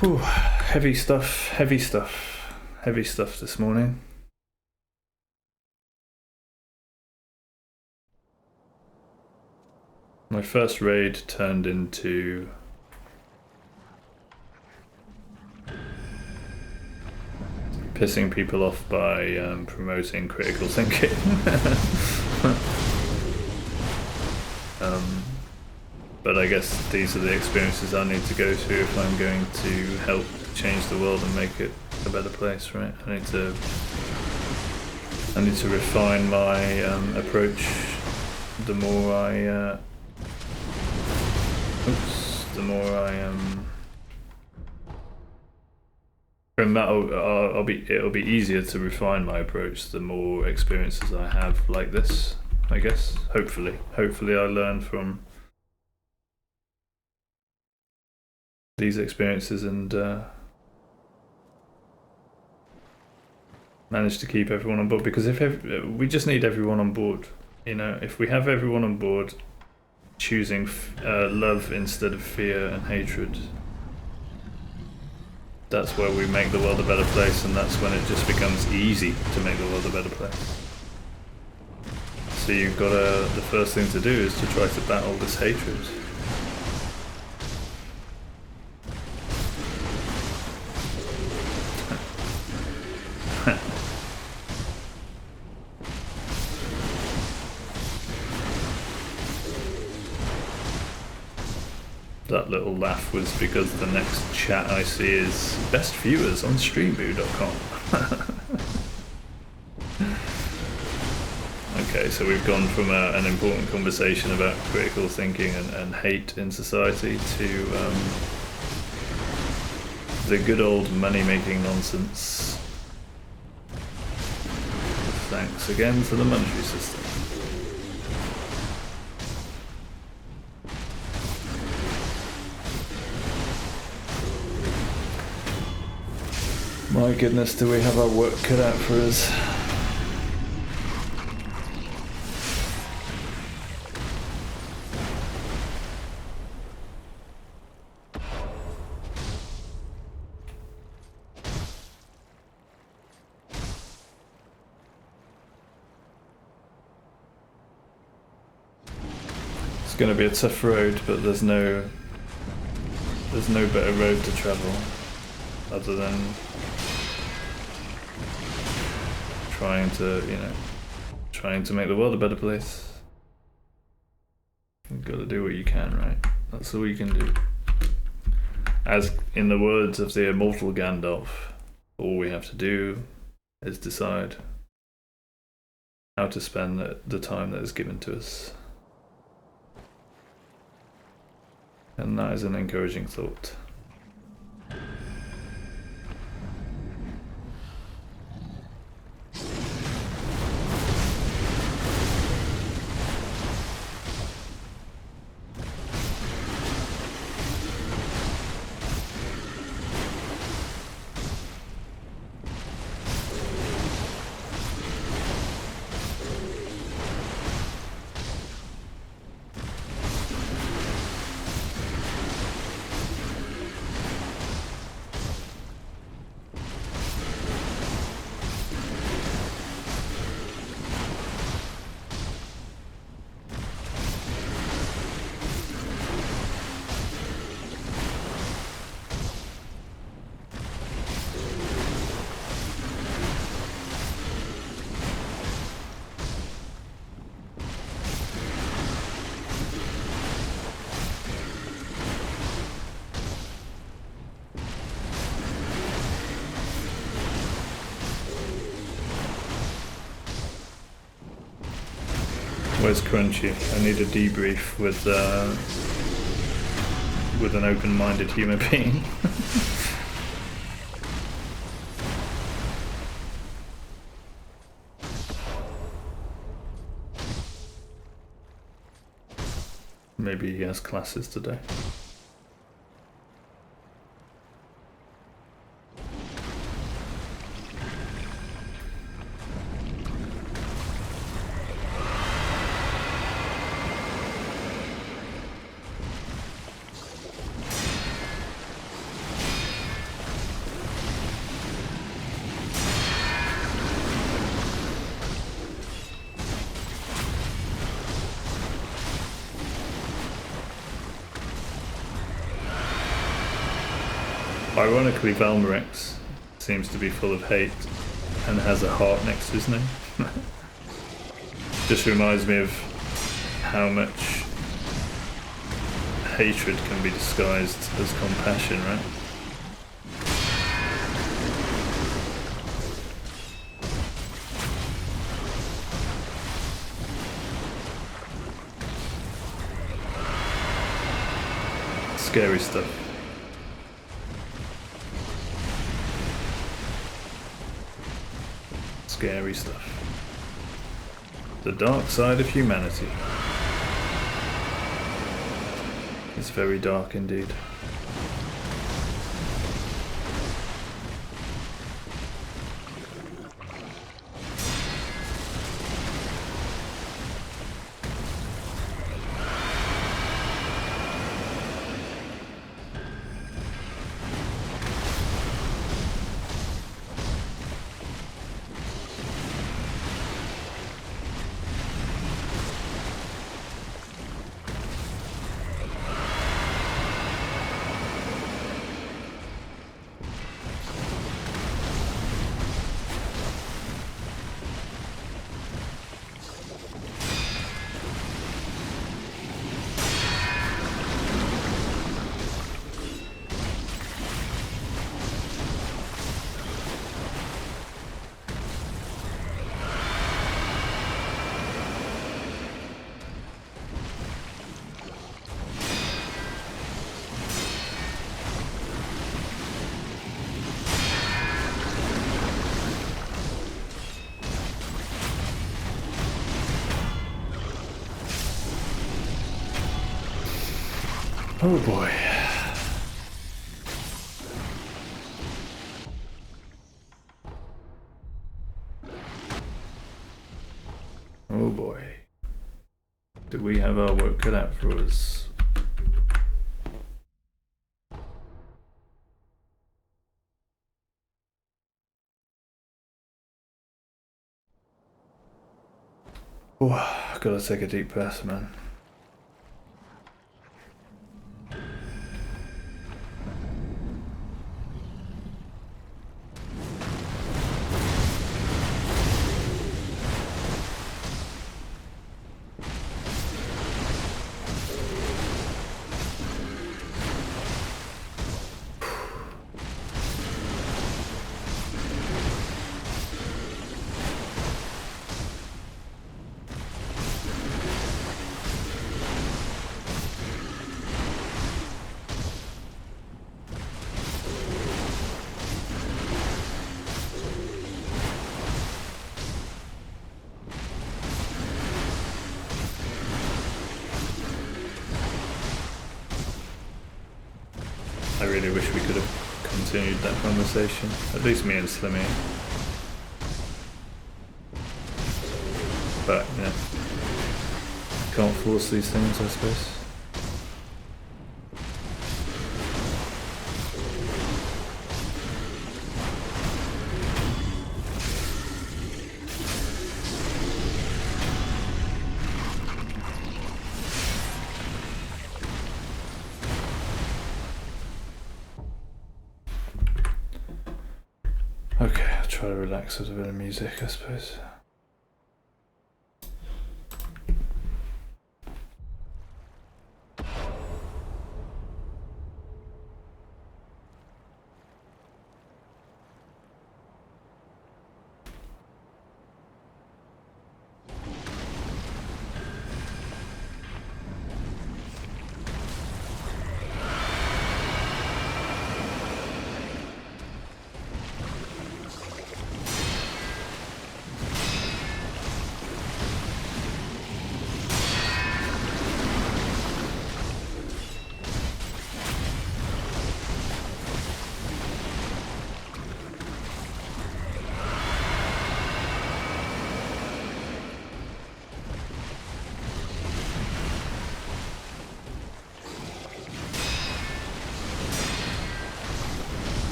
C: Whew, heavy stuff this morning. My first raid turned into pissing people off by promoting critical thinking. But I guess these are the experiences I need to go through if I'm going to help change the world and make it a better place, right? I need to refine my approach the more I... Oh, the more I and it'll be easier to refine my approach the more experiences I have like this, I guess. Hopefully I learn from these experiences and manage to keep everyone on board, because we just need everyone on board, you know. If we have everyone on board choosing love instead of fear and hatred, that's where we make the world a better place, and that's when it just becomes easy to make the world a better place. So you've got the first thing to do is to try to battle this hatred. That little laugh was because the next chat I see is best viewers on streamboo.com. Okay, so we've gone from an important conversation about critical thinking and hate in society to the good old money-making nonsense. Thanks again to the monetary system. My goodness, do we have our work cut out for us? It's going to be a tough road, but there's no better road to travel other than trying to make the world a better place. You've got to do what you can, right? That's all you can do. As in the words of the immortal Gandalf, all we have to do is decide how to spend the time that is given to us. And that is an encouraging thought. Where's Crunchy? I need a debrief with an open-minded human being. Maybe he has classes today. Ironically, Valmarex seems to be full of hate and has a heart next to his name. Just reminds me of how much hatred can be disguised as compassion, right? scary stuff. Scary stuff. The dark side of humanity. It's very dark indeed. Oh boy. Oh boy. Do we have our work cut out for us? Oh, gotta take a deep breath, man. I really wish we could have continued that conversation. At least me and Slimmy. But, yeah. Can't force these things, I suppose. Okay, I'll try to relax with a bit of music, I suppose.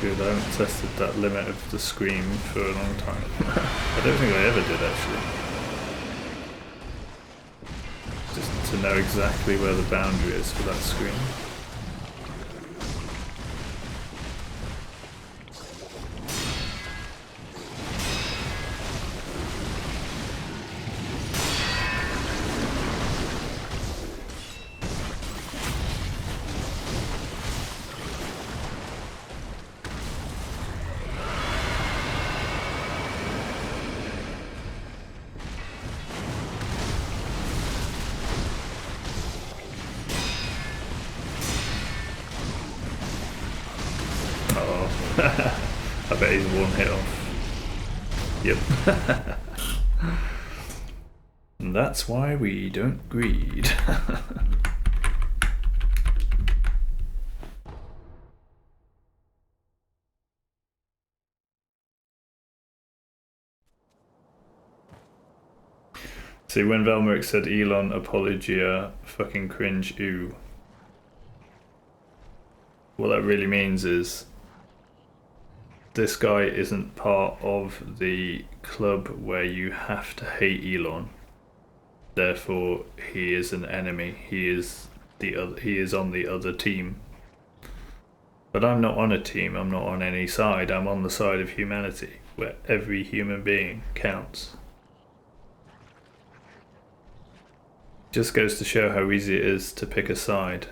C: Good, I haven't tested that limit of the scream for a long time. I don't think I ever did, actually. Just to know exactly where the boundary is for that scream. I bet he's one hit off. Yep. And that's why we don't greed. See, when Velmerick said Elon apologia, fucking cringe, ooh. What that really means is this guy isn't part of the club where you have to hate Elon. Therefore, he is an enemy. He is on the other team. But I'm not on a team. I'm not on any side. I'm on the side of humanity, where every human being counts. Just goes to show how easy it is to pick a side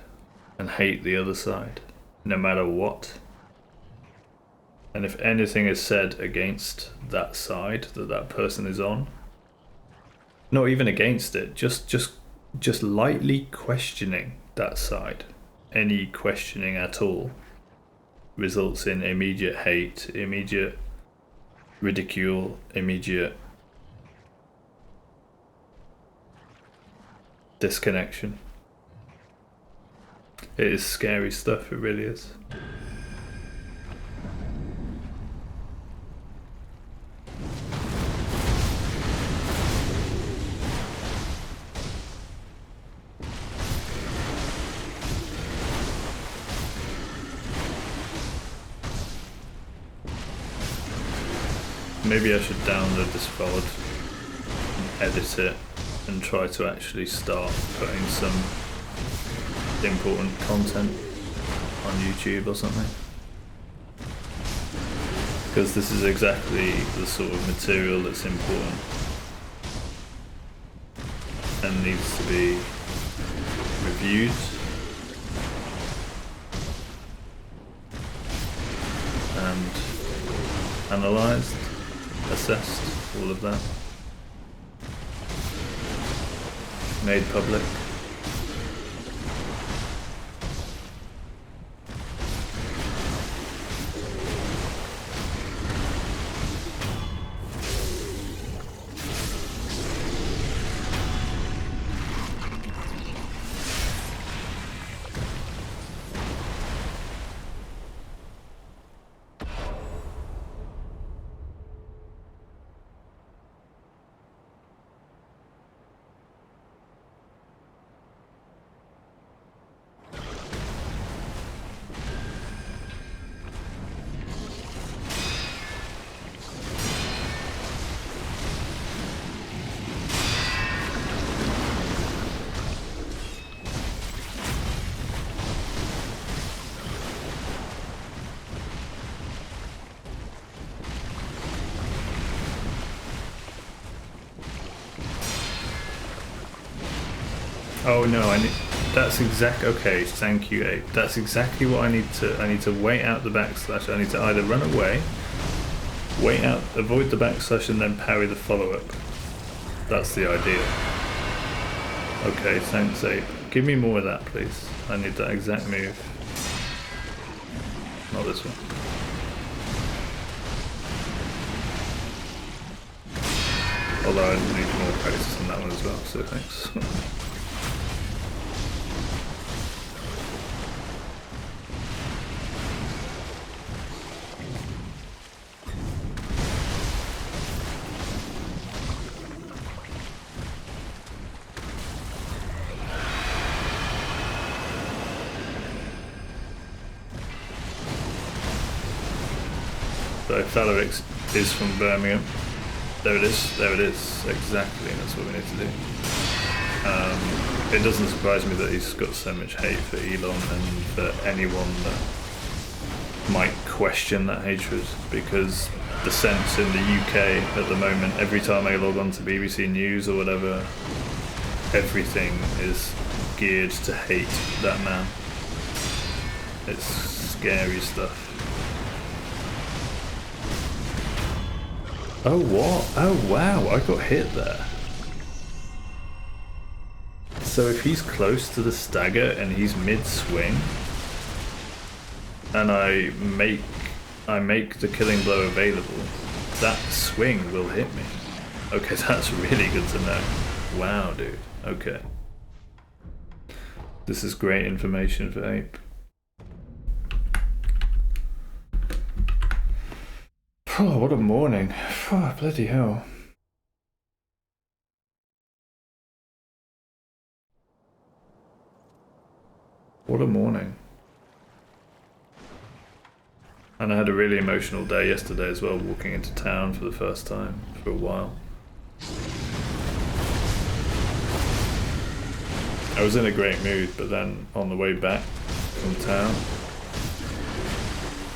C: and hate the other side, no matter what. And if anything is said against that side that that person is on, not even against it, just lightly questioning that side, any questioning at all, results in immediate hate, immediate ridicule, immediate disconnection. It is scary stuff, it really is. Maybe I should download this VOD and edit it and try to actually start putting some important content on YouTube or something. Because this is exactly the sort of material that's important and needs to be reviewed and analysed, assessed, all of that. Made public. Oh no, that's okay, thank you, Abe. That's exactly what I need to wait out the backslash. I need to either run away, wait out, avoid the backslash and then parry the follow-up. That's the idea. Okay, thanks, Abe. Give me more of that, please. I need that exact move. Not this one. Although I need more practice on that one as well, so thanks. So Falarix is from Birmingham. There it is, exactly, that's what we need to do. It doesn't surprise me that he's got so much hate for Elon and for anyone that might question that hatred, because the sense in the UK at the moment, every time I log on to BBC News or whatever, everything is geared to hate that man. It's scary stuff. Oh what? Oh wow, I got hit there. So if he's close to the stagger and he's mid-swing, and I make I make the killing blow available, that swing will hit me. Okay, that's really good to know. Wow, dude. Okay. This is great information for Ape. Oh, what a morning. Oh, bloody hell. What a morning. And I had a really emotional day yesterday as well, walking into town for the first time for a while. I was in a great mood, but then on the way back from town,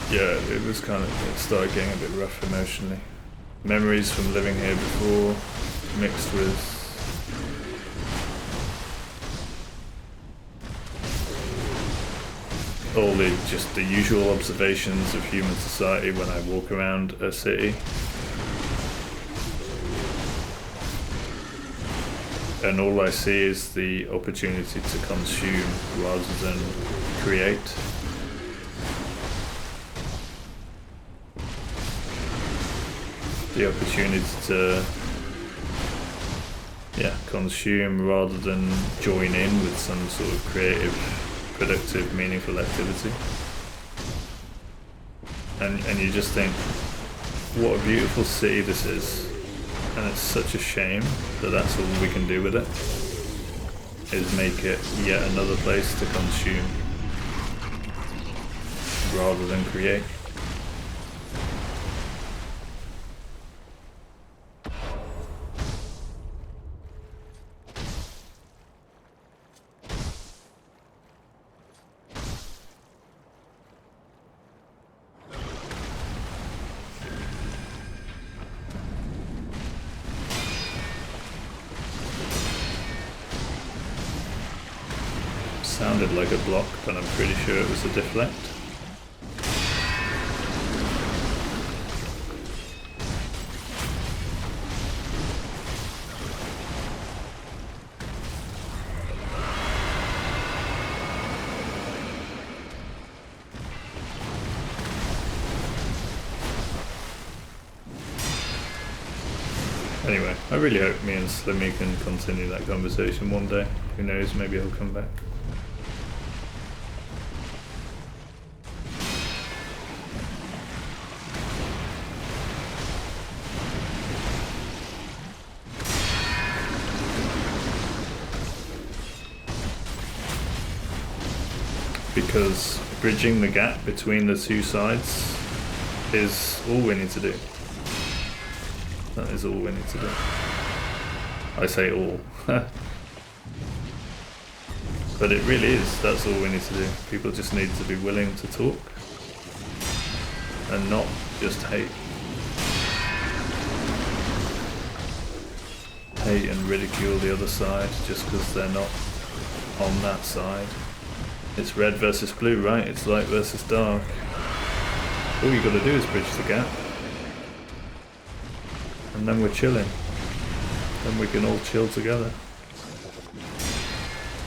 C: yeah, it was kind of, it started getting a bit rough emotionally. Memories from living here before, mixed with all just the usual observations of human society when I walk around a city. And all I see is the opportunity to consume rather than create. The opportunity to, yeah, consume rather than join in with some sort of creative, productive, meaningful activity. And you just think, what a beautiful city this is. And it's such a shame that that's all we can do with it, is make it yet another place to consume rather than create. Sounded like a block, but I'm pretty sure it was a deflect. Anyway, I really hope me and Slimmy can continue that conversation one day. Who knows, maybe he'll come back. Because bridging the gap between the two sides is all we need to do. That is all we need to do. I say all. But it really is, that's all we need to do. People just need to be willing to talk and not just hate. Hate and ridicule the other side just because they're not on that side. It's red versus blue, right? It's light versus dark. All you gotta do is bridge the gap. And then we're chilling. Then we can all chill together.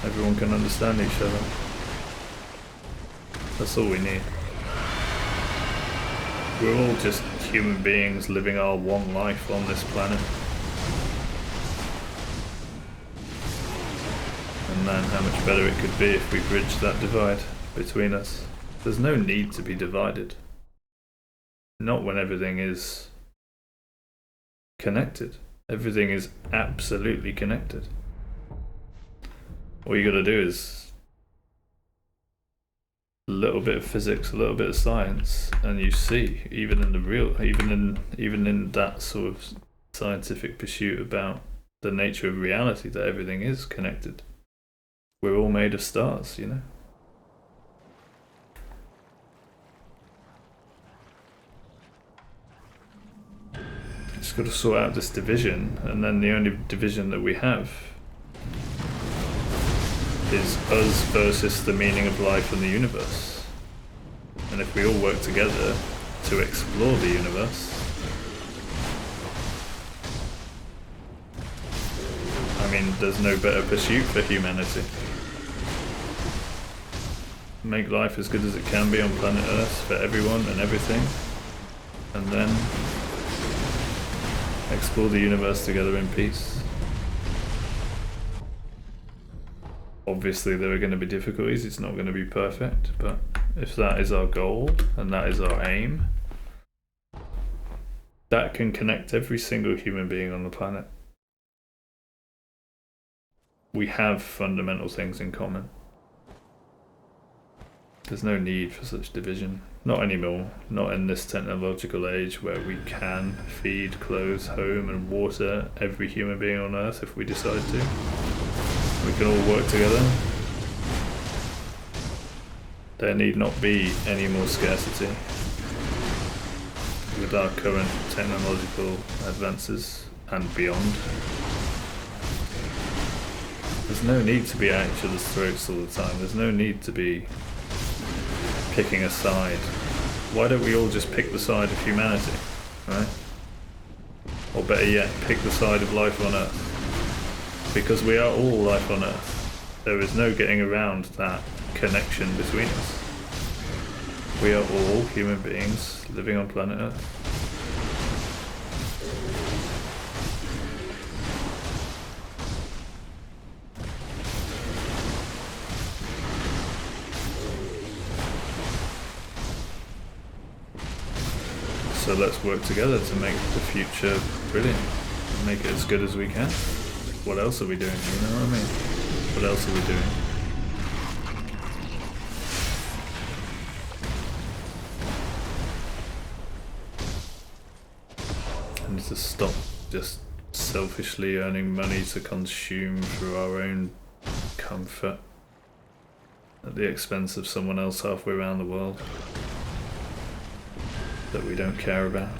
C: Everyone can understand each other. That's all we need. We're all just human beings living our one life on this planet. And man, how much better it could be if we bridged that divide between us. There's no need to be divided. Not when everything is connected. Everything is absolutely connected. All you gotta do is a little bit of physics, a little bit of science, and you see, even in the real, even in that sort of scientific pursuit about the nature of reality, that everything is connected. We're all made of stars, you know? Just got to sort out this division, and then the only division that we have is us versus the meaning of life and the universe. And if we all work together to explore the universe, I mean, there's no better pursuit for humanity. Make life as good as it can be on planet Earth for everyone and everything, and then explore the universe together in peace. Obviously there are going to be difficulties, it's not going to be perfect, but if that is our goal and that is our aim, that can connect every single human being on the planet. We have fundamental things in common. There's no need for such division. Not anymore. Not in this technological age where we can feed, clothe, home and water every human being on Earth if we decide to. We can all work together. There need not be any more scarcity. With our current technological advances and beyond. There's no need to be at each other's throats all the time. There's no need to be picking a side. Why don't we all just pick the side of humanity, right? Or better yet, pick the side of life on Earth. Because we are all life on Earth. There is no getting around that connection between us. We are all human beings living on planet Earth. So let's work together to make the future brilliant, and make it as good as we can. What else are we doing, you know what I mean? What else are we doing? I need to stop just selfishly earning money to consume for our own comfort at the expense of someone else halfway around the world that we don't care about.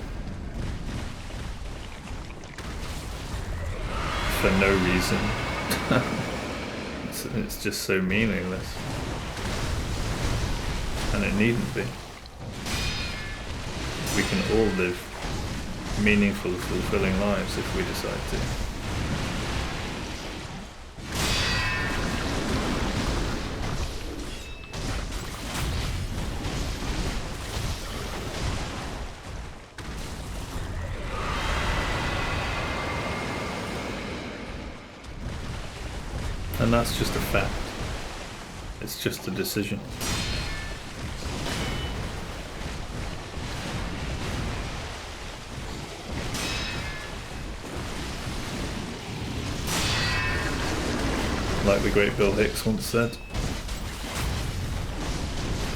C: For no reason. It's just so meaningless. And it needn't be. We can all live meaningful, fulfilling lives if we decide to. And that's just a fact. It's just a decision. Like the great Bill Hicks once said,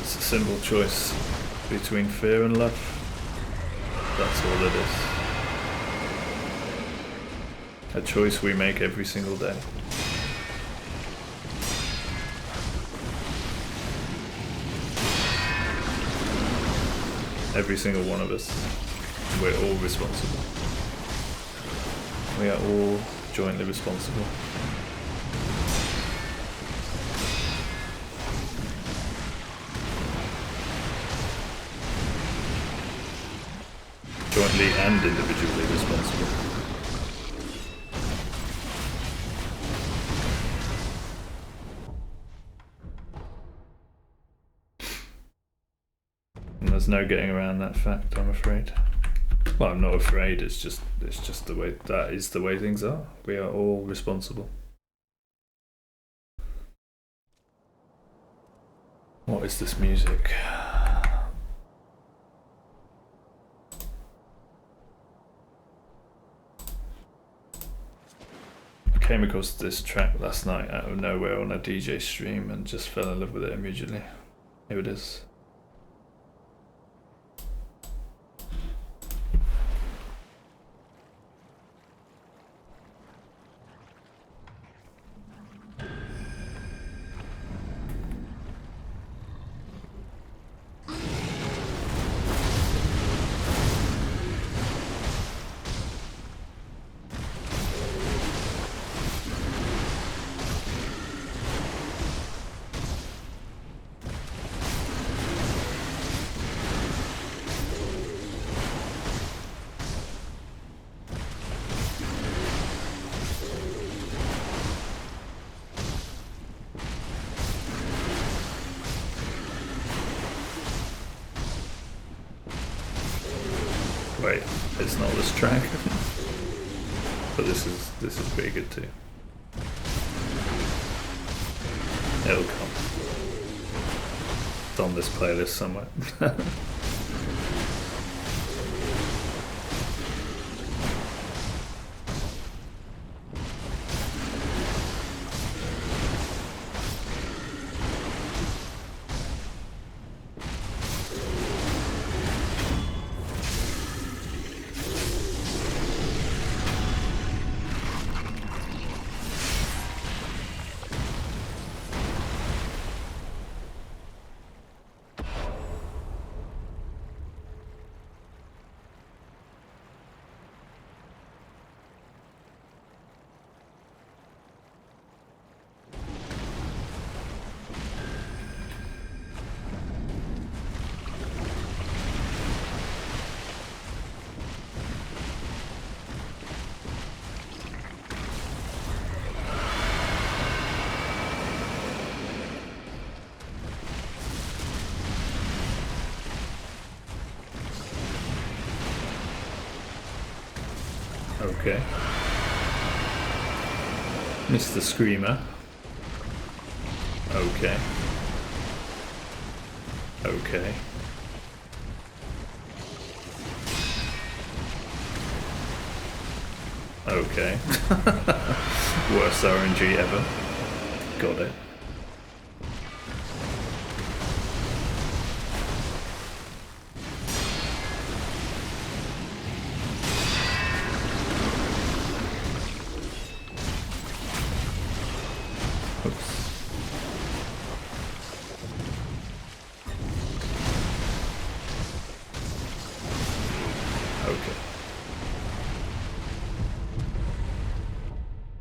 C: it's a simple choice between fear and love. That's all it is. A choice we make every single day. Every single one of us. We're all responsible. We are all jointly responsible. Jointly and individually responsible. And there's no getting around that fact, I'm afraid. Well, I'm not afraid, it's just the way, that is the way things are. We are all responsible. What is this music? I came across this track last night out of nowhere on a DJ stream and just fell in love with it immediately. Here it is. Wait, it's not this track. But this is pretty good too. It'll come. It's on this playlist somewhere. Okay. Mr. Screamer. Okay. Okay. Okay. Worst RNG ever. Got it.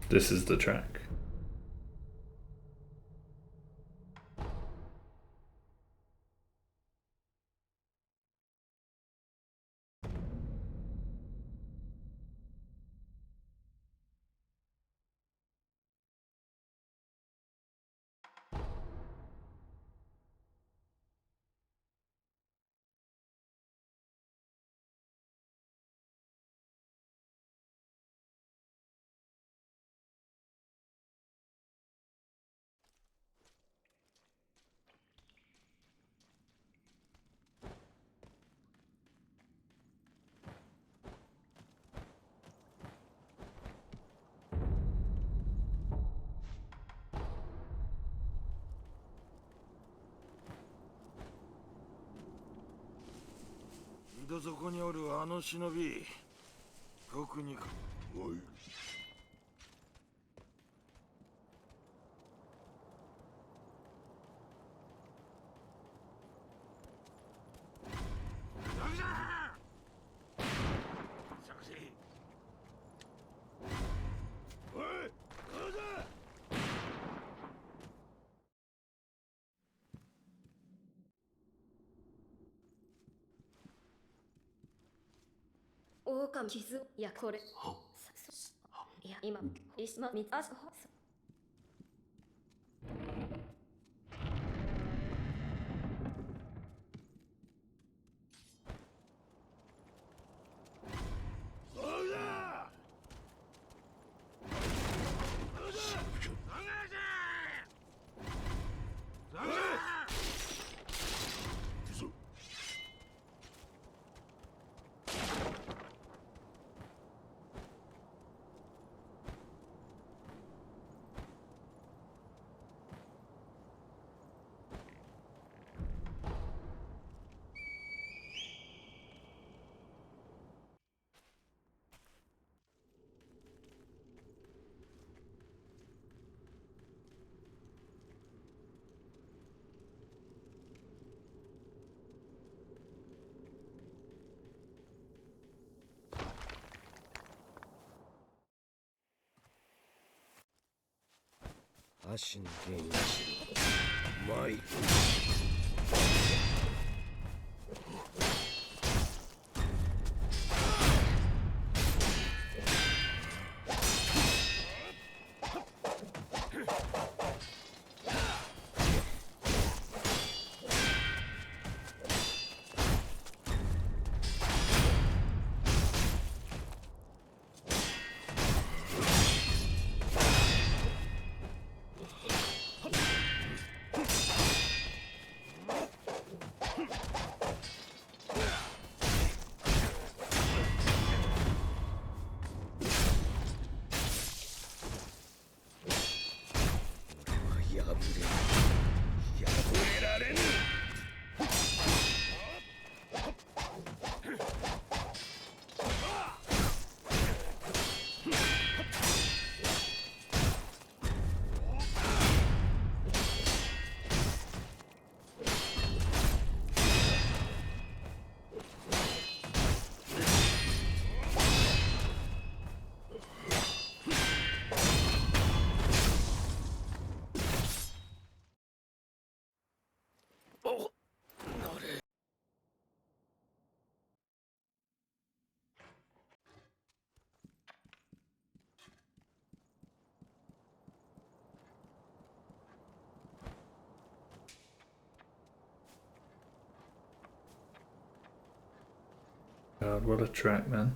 C: This is the track.
A: 井戸底におるあの忍び、特に
G: おい。
B: 狼傷いやこれいや今石間三つあ
D: 足の原因しろ。参る。ぶれ破れられぬ。
C: God, what a track, man.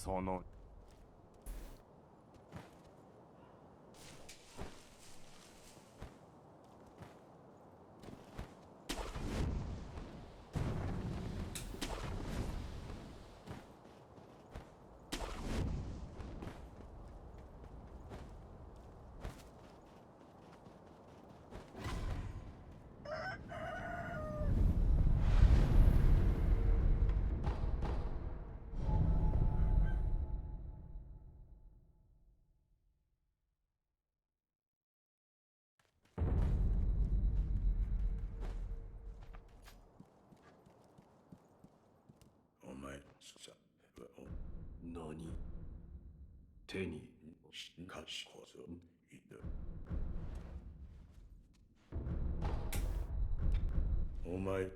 F: その
G: お前さ何手にかしこそいる。お前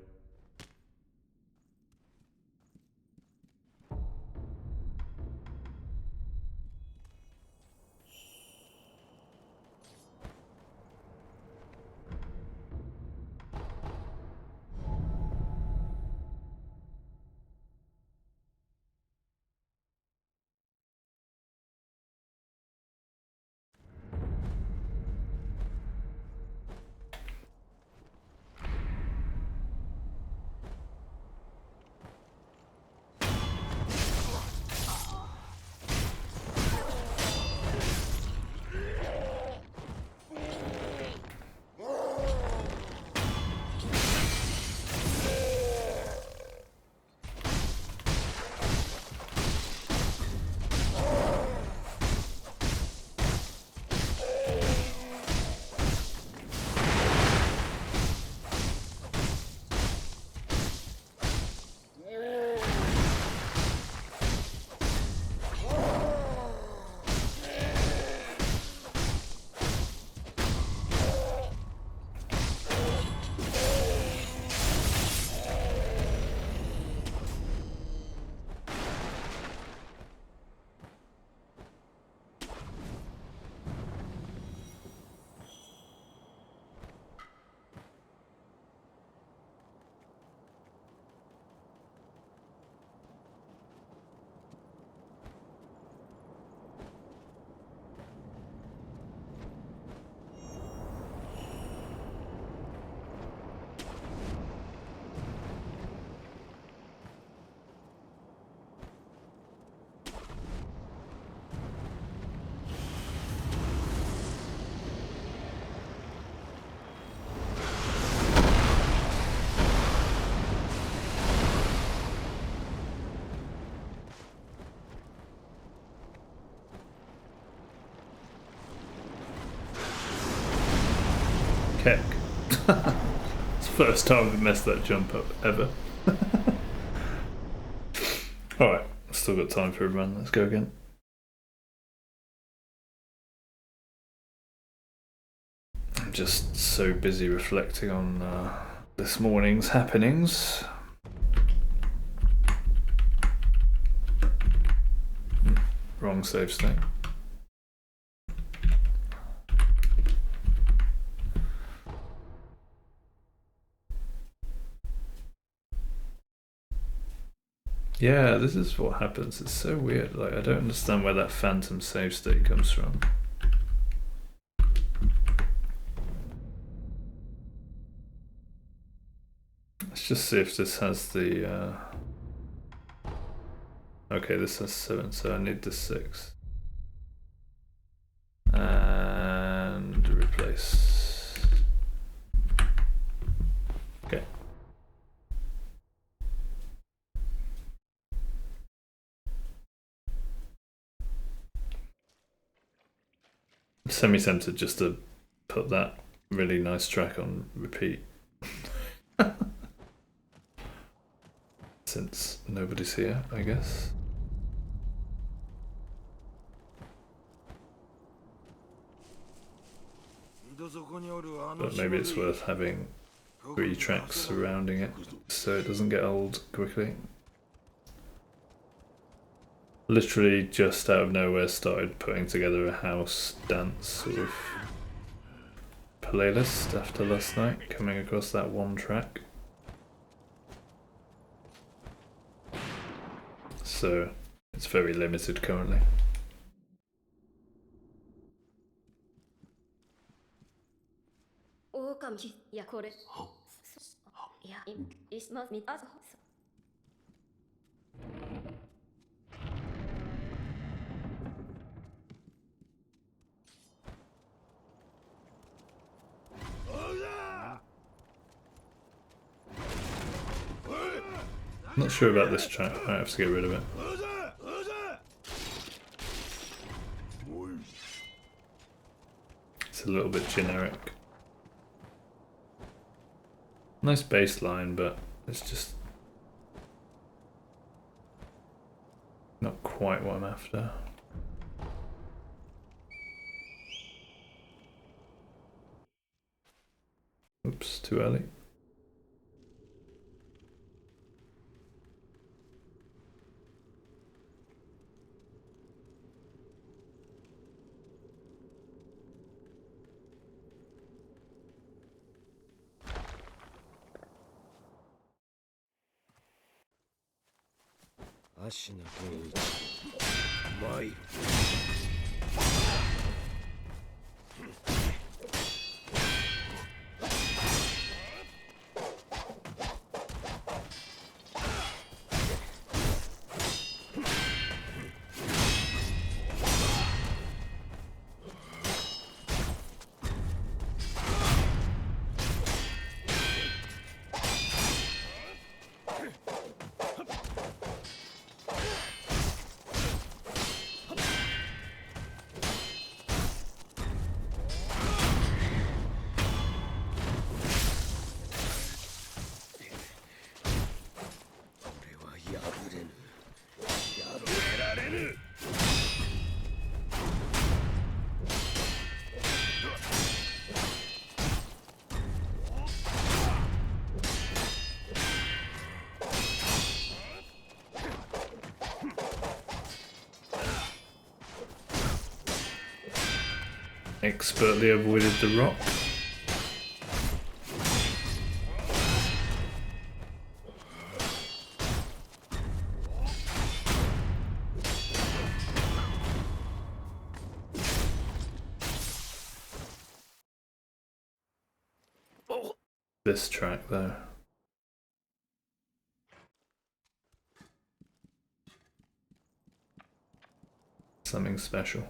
C: It's the first time I've messed that jump up ever. Alright, still got time for a run. Let's go again. I'm just so busy reflecting on this morning's happenings. Wrong save state. Yeah, this is what happens. It's so weird. Like, I don't understand where that phantom save state comes from. Let's just see if this has the... Okay, this has 7, so I need the 6. And replace. Okay. Semi-tempted just to put that really nice track on repeat. Since nobody's here, I guess. But maybe it's worth having 3 tracks surrounding it so it doesn't get old quickly. Literally just out of nowhere started putting together a house dance sort of playlist after last night, coming across that one track. So it's very limited currently. Not sure about this track, I have to get rid of it. It's a little bit generic. Nice bass line, but it's just not quite what I'm after. Oops, too early.
D: Ashina Goichi. Mai.
C: Expertly avoided the rock. This track though. Something special.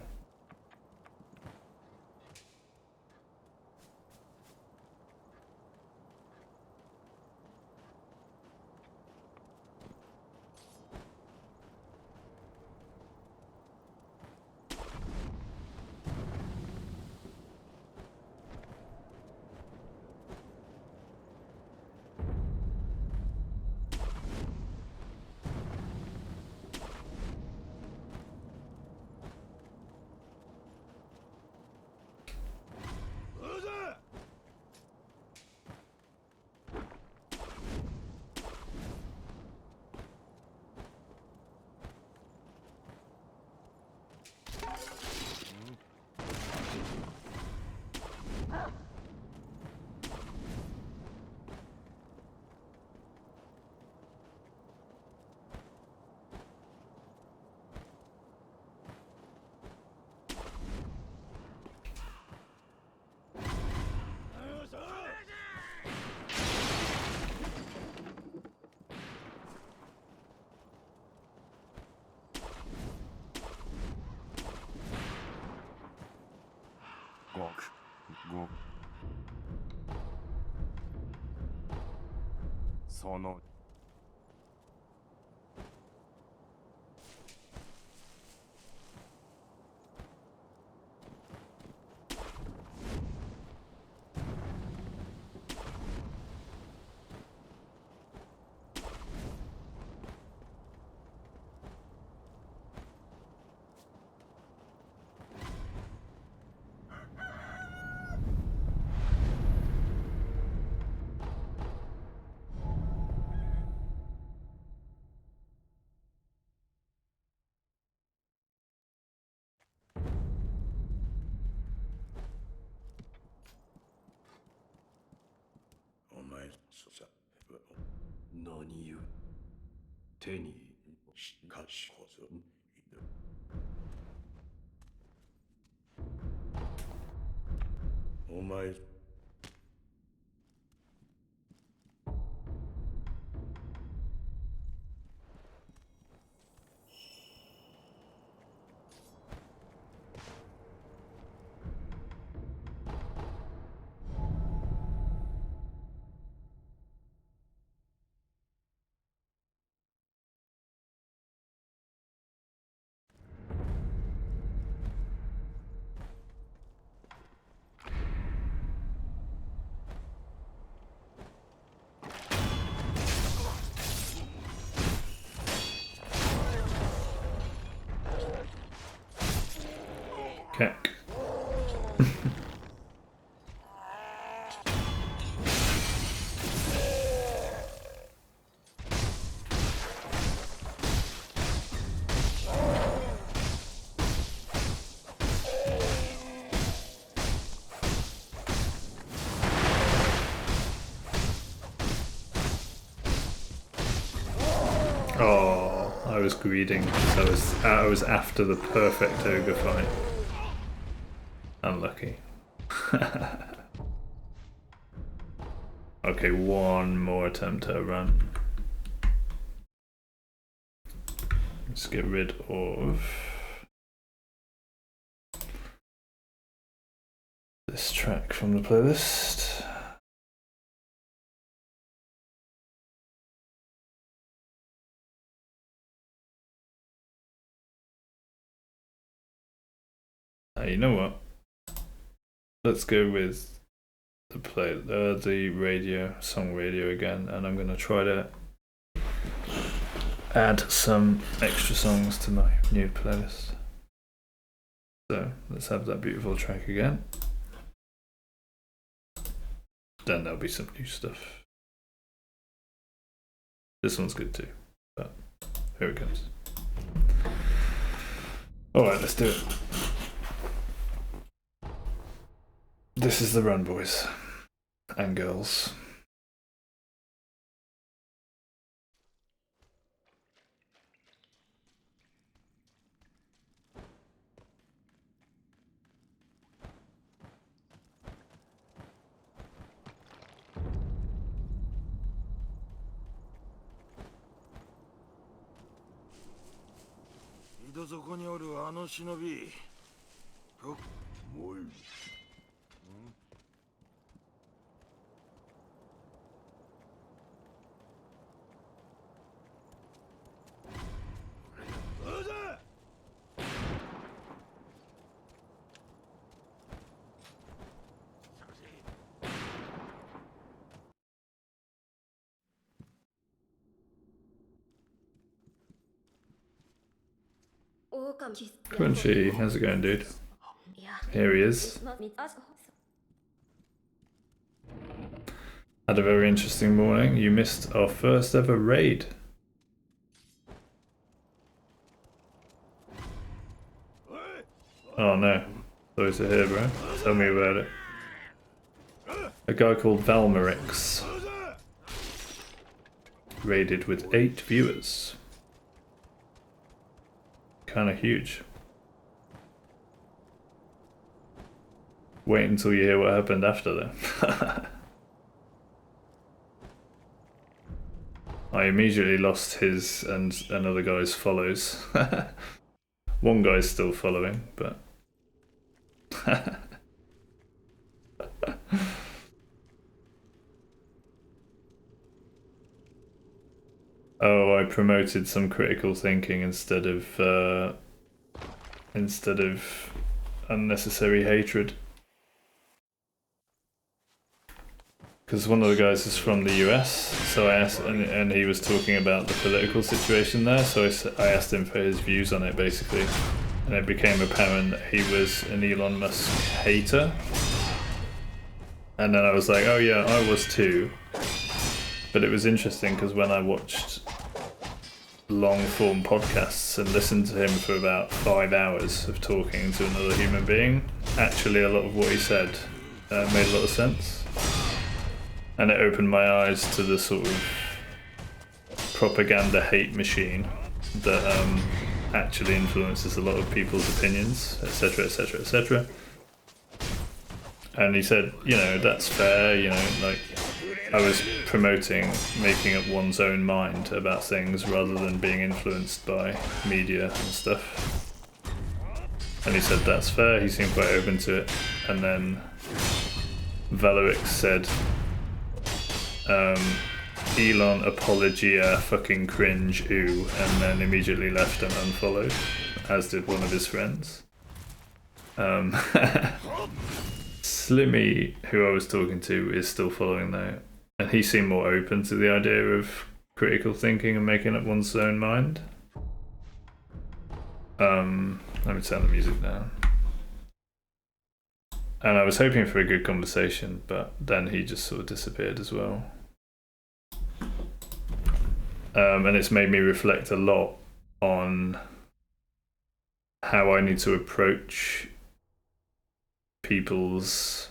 F: その
G: お前さ何言う手にしかしこそいるお前
C: Keck. Oh, I was greeting. I was after the perfect ogre fight. Unlucky. Okay, one more attempt to run. Let's get rid of this track from the playlist. You know what? Let's go with the radio, song radio again, and I'm gonna try to add some extra songs to my new playlist. So let's have that beautiful track again. Then there'll be some new stuff. This one's good too, but here it comes. Alright, let's do it. This is the run, boys and girls. Crunchy, how's it going, dude? Here he is. Had a very interesting morning. You missed our first ever raid. Oh no. Sorry to hear, bro. Tell me about it. A guy called Valmerix raided with 8 viewers. Kinda huge. Wait until you hear what happened after though. I immediately lost his and another guy's follows. One guy's still following, but oh, I promoted some critical thinking instead of unnecessary hatred. Because one of the guys is from the US, so I asked, and he was talking about the political situation there, so I asked him for his views on it, basically. And it became apparent that he was an Elon Musk hater. And then I was like, oh yeah, I was too. But it was interesting because when I watched long form podcasts and listened to him for about 5 hours of talking to another human being, actually a lot of what he said made a lot of sense. And it opened my eyes to the sort of propaganda hate machine that actually influences a lot of people's opinions, etc, etc, etc. And he said, you know, that's fair, you know, like I was promoting making up one's own mind about things rather than being influenced by media and stuff. And he said that's fair, he seemed quite open to it. And then Valorix said, Elon apologia fucking cringe ooh, and then immediately left and unfollowed, as did one of his friends. Slimmy, who I was talking to, is still following though, and he seemed more open to the idea of critical thinking and making up one's own mind. Let me turn the music down. And I was hoping for a good conversation, but then he just sort of disappeared as well. And it's made me reflect a lot on how I need to approach people's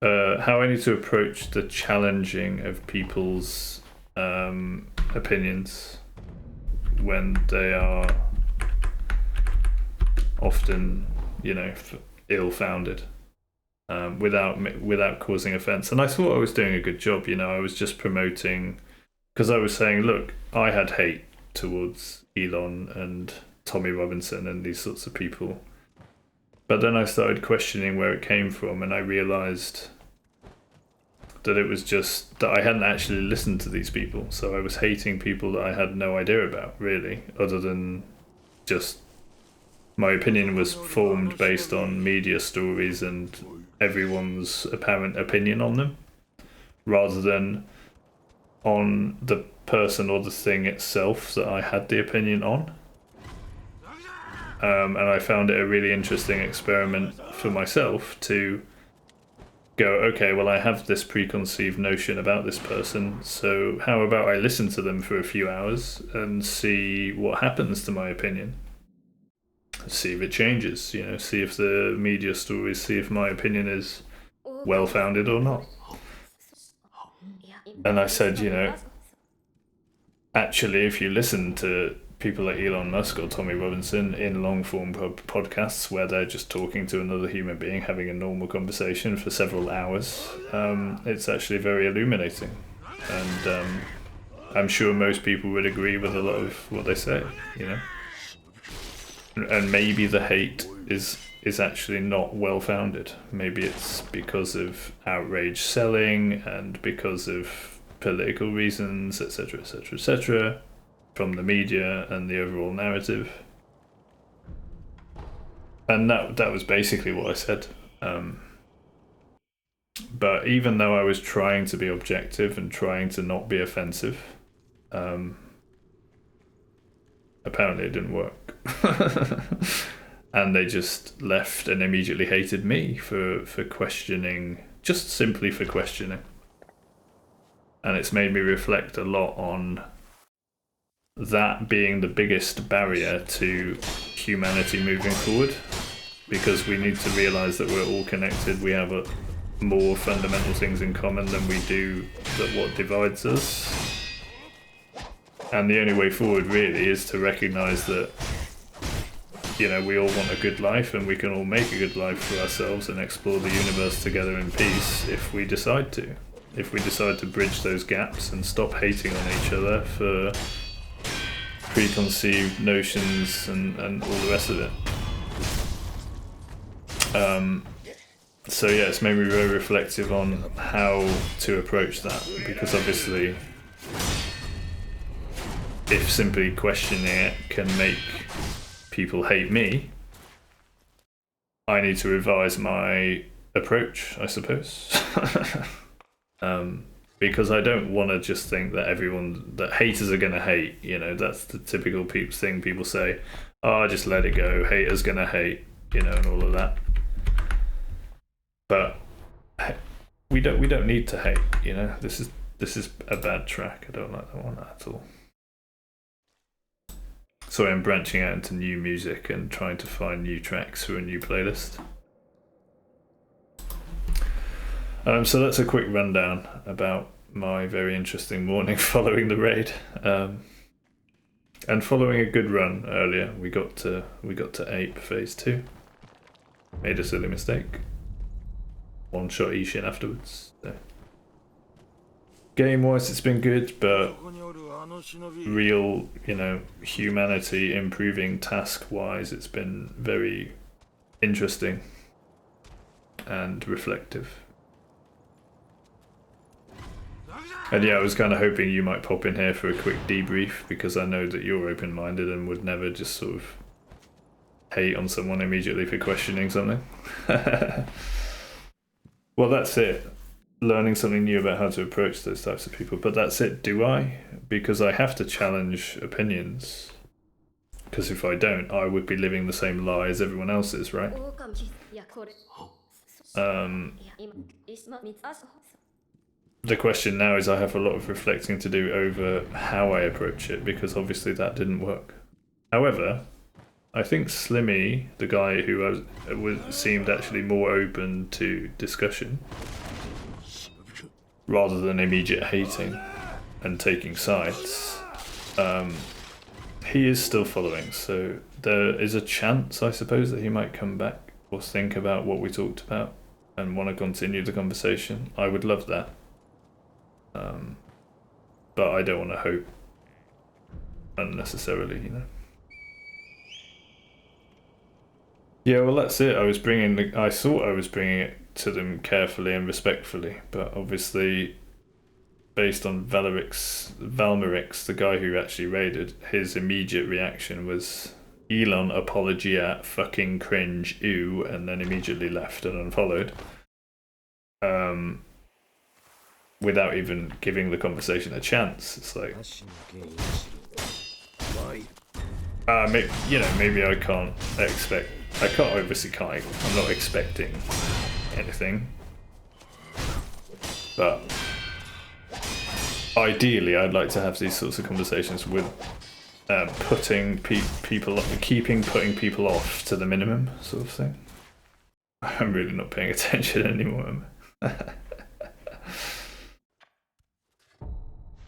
C: how I need to approach the challenging of people's opinions when they are often, you know, ill-founded, without causing offense. And I thought I was doing a good job, you know. I was just promoting, because I was saying, look, I had hate towards Elon and Tommy Robinson and these sorts of people. But then I started questioning where it came from, and I realized that it was just that I hadn't actually listened to these people. So I was hating people that I had no idea about, really, other than just my opinion was formed based on media stories and everyone's apparent opinion on them, rather than on the person or the thing itself that I had the opinion on. And I found it a really interesting experiment for myself to go, okay, well, I have this preconceived notion about this person, so how about I listen to them for a few hours and see what happens to my opinion? See if it changes, you know, see if the media stories, see if my opinion is well-founded or not. And I said, you know, actually, if you listen to people like Elon Musk or Tommy Robinson in long-form podcasts where they're just talking to another human being, having a normal conversation for several hours, it's actually very illuminating. And I'm sure most people would agree with a lot of what they say, you know. And maybe the hate is actually not well-founded. Maybe it's because of outrage selling and because of political reasons, etc, etc, etc, from the media and the overall narrative. And that was basically what I said. But even though I was trying to be objective and trying to not be offensive, apparently it didn't work. And they just left and immediately hated me for questioning, just simply for questioning. And it's made me reflect a lot on that being the biggest barrier to humanity moving forward, because we need to realize that we're all connected. We have more fundamental things in common than we do that what divides us. And the only way forward really is to recognize that, you know, we all want a good life and we can all make a good life for ourselves and explore the universe together in peace if we decide to. If we decide to bridge those gaps and stop hating on each other for preconceived notions and all the rest of it. So yeah, it's made me very reflective on how to approach that, because obviously if simply questioning it can make people hate me, I need to revise my approach, I suppose. Because I don't want to just think that that haters are going to hate, you know, that's the typical thing people say, oh, just let it go, haters going to hate, you know, and all of that. But we don't need to hate, you know, this is a bad track, I don't like that one at all. So I'm branching out into new music and trying to find new tracks for a new playlist. So that's a quick rundown about my very interesting morning following the raid, and following a good run earlier. We got to Ape Phase 2. Made a silly mistake. One shot Ishin afterwards. So. Game wise, it's been good, but real, you know, humanity improving task wise, it's been very interesting and reflective. And yeah, I was kind of hoping you might pop in here for a quick debrief, because I know that you're open-minded and would never just sort of hate on someone immediately for questioning something. Well, that's it. Learning something new about how to approach those types of people. But that's it, do I? Because I have to challenge opinions. Because if I don't, I would be living the same lie as everyone else is, right? The question now is I have a lot of reflecting to do over how I approach it, because obviously that didn't work. However, I think Slimmy, the guy who seemed actually more open to discussion, rather than immediate hating and taking sides, he is still following, so there is a chance, I suppose, that he might come back or think about what we talked about and want to continue the conversation. I would love that. But I don't want to hope unnecessarily, you know. Yeah, well, that's it. I thought I was bringing it to them carefully and respectfully, but obviously, based on Valmerix, the guy who actually raided, his immediate reaction was Elon apology at fucking cringe, ew, and then immediately left and unfollowed. Without even giving the conversation a chance. It's like, maybe I can't expect. I'm not expecting anything. But ideally, I'd like to have these sorts of conversations with putting people off to the minimum, sort of thing. I'm really not paying attention anymore.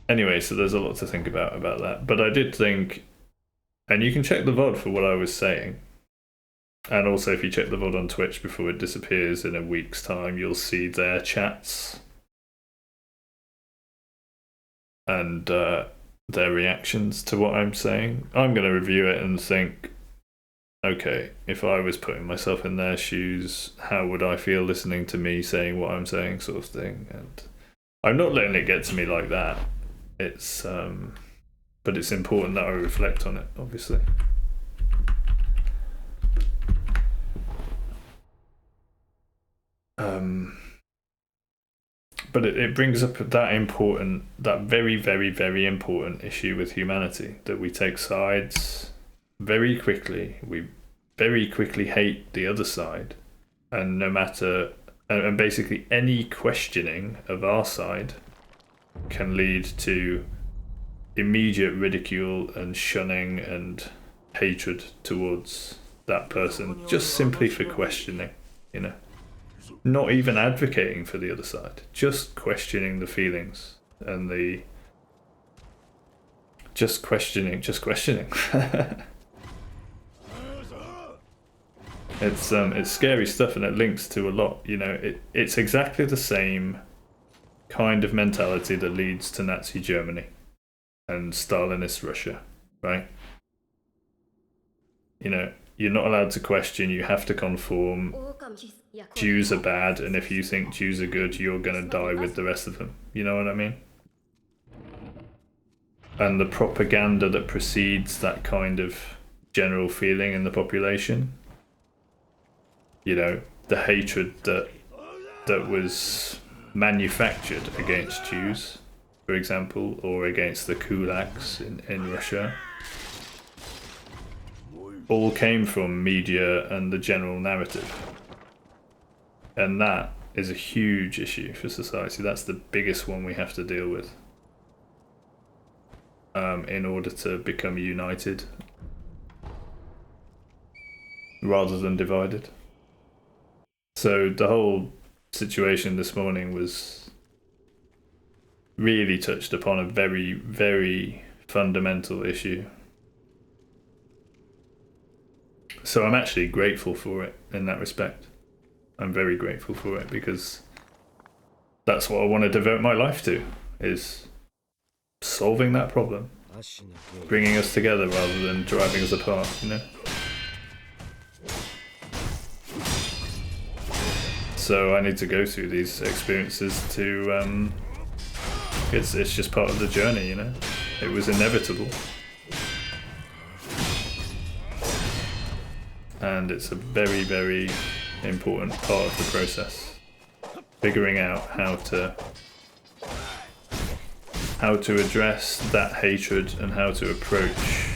C: Anyway, so there's a lot to think about that. But I did think, and you can check the VOD for what I was saying. And also, if you check the VOD on Twitch before it disappears in a week's time, you'll see their chats and their reactions to what I'm saying. I'm going to review it and think, okay, if I was putting myself in their shoes, how would I feel listening to me saying what I'm saying, sort of thing. And I'm not letting it get to me like that. It's but it's important that I reflect on it, obviously. But it brings up that very, very, very important issue with humanity, that we take sides very quickly. We very quickly hate the other side, and and basically any questioning of our side can lead to immediate ridicule and shunning and hatred towards that person, just simply for questioning, you know. Not even advocating for the other side, just questioning the feelings and just questioning. It's scary stuff, and it links to a lot, you know. It's exactly the same kind of mentality that leads to Nazi Germany and Stalinist Russia, right? You know, you're not allowed to question, you have to conform. Jews are bad, and if you think Jews are good, you're gonna die with the rest of them. You know what I mean? and the propaganda that precedes that kind of general feeling in the population. You know, the hatred that was manufactured against Jews, for example, or against the kulaks in Russia, all came from media and the general narrative. And that is a huge issue for society. That's the biggest one we have to deal with in order to become united rather than divided. So the whole situation this morning was really touched upon a very, very fundamental issue. So I'm actually grateful for it in that respect. I'm very grateful for it because that's what I want to devote my life to, is solving that problem, bringing us together rather than driving us apart, you know? So I need to go through these experiences to, it's just part of the journey, you know? It was inevitable. And it's a very, very important part of the process. Figuring out how to address that hatred and how to approach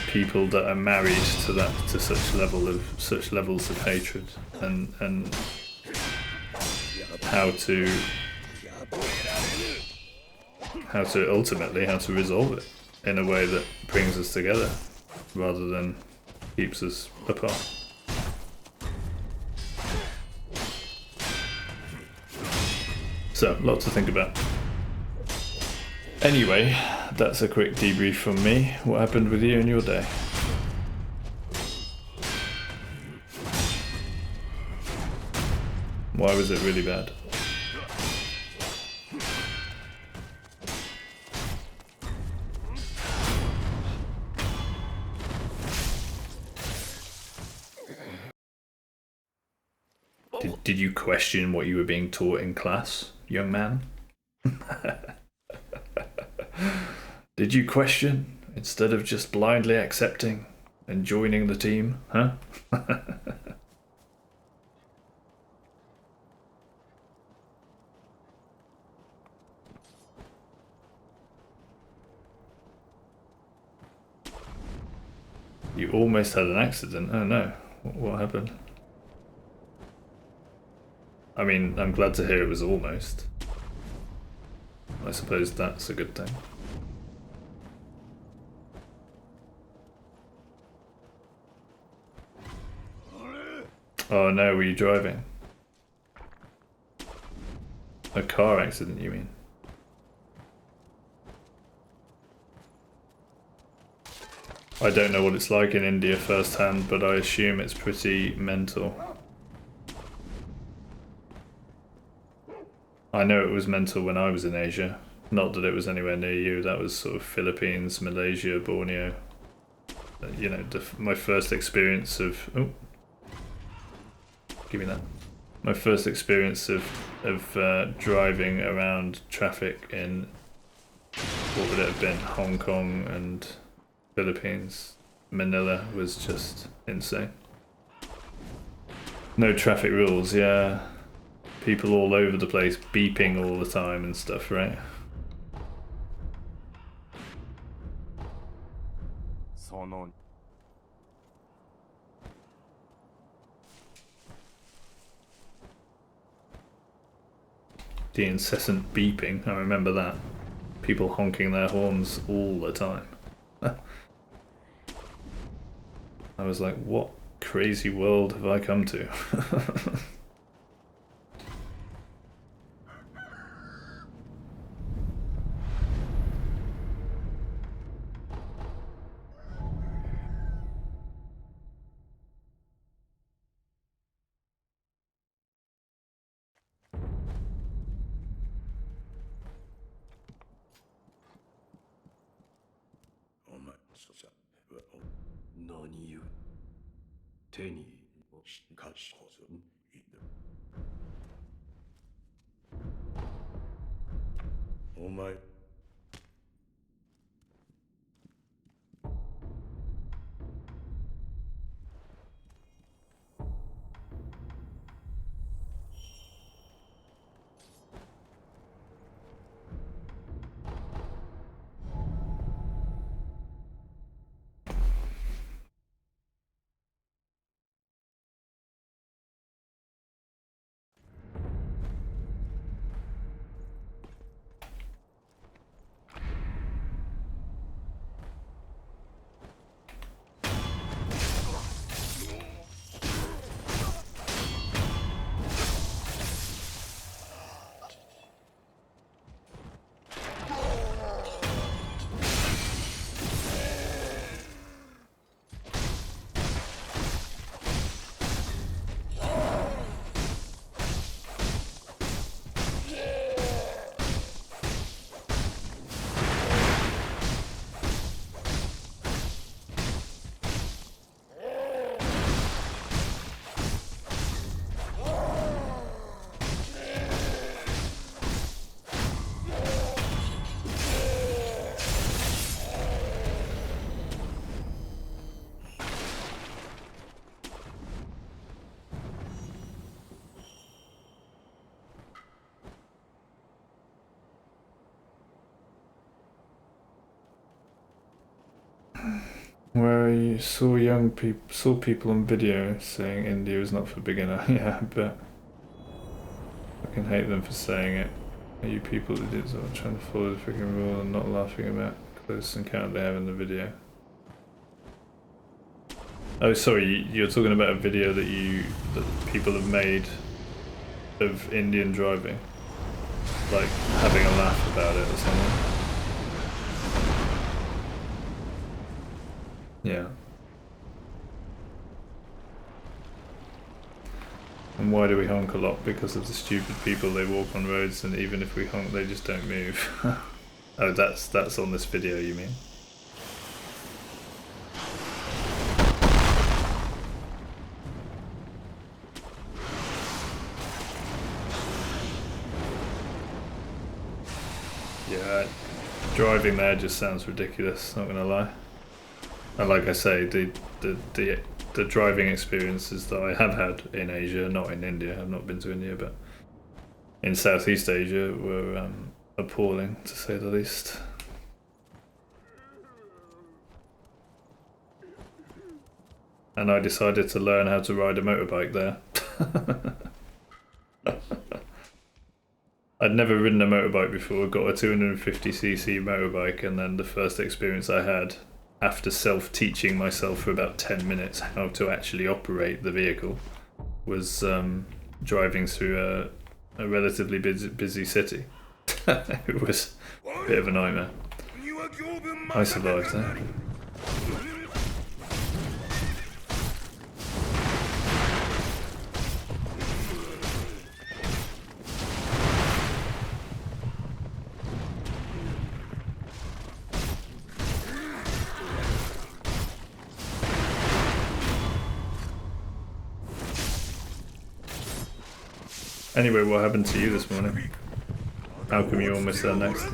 C: people that are married to such levels of hatred, and how to ultimately resolve it in a way that brings us together rather than keeps us apart. So, lots to think about. Anyway, that's a quick debrief from me. What happened with you and your day? Why was it really bad? Did you question what you were being taught in class, young man? Did you question instead of just blindly accepting and joining the team, huh? You almost had an accident. Oh no, what happened? I mean, I'm glad to hear it was almost. I suppose that's a good thing. Oh no, were you driving? A car accident, you mean? I don't know what it's like in India firsthand, but I assume it's pretty mental. I know it was mental when I was in Asia. Not that it was anywhere near you. That was sort of Philippines, Malaysia, Borneo. You know, my first experience of... Oh. Give me that. My first experience of driving around traffic in... What would it have been? Hong Kong and Philippines. Manila was just insane. No traffic rules, yeah. People all over the place beeping all the time and stuff, right? The incessant beeping, I remember that. People honking their horns all the time. I was like, what crazy world have I come to? Where you saw people on video saying India is not for beginner. Yeah, but I can hate them for saying it. Are you people idiots are trying to follow the freaking rule and not laughing about close encounter they have in the video? Oh, sorry, you're talking about a video that people have made of Indian driving, like having a laugh about it or something. Yeah. And why do we honk a lot? Because of the stupid people. They walk on roads, and even if we honk, they just don't move. Oh, that's on this video, you mean? Yeah, driving there just sounds ridiculous, not gonna lie. And like I say, the driving experiences that I have had in Asia, not in India, I've not been to India, but in Southeast Asia were appalling, to say the least. And I decided to learn how to ride a motorbike there. I'd never ridden a motorbike before, got a 250cc motorbike, and then the first experience I had, after self-teaching myself for about 10 minutes how to actually operate the vehicle, was driving through a relatively busy city. It was a bit of a nightmare. I survived that. Anyway, what happened to you this morning? How come you almost there next?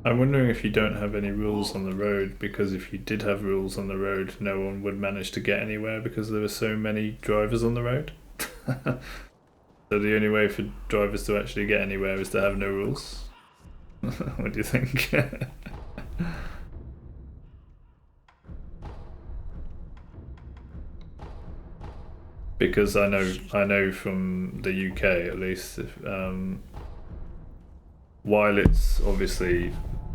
C: I'm wondering if you don't have any rules on the road, because if you did have rules on the road, no one would manage to get anywhere because there were so many drivers on the road. So the only way for drivers to actually get anywhere is to have no rules. What do you think? Because I know from the UK at least, while it's obviously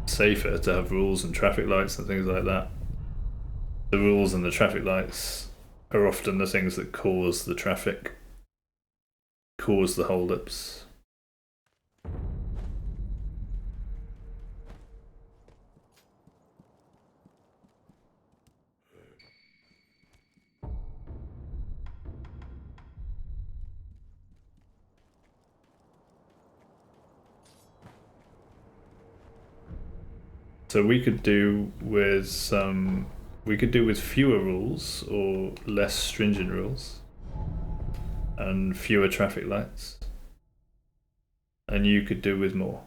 C: safer to have rules and traffic lights and things like that, the rules and the traffic lights are often the things that cause the traffic, cause the hold-ups. So we could do with fewer rules or less stringent rules and fewer traffic lights. and you could do with more.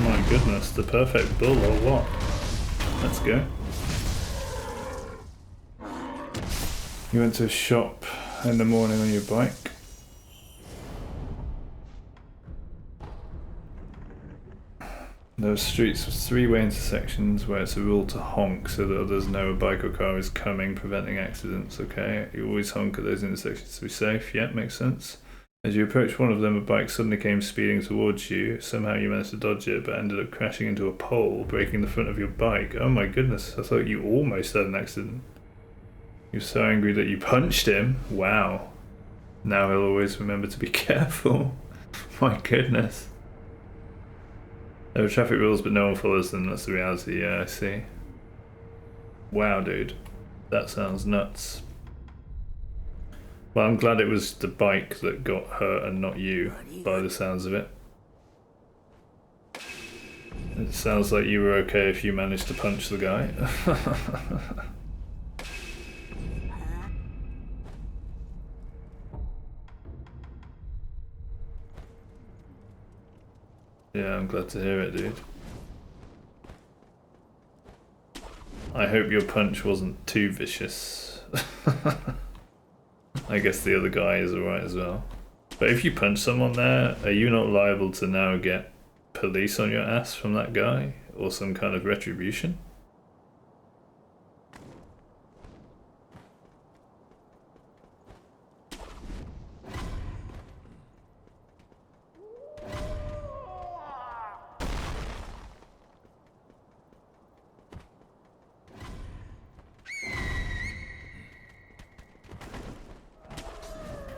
C: My goodness, the perfect bull or what? Let's go. You went to a shop in the morning on your bike? Those streets with three-way intersections where it's a rule to honk so that others know a bike or car is coming, preventing accidents. Okay, you always honk at those intersections to be safe. Yeah, makes sense. As you approached one of them, a bike suddenly came speeding towards you. Somehow you managed to dodge it, but ended up crashing into a pole, breaking the front of your bike. Oh my goodness, I thought you almost had an accident. You're so angry that you punched him. Wow. Now he'll always remember to be careful. My goodness. There are traffic rules, but no one follows them. That's the reality. Yeah, I see. Wow, dude. That sounds nuts. Well, I'm glad it was the bike that got hurt and not you, by the sounds of it. It sounds like you were okay if you managed to punch the guy. Yeah, I'm glad to hear it, dude. I hope your punch wasn't too vicious. I guess the other guy is alright as well. But if you punch someone there, are you not liable to now get police on your ass from that guy? Or some kind of retribution?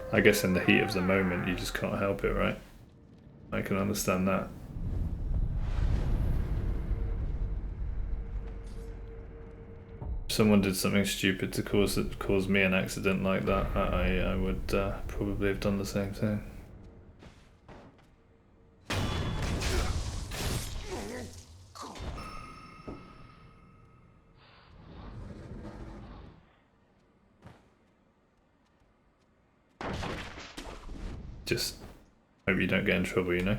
C: I guess in the heat of the moment you just can't help it, right? I can understand that. If someone did something stupid to cause me an accident like that, I would probably have done the same thing. Just hope you don't get in trouble, you know?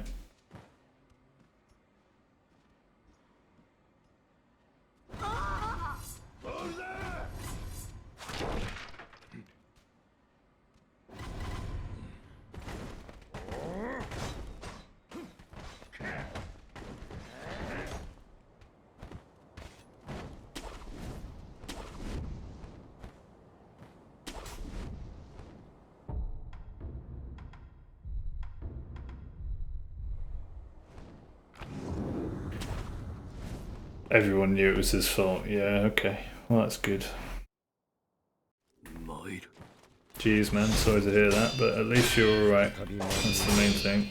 C: Everyone knew it was his fault. Yeah, okay. Well, that's good. Jeez, man, sorry to hear that, but at least you're alright. That's the main thing.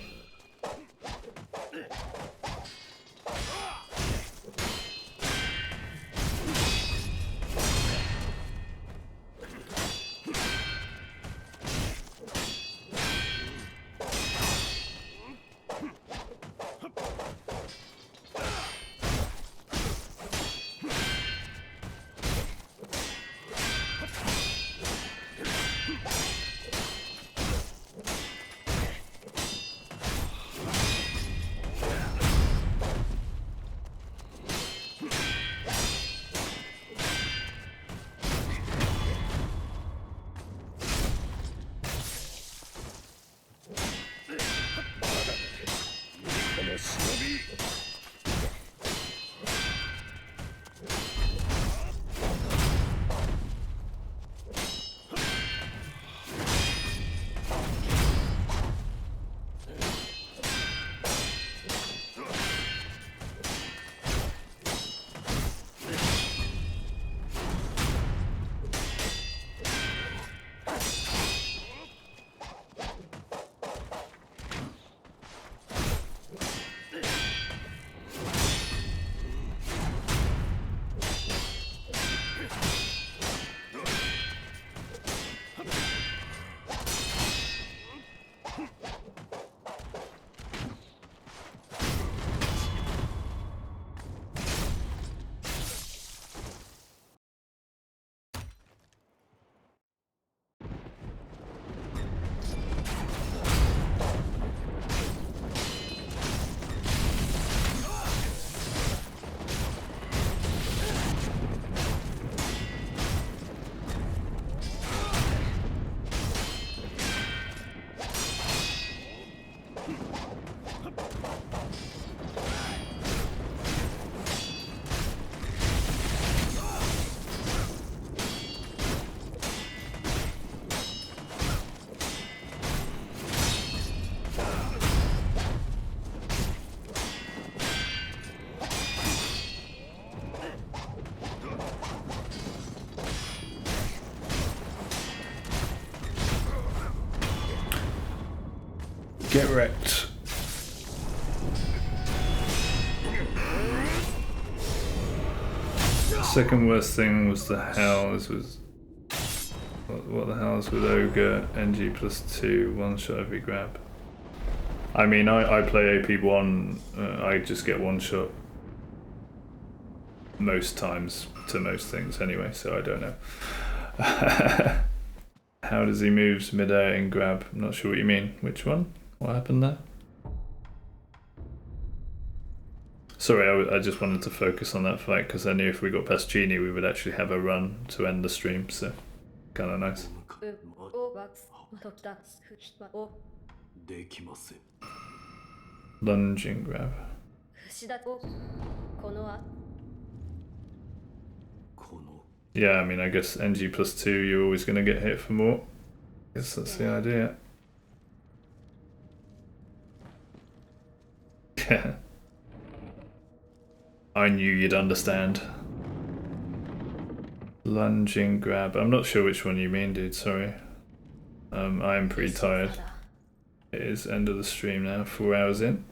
C: Get wrecked. Second worst thing was the Howls. Was what the hell's with Ogre, NG plus 2, one shot every grab. I mean, I play AP1, I just get one shot most times to most things anyway, so I don't know. How does he move mid-air and grab? I'm not sure what you mean. Which one? What happened there? Sorry, I just wanted to focus on that fight because I knew if we got past Genie we would actually have a run to end the stream, so kind of nice.
F: できません。
C: Lunge and grab.
B: このあ
C: Yeah, I mean, I guess NG plus 2, you're always going to get hit for more. I guess that's the idea. Yeah. I knew you'd understand. Lunging grab. I'm not sure which one you mean, dude, sorry. I am pretty tired. It is end of the stream now, 4 hours in.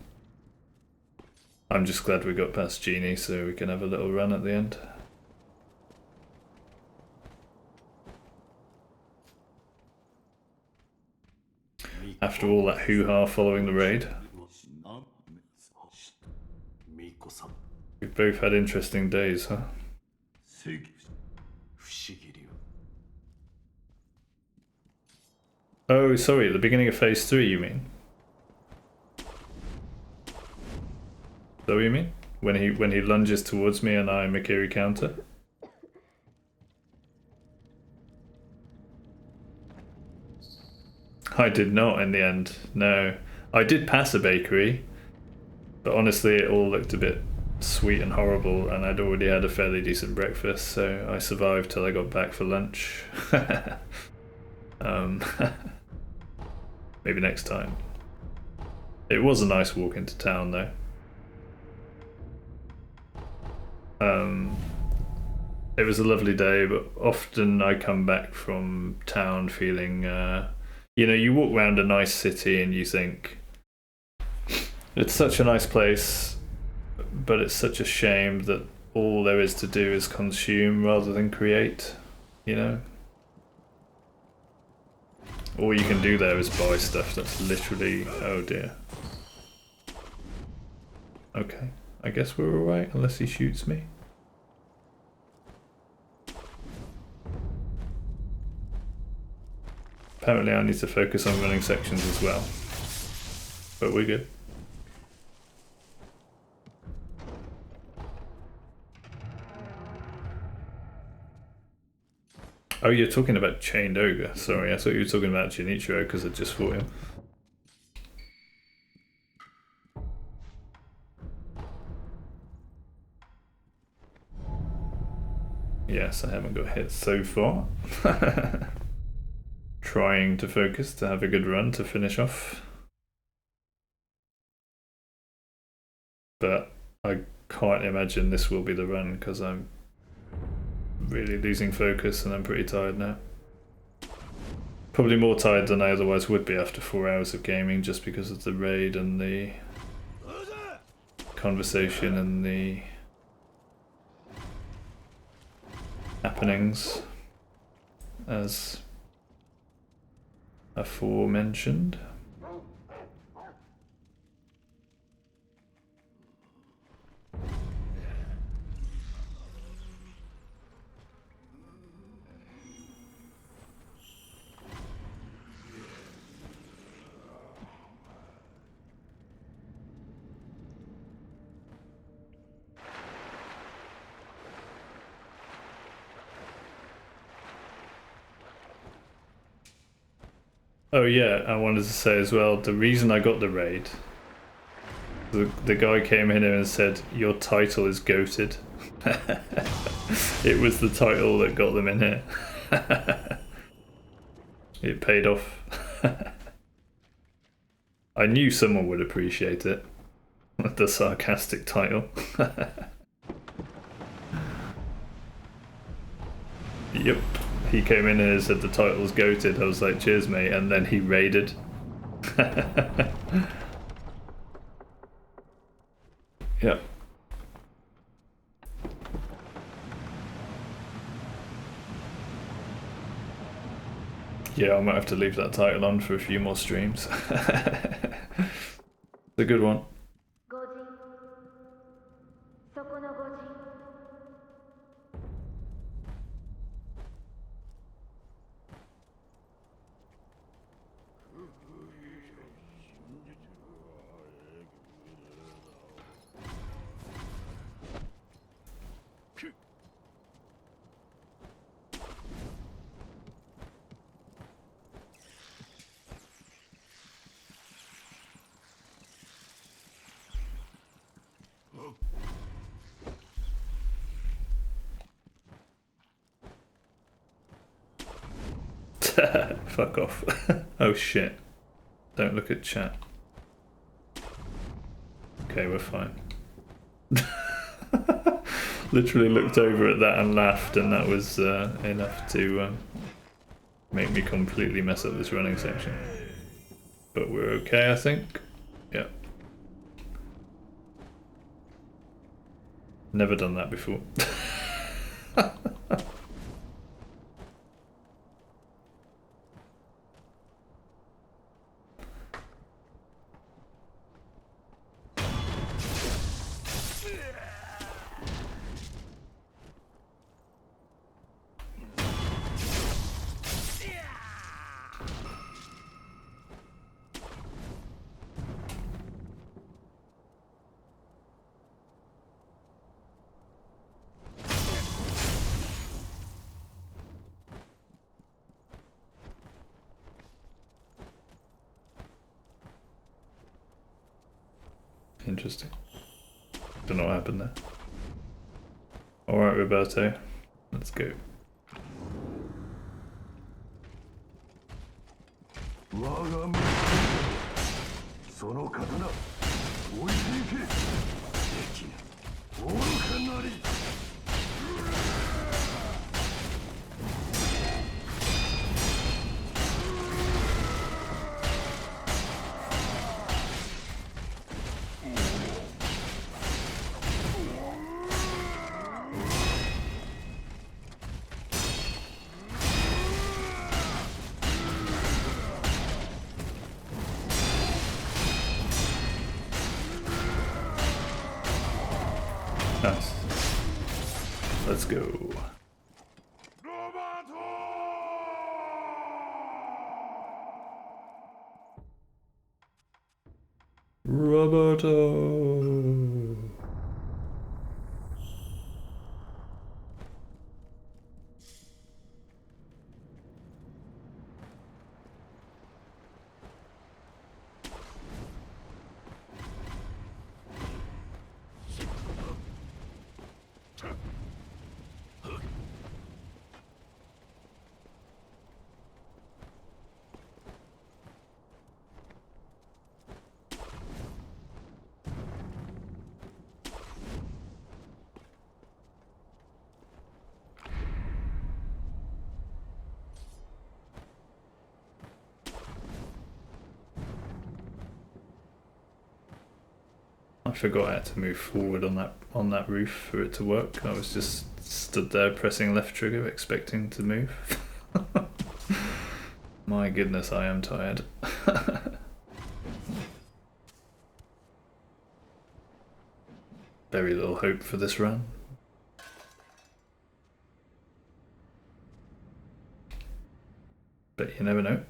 C: I'm just glad we got past Genie so we can have a little run at the end. After all that hoo-ha following the raid. We've both had interesting days, huh? Oh, sorry, at the beginning of phase 3 you mean? Is that what you mean? When he lunges towards me and I Mikiri counter? I did not in the end, no. I did pass a bakery, but honestly it all looked a bit sweet and horrible and I'd already had a fairly decent breakfast, so I survived till I got back for lunch. Maybe next time. It was a nice walk into town though. It was a lovely day, but often I come back from town feeling, you know, you walk around a nice city and you think, it's such a nice place, but it's such a shame that all there is to do is consume rather than create, you know? All you can do there is buy stuff that's literally, oh dear. Okay, I guess we're alright, unless he shoots me. Apparently I need to focus on running sections as well. But we're good. Oh, you're talking about Chained Ogre. Sorry, I thought you were talking about Genichiro because I just fought him. Yes, I haven't got hit so far. Trying to focus to have a good run to finish off. But I can't imagine this will be the run because I'm really losing focus and I'm pretty tired now. Probably more tired than I otherwise would be after 4 hours of gaming just because of the raid and the conversation and the happenings as aforementioned. Oh yeah, I wanted to say as well, the reason I got the raid, the guy came in here and said, your title is goated. It was the title that got them in here. It paid off. I knew someone would appreciate it. The sarcastic title. Yep. He came in and said the title's goated. I was like, cheers mate, and then he raided. Yeah. Yeah, I might have to leave that title on for a few more streams. It's a good one.
B: 御人そこの御人
C: Fuck off. Oh shit. Don't look at chat. Okay, we're fine. Literally looked over at that and laughed, and that was enough to make me completely mess up this running section. But we're okay, I think. Yeah. Never done that before. Interesting. Don't know what happened there. Alright, Roberto. Let's go.
G: 我が息子その刀置いていけできぬ愚かなり
C: Nice. Let's go. Roberto. I forgot I had to move forward on that roof for it to work. I was just stood there pressing left trigger expecting to move. My goodness, I am tired. Very little hope for this run. But you never know.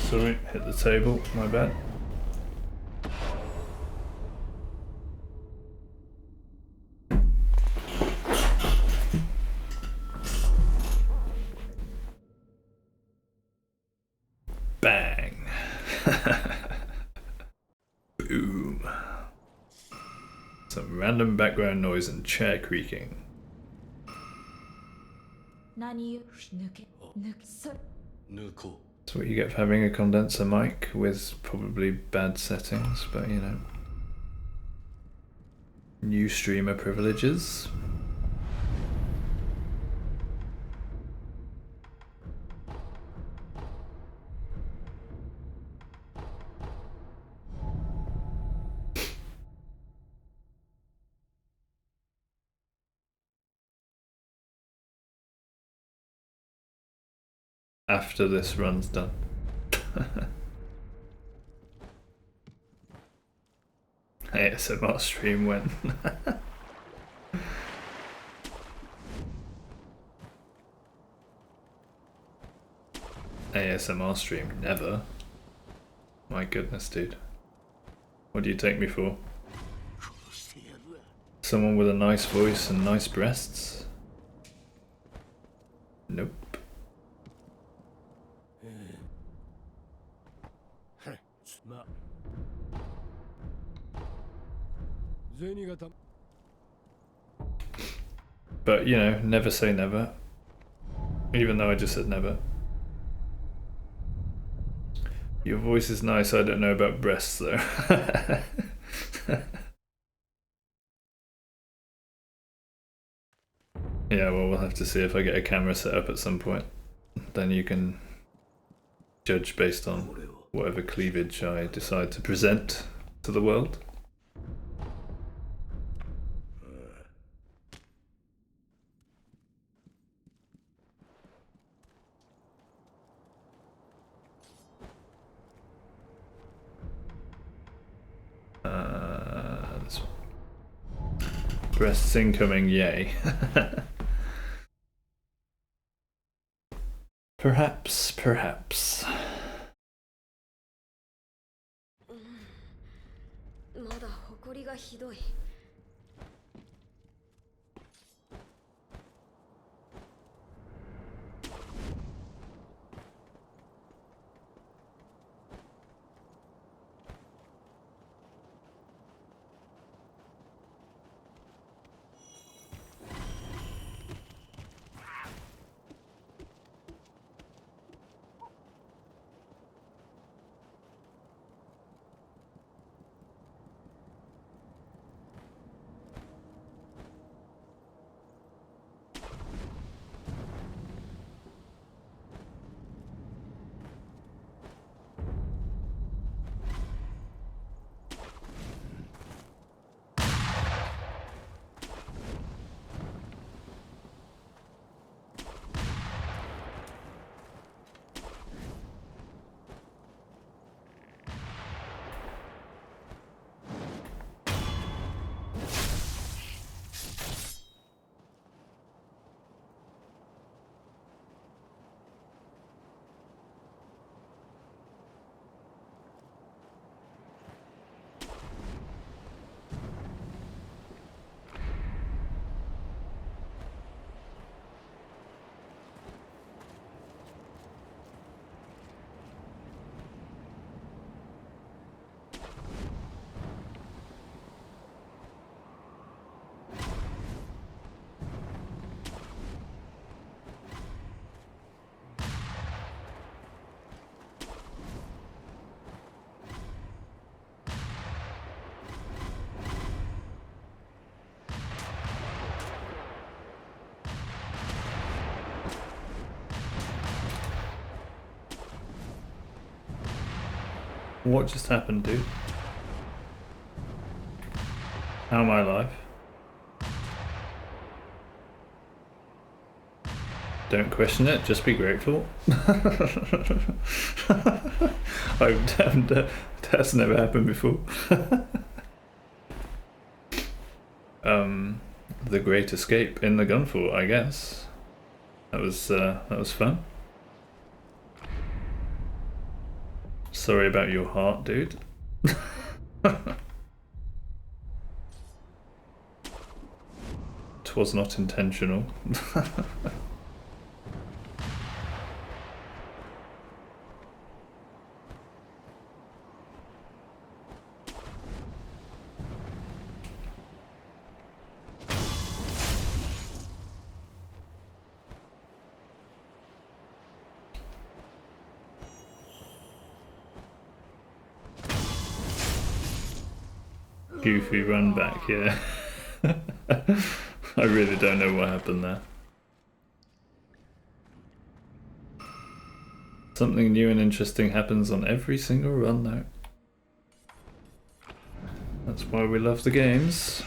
C: Sorry, hit the table, my bad. Some random background noise and chair creaking.
H: 何を抜けそ
F: 抜こ
C: That's what you get for having a condenser mic with probably bad settings, but you know. New streamer privileges. After this run's done. ASMR stream when. ASMR stream never. My goodness, dude. What do you take me for?
E: 殺してやるわ
C: Someone with a nice voice and nice breasts? Nope.
D: ま銭形
C: But, you know, never say never. Even though I just said never. Your voice is nice, I don't know about breasts though. Yeah, well, we'll have to see if I get a camera set up at some point. Then you can judge based on whatever cleavage I decide to present to the world. This one. Breasts incoming, yay. Perhaps, perhaps.
B: まだ埃がひどい。
C: What just happened, dude? How am I alive? Don't question it, just be grateful. That's never happened before. The Great Escape in the Gunfort, I guess. That was fun. Sorry about your heart, dude. Twas not intentional. goofy run back here. I really don't know what happened there. Something new and interesting happens on every single run though. That's why we love the games.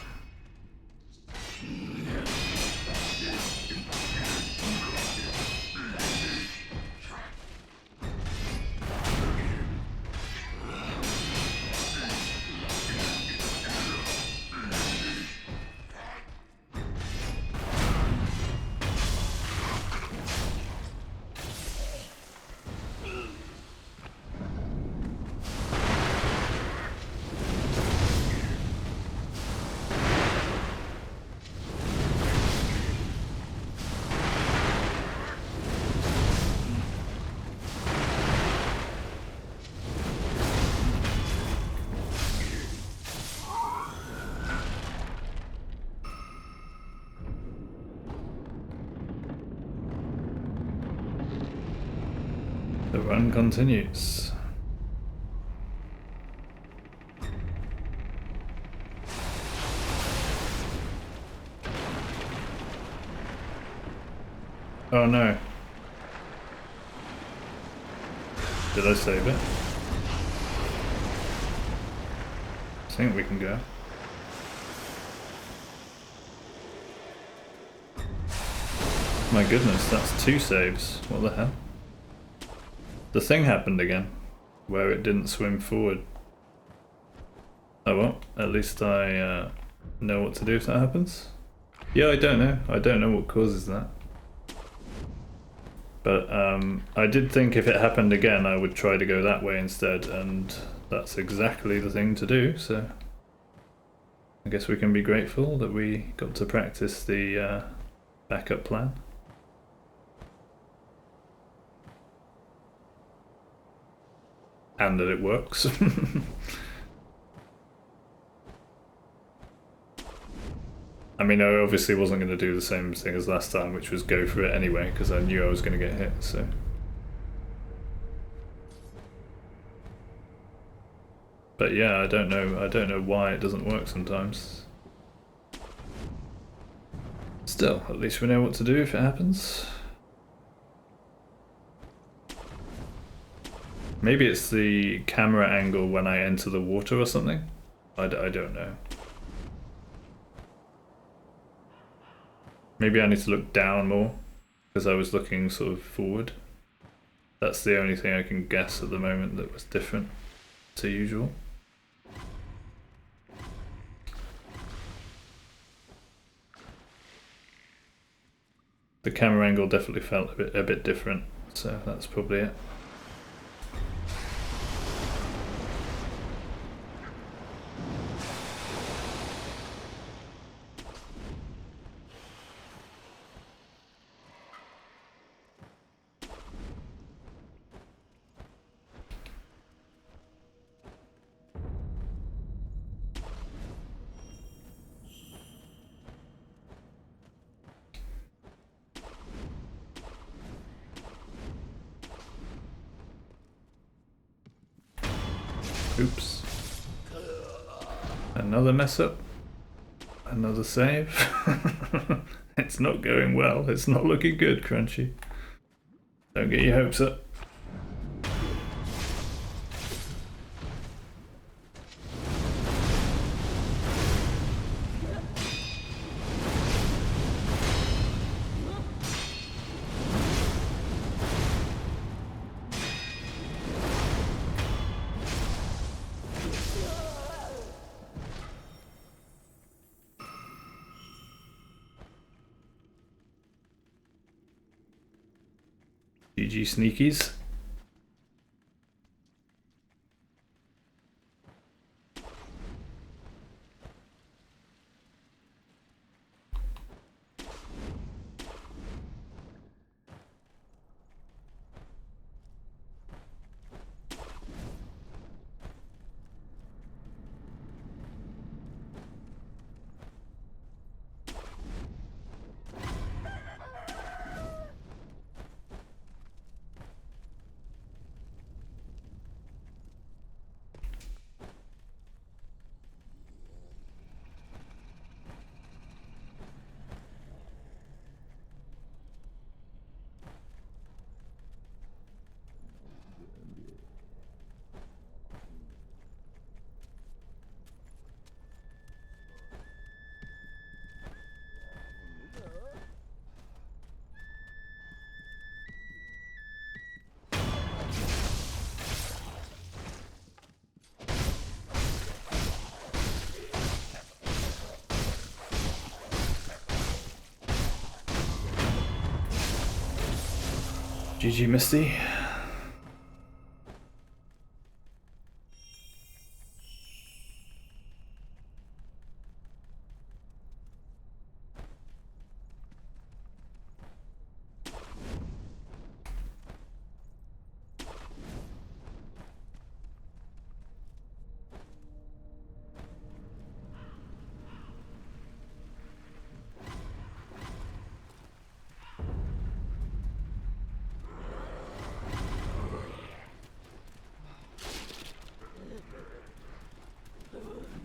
C: The run continues. Oh no. Did I save it? I think we can go. My goodness, that's 2 saves. What the hell? The thing happened again, where it didn't swim forward. Oh well, at least I know what to do if that happens. Yeah, I don't know. I don't know what causes that. But I did think if it happened again, I would try to go that way instead, and that's exactly the thing to do, so I guess we can be grateful that we got to practice the backup plan. And that it works. I mean, I obviously wasn't going to do the same thing as last time, which was go for it anyway, because I knew I was going to get hit, so... But yeah, I don't know why it doesn't work sometimes. Still, at least we know what to do if it happens. Maybe it's the camera angle when I enter the water or something? I don't know. Maybe I need to look down more, because I was looking sort of forward. That's the only thing I can guess at the moment that was different to usual. The camera angle definitely felt a bit different, so that's probably it. Oops. Another mess up. Another save. It's not going well. It's not looking good, Crunchy. Don't get your hopes up. GG Sneakies. GG Misty.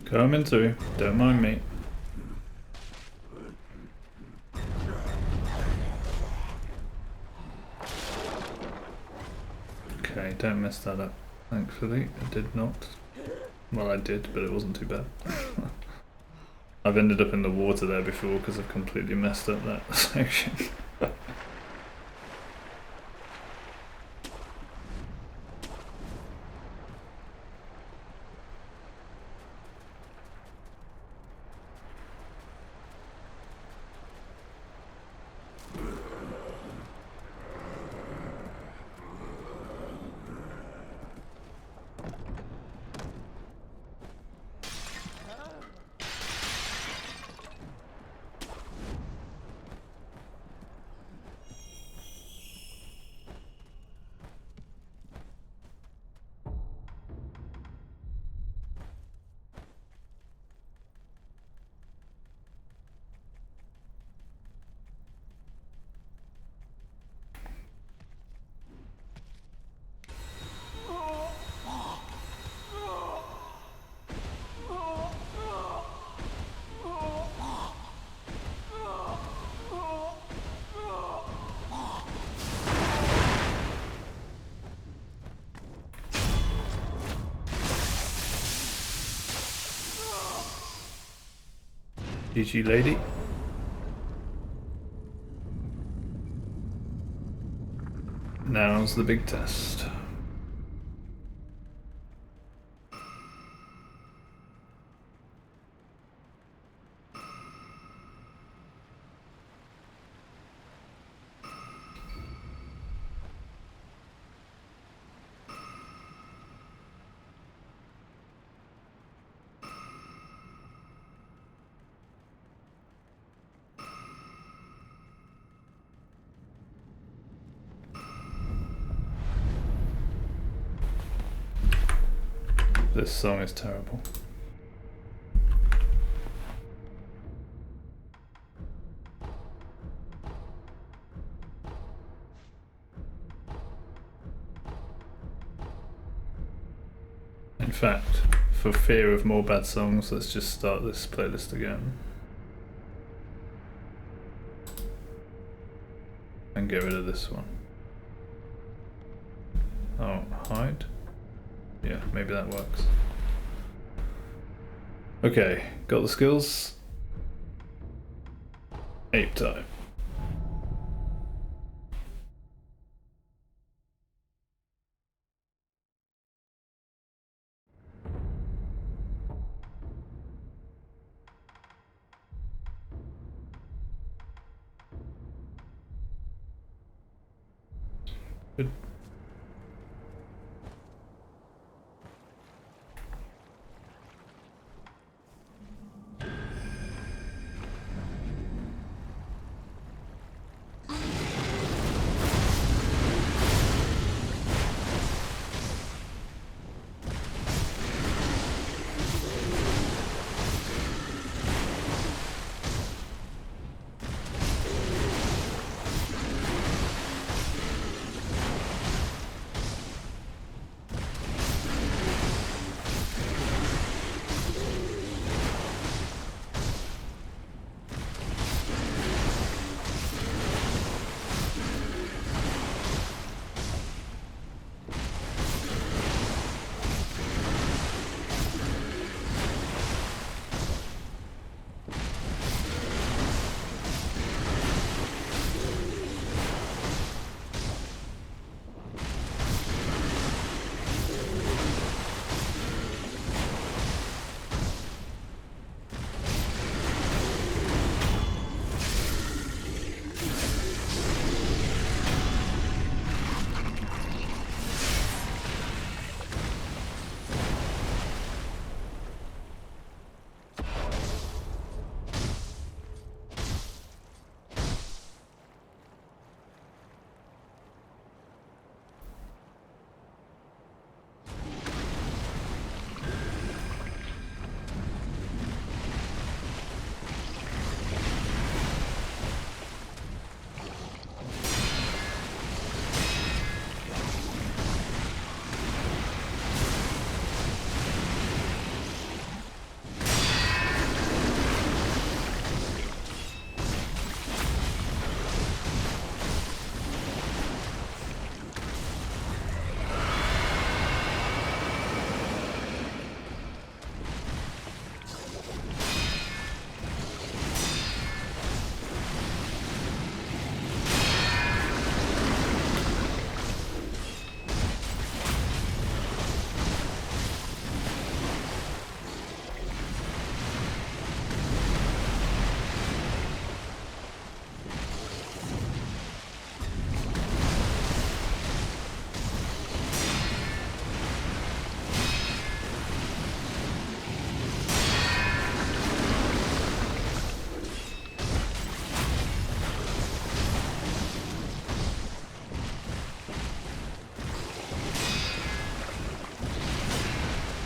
C: Coming through, don't mind me. Okay, don't mess that up. Thankfully, I did not. Well, I did, but it wasn't too bad. I've ended up in the water there before because I've completely messed up that section. GG lady. Now's the big test. This song is terrible. In fact, for fear of more bad songs, let's just start this playlist again. And get rid of this one. Oh, hide? Yeah, maybe that works. Okay, got the skills. Ape time. Good.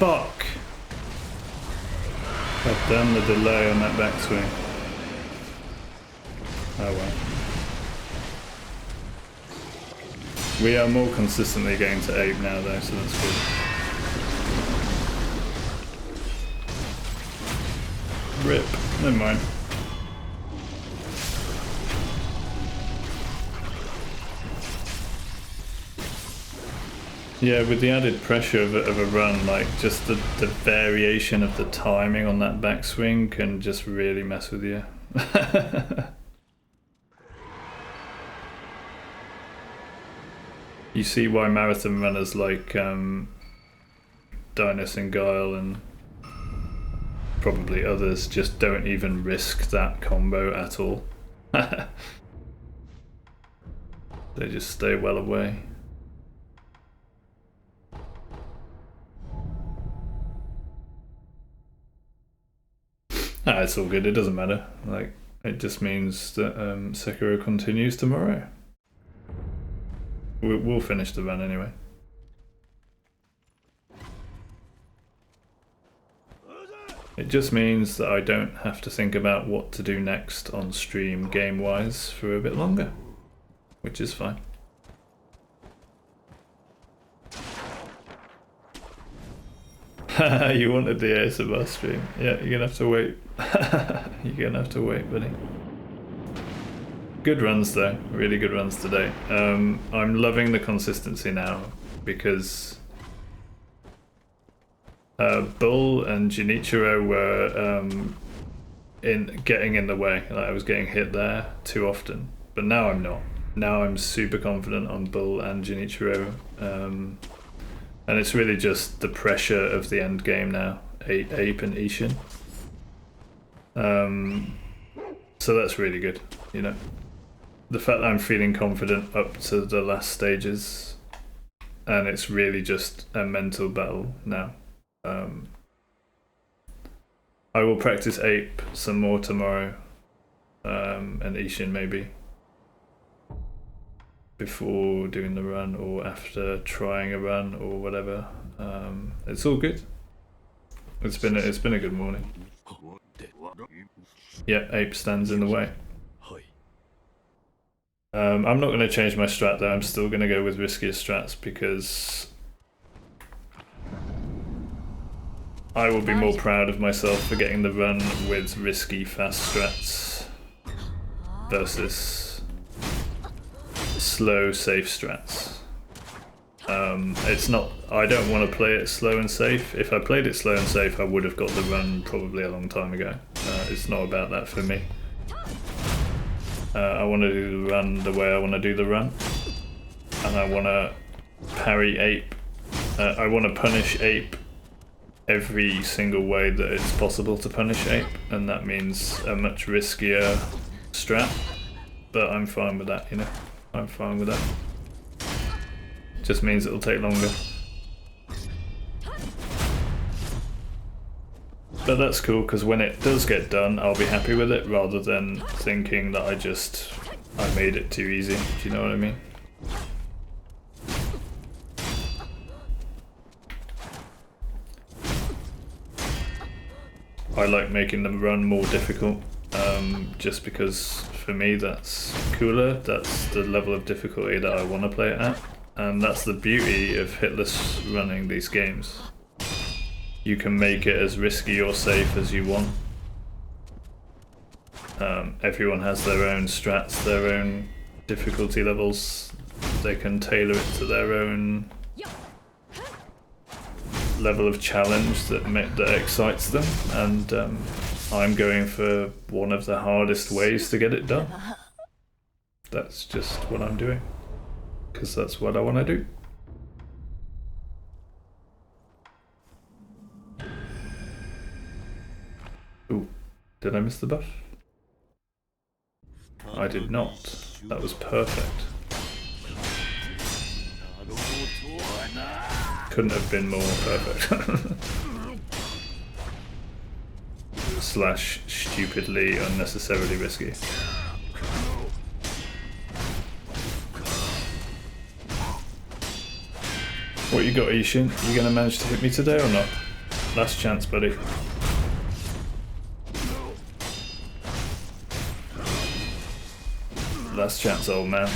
C: Fuck! God damn the delay on that backswing. Oh well. We are more consistently getting to Ape now though, so that's good. Rip. Never mind. Yeah, with the added pressure of a run, like just the variation of the timing on that backswing can just really mess with you. You see why marathon runners like Dinos and Guile and probably others just don't even risk that combo at all. They just stay well away. Ah, it's all good, it doesn't matter. Like, it just means that Sekiro continues tomorrow. We'll finish the run anyway. It just means that I don't have to think about what to do next on stream game-wise for a bit longer, which is fine. You wanted the ASMR stream. Yeah, you're gonna have to wait. You're gonna have to wait, buddy. Good runs though, really good runs today. I'm loving the consistency now because Bull and Junichiro were getting in the way. Like, I was getting hit there too often, but now I'm not. Now I'm super confident on Bull and Junichiro, and it's really just the pressure of the end game now. Ape and Ishin. So that's really good, you know. The fact that I'm feeling confident up to the last stages, and it's really just a mental battle now. I will practice Ape some more tomorrow, and Ishin maybe, before doing the run or after trying a run or whatever. It's all good. It's been a good morning. Yeah, Ape stands in the way. I'm not going to change my strat though. I'm still going to go with riskier strats because I will be more proud of myself for getting the run with risky fast strats versus slow safe strats. It's not, I don't want to play it slow and safe. If I played it slow and safe, I would have got the run probably a long time ago. It's not about that for me. I want to do the run the way I want to do the run, and I want to parry Ape. I want to punish Ape every single way that it's possible to punish Ape, and that means a much riskier strat, but I'm fine with that, you know. I'm fine with that. Just means it'll take longer. But that's cool, because when it does get done, I'll be happy with it, rather than thinking that I made it too easy. Do you know what I mean? I like making the run more difficult, just because for me that's cooler. That's the level of difficulty that I want to play it at, and that's the beauty of hitless running these games. You can make it as risky or safe as you want. Everyone has their own strats, their own difficulty levels. They can tailor it to their own level of challenge that excites them, and I'm going for one of the hardest ways to get it done. That's just what I'm doing, because that's what I want to do. Ooh, did I miss the buff? I did not. That was perfect. Couldn't have been more perfect. Slash stupidly, unnecessarily risky. What you got, Ishin? You gonna manage to hit me today or not? Last chance, buddy. Last chance, old man.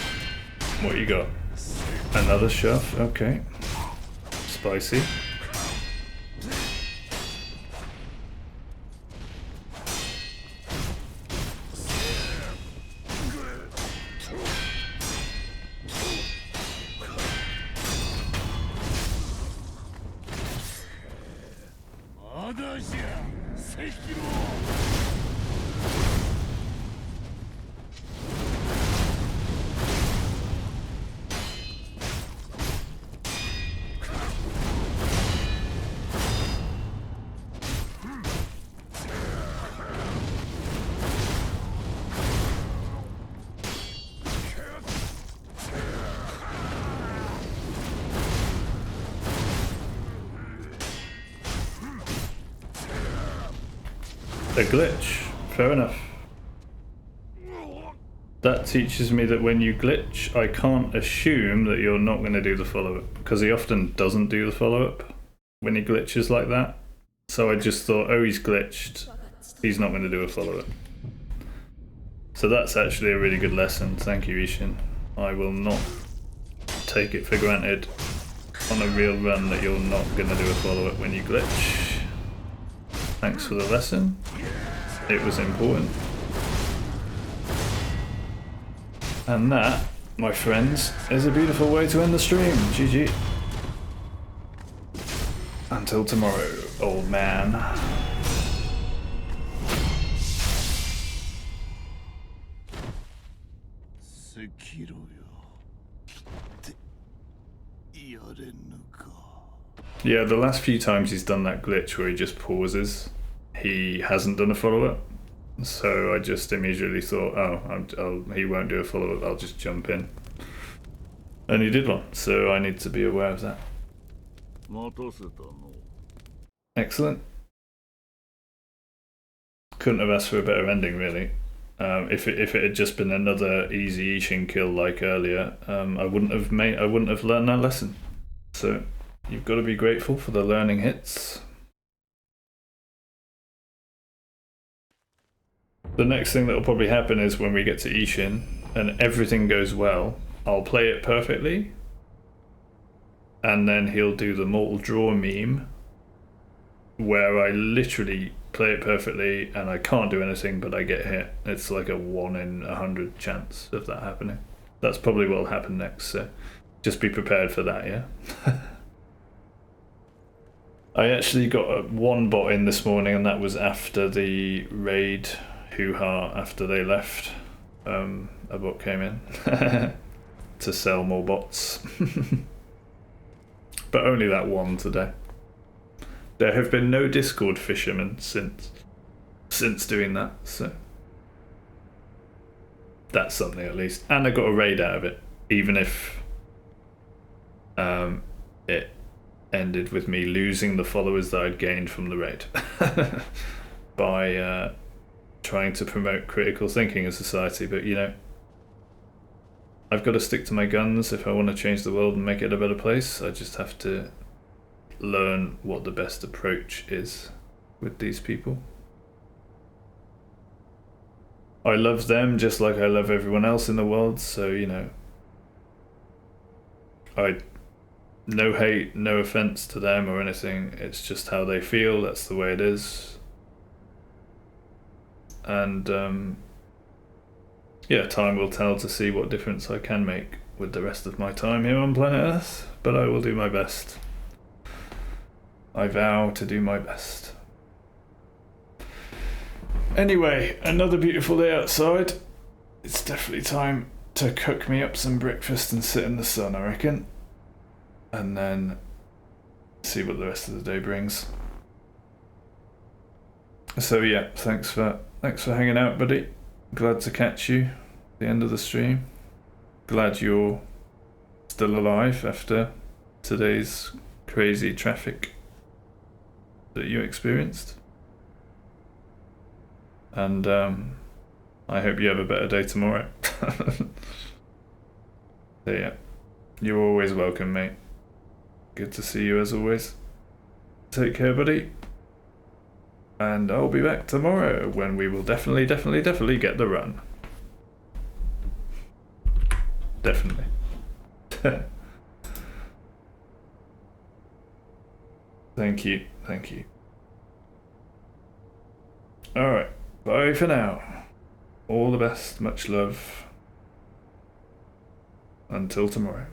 C: What you got? Another shove? Okay. Spicy. A glitch. Fair enough. That teaches me that when you glitch, I can't assume that you're not going to do the follow-up, because he often doesn't do the follow-up when he glitches like that. So I just thought, oh, he's glitched. He's not going to do a follow-up. So that's actually a really good lesson. Thank you, Ishin. I will not take it for granted on a real run that you're not going to do a follow-up when you glitch. Thanks for the lesson. It was important. And that, my friends, is a beautiful way to end the stream. GG. Until tomorrow, old man. Yeah, the last few times he's done that glitch where he just pauses, he hasn't done a follow-up. So I just immediately thought, oh, he won't do a follow-up, I'll just jump in. And he did one, so I need to be aware of that. Excellent. Couldn't have asked for a better ending, really. If it had just been another easy Ishin kill like earlier, I wouldn't have learned that lesson. So you've got to be grateful for the learning hits. The next thing that will probably happen is when we get to Ishin and everything goes well, I'll play it perfectly, and then he'll do the mortal draw meme where I literally play it perfectly and I can't do anything but I get hit. It's like a 1 in 100 chance of that happening. That's probably what will happen next, so just be prepared for that, yeah? I actually got one bot in this morning, and that was after the raid hoo-ha, after they left. A bot came in to sell more bots. But only that one today. There have been no Discord fishermen since doing that, so that's something at least. And I got a raid out of it, even if it ended with me losing the followers that I'd gained from the raid by trying to promote critical thinking in society. But you know, I've got to stick to my guns if I want to change the world and make it a better place. I just have to learn what the best approach is with these people. I love them just like I love everyone else in the world, so you know, no hate, no offense to them or anything. It's just how they feel. That's the way it is. And yeah, time will tell to see what difference I can make with the rest of my time here on planet Earth. But I will do my best. I vow to do my best. Anyway, another beautiful day outside. It's definitely time to cook me up some breakfast and sit in the sun, I reckon. And then see what the rest of the day brings. So yeah, thanks for hanging out, buddy. Glad to catch you at the end of the stream. Glad you're still alive after today's crazy traffic that you experienced. And I hope you have a better day tomorrow. So yeah, you're always welcome, mate. Good to see you as always. Take care, buddy. And I'll be back tomorrow when we will definitely get the run. Definitely. Thank you. Alright, bye for now. All the best, much love. Until tomorrow.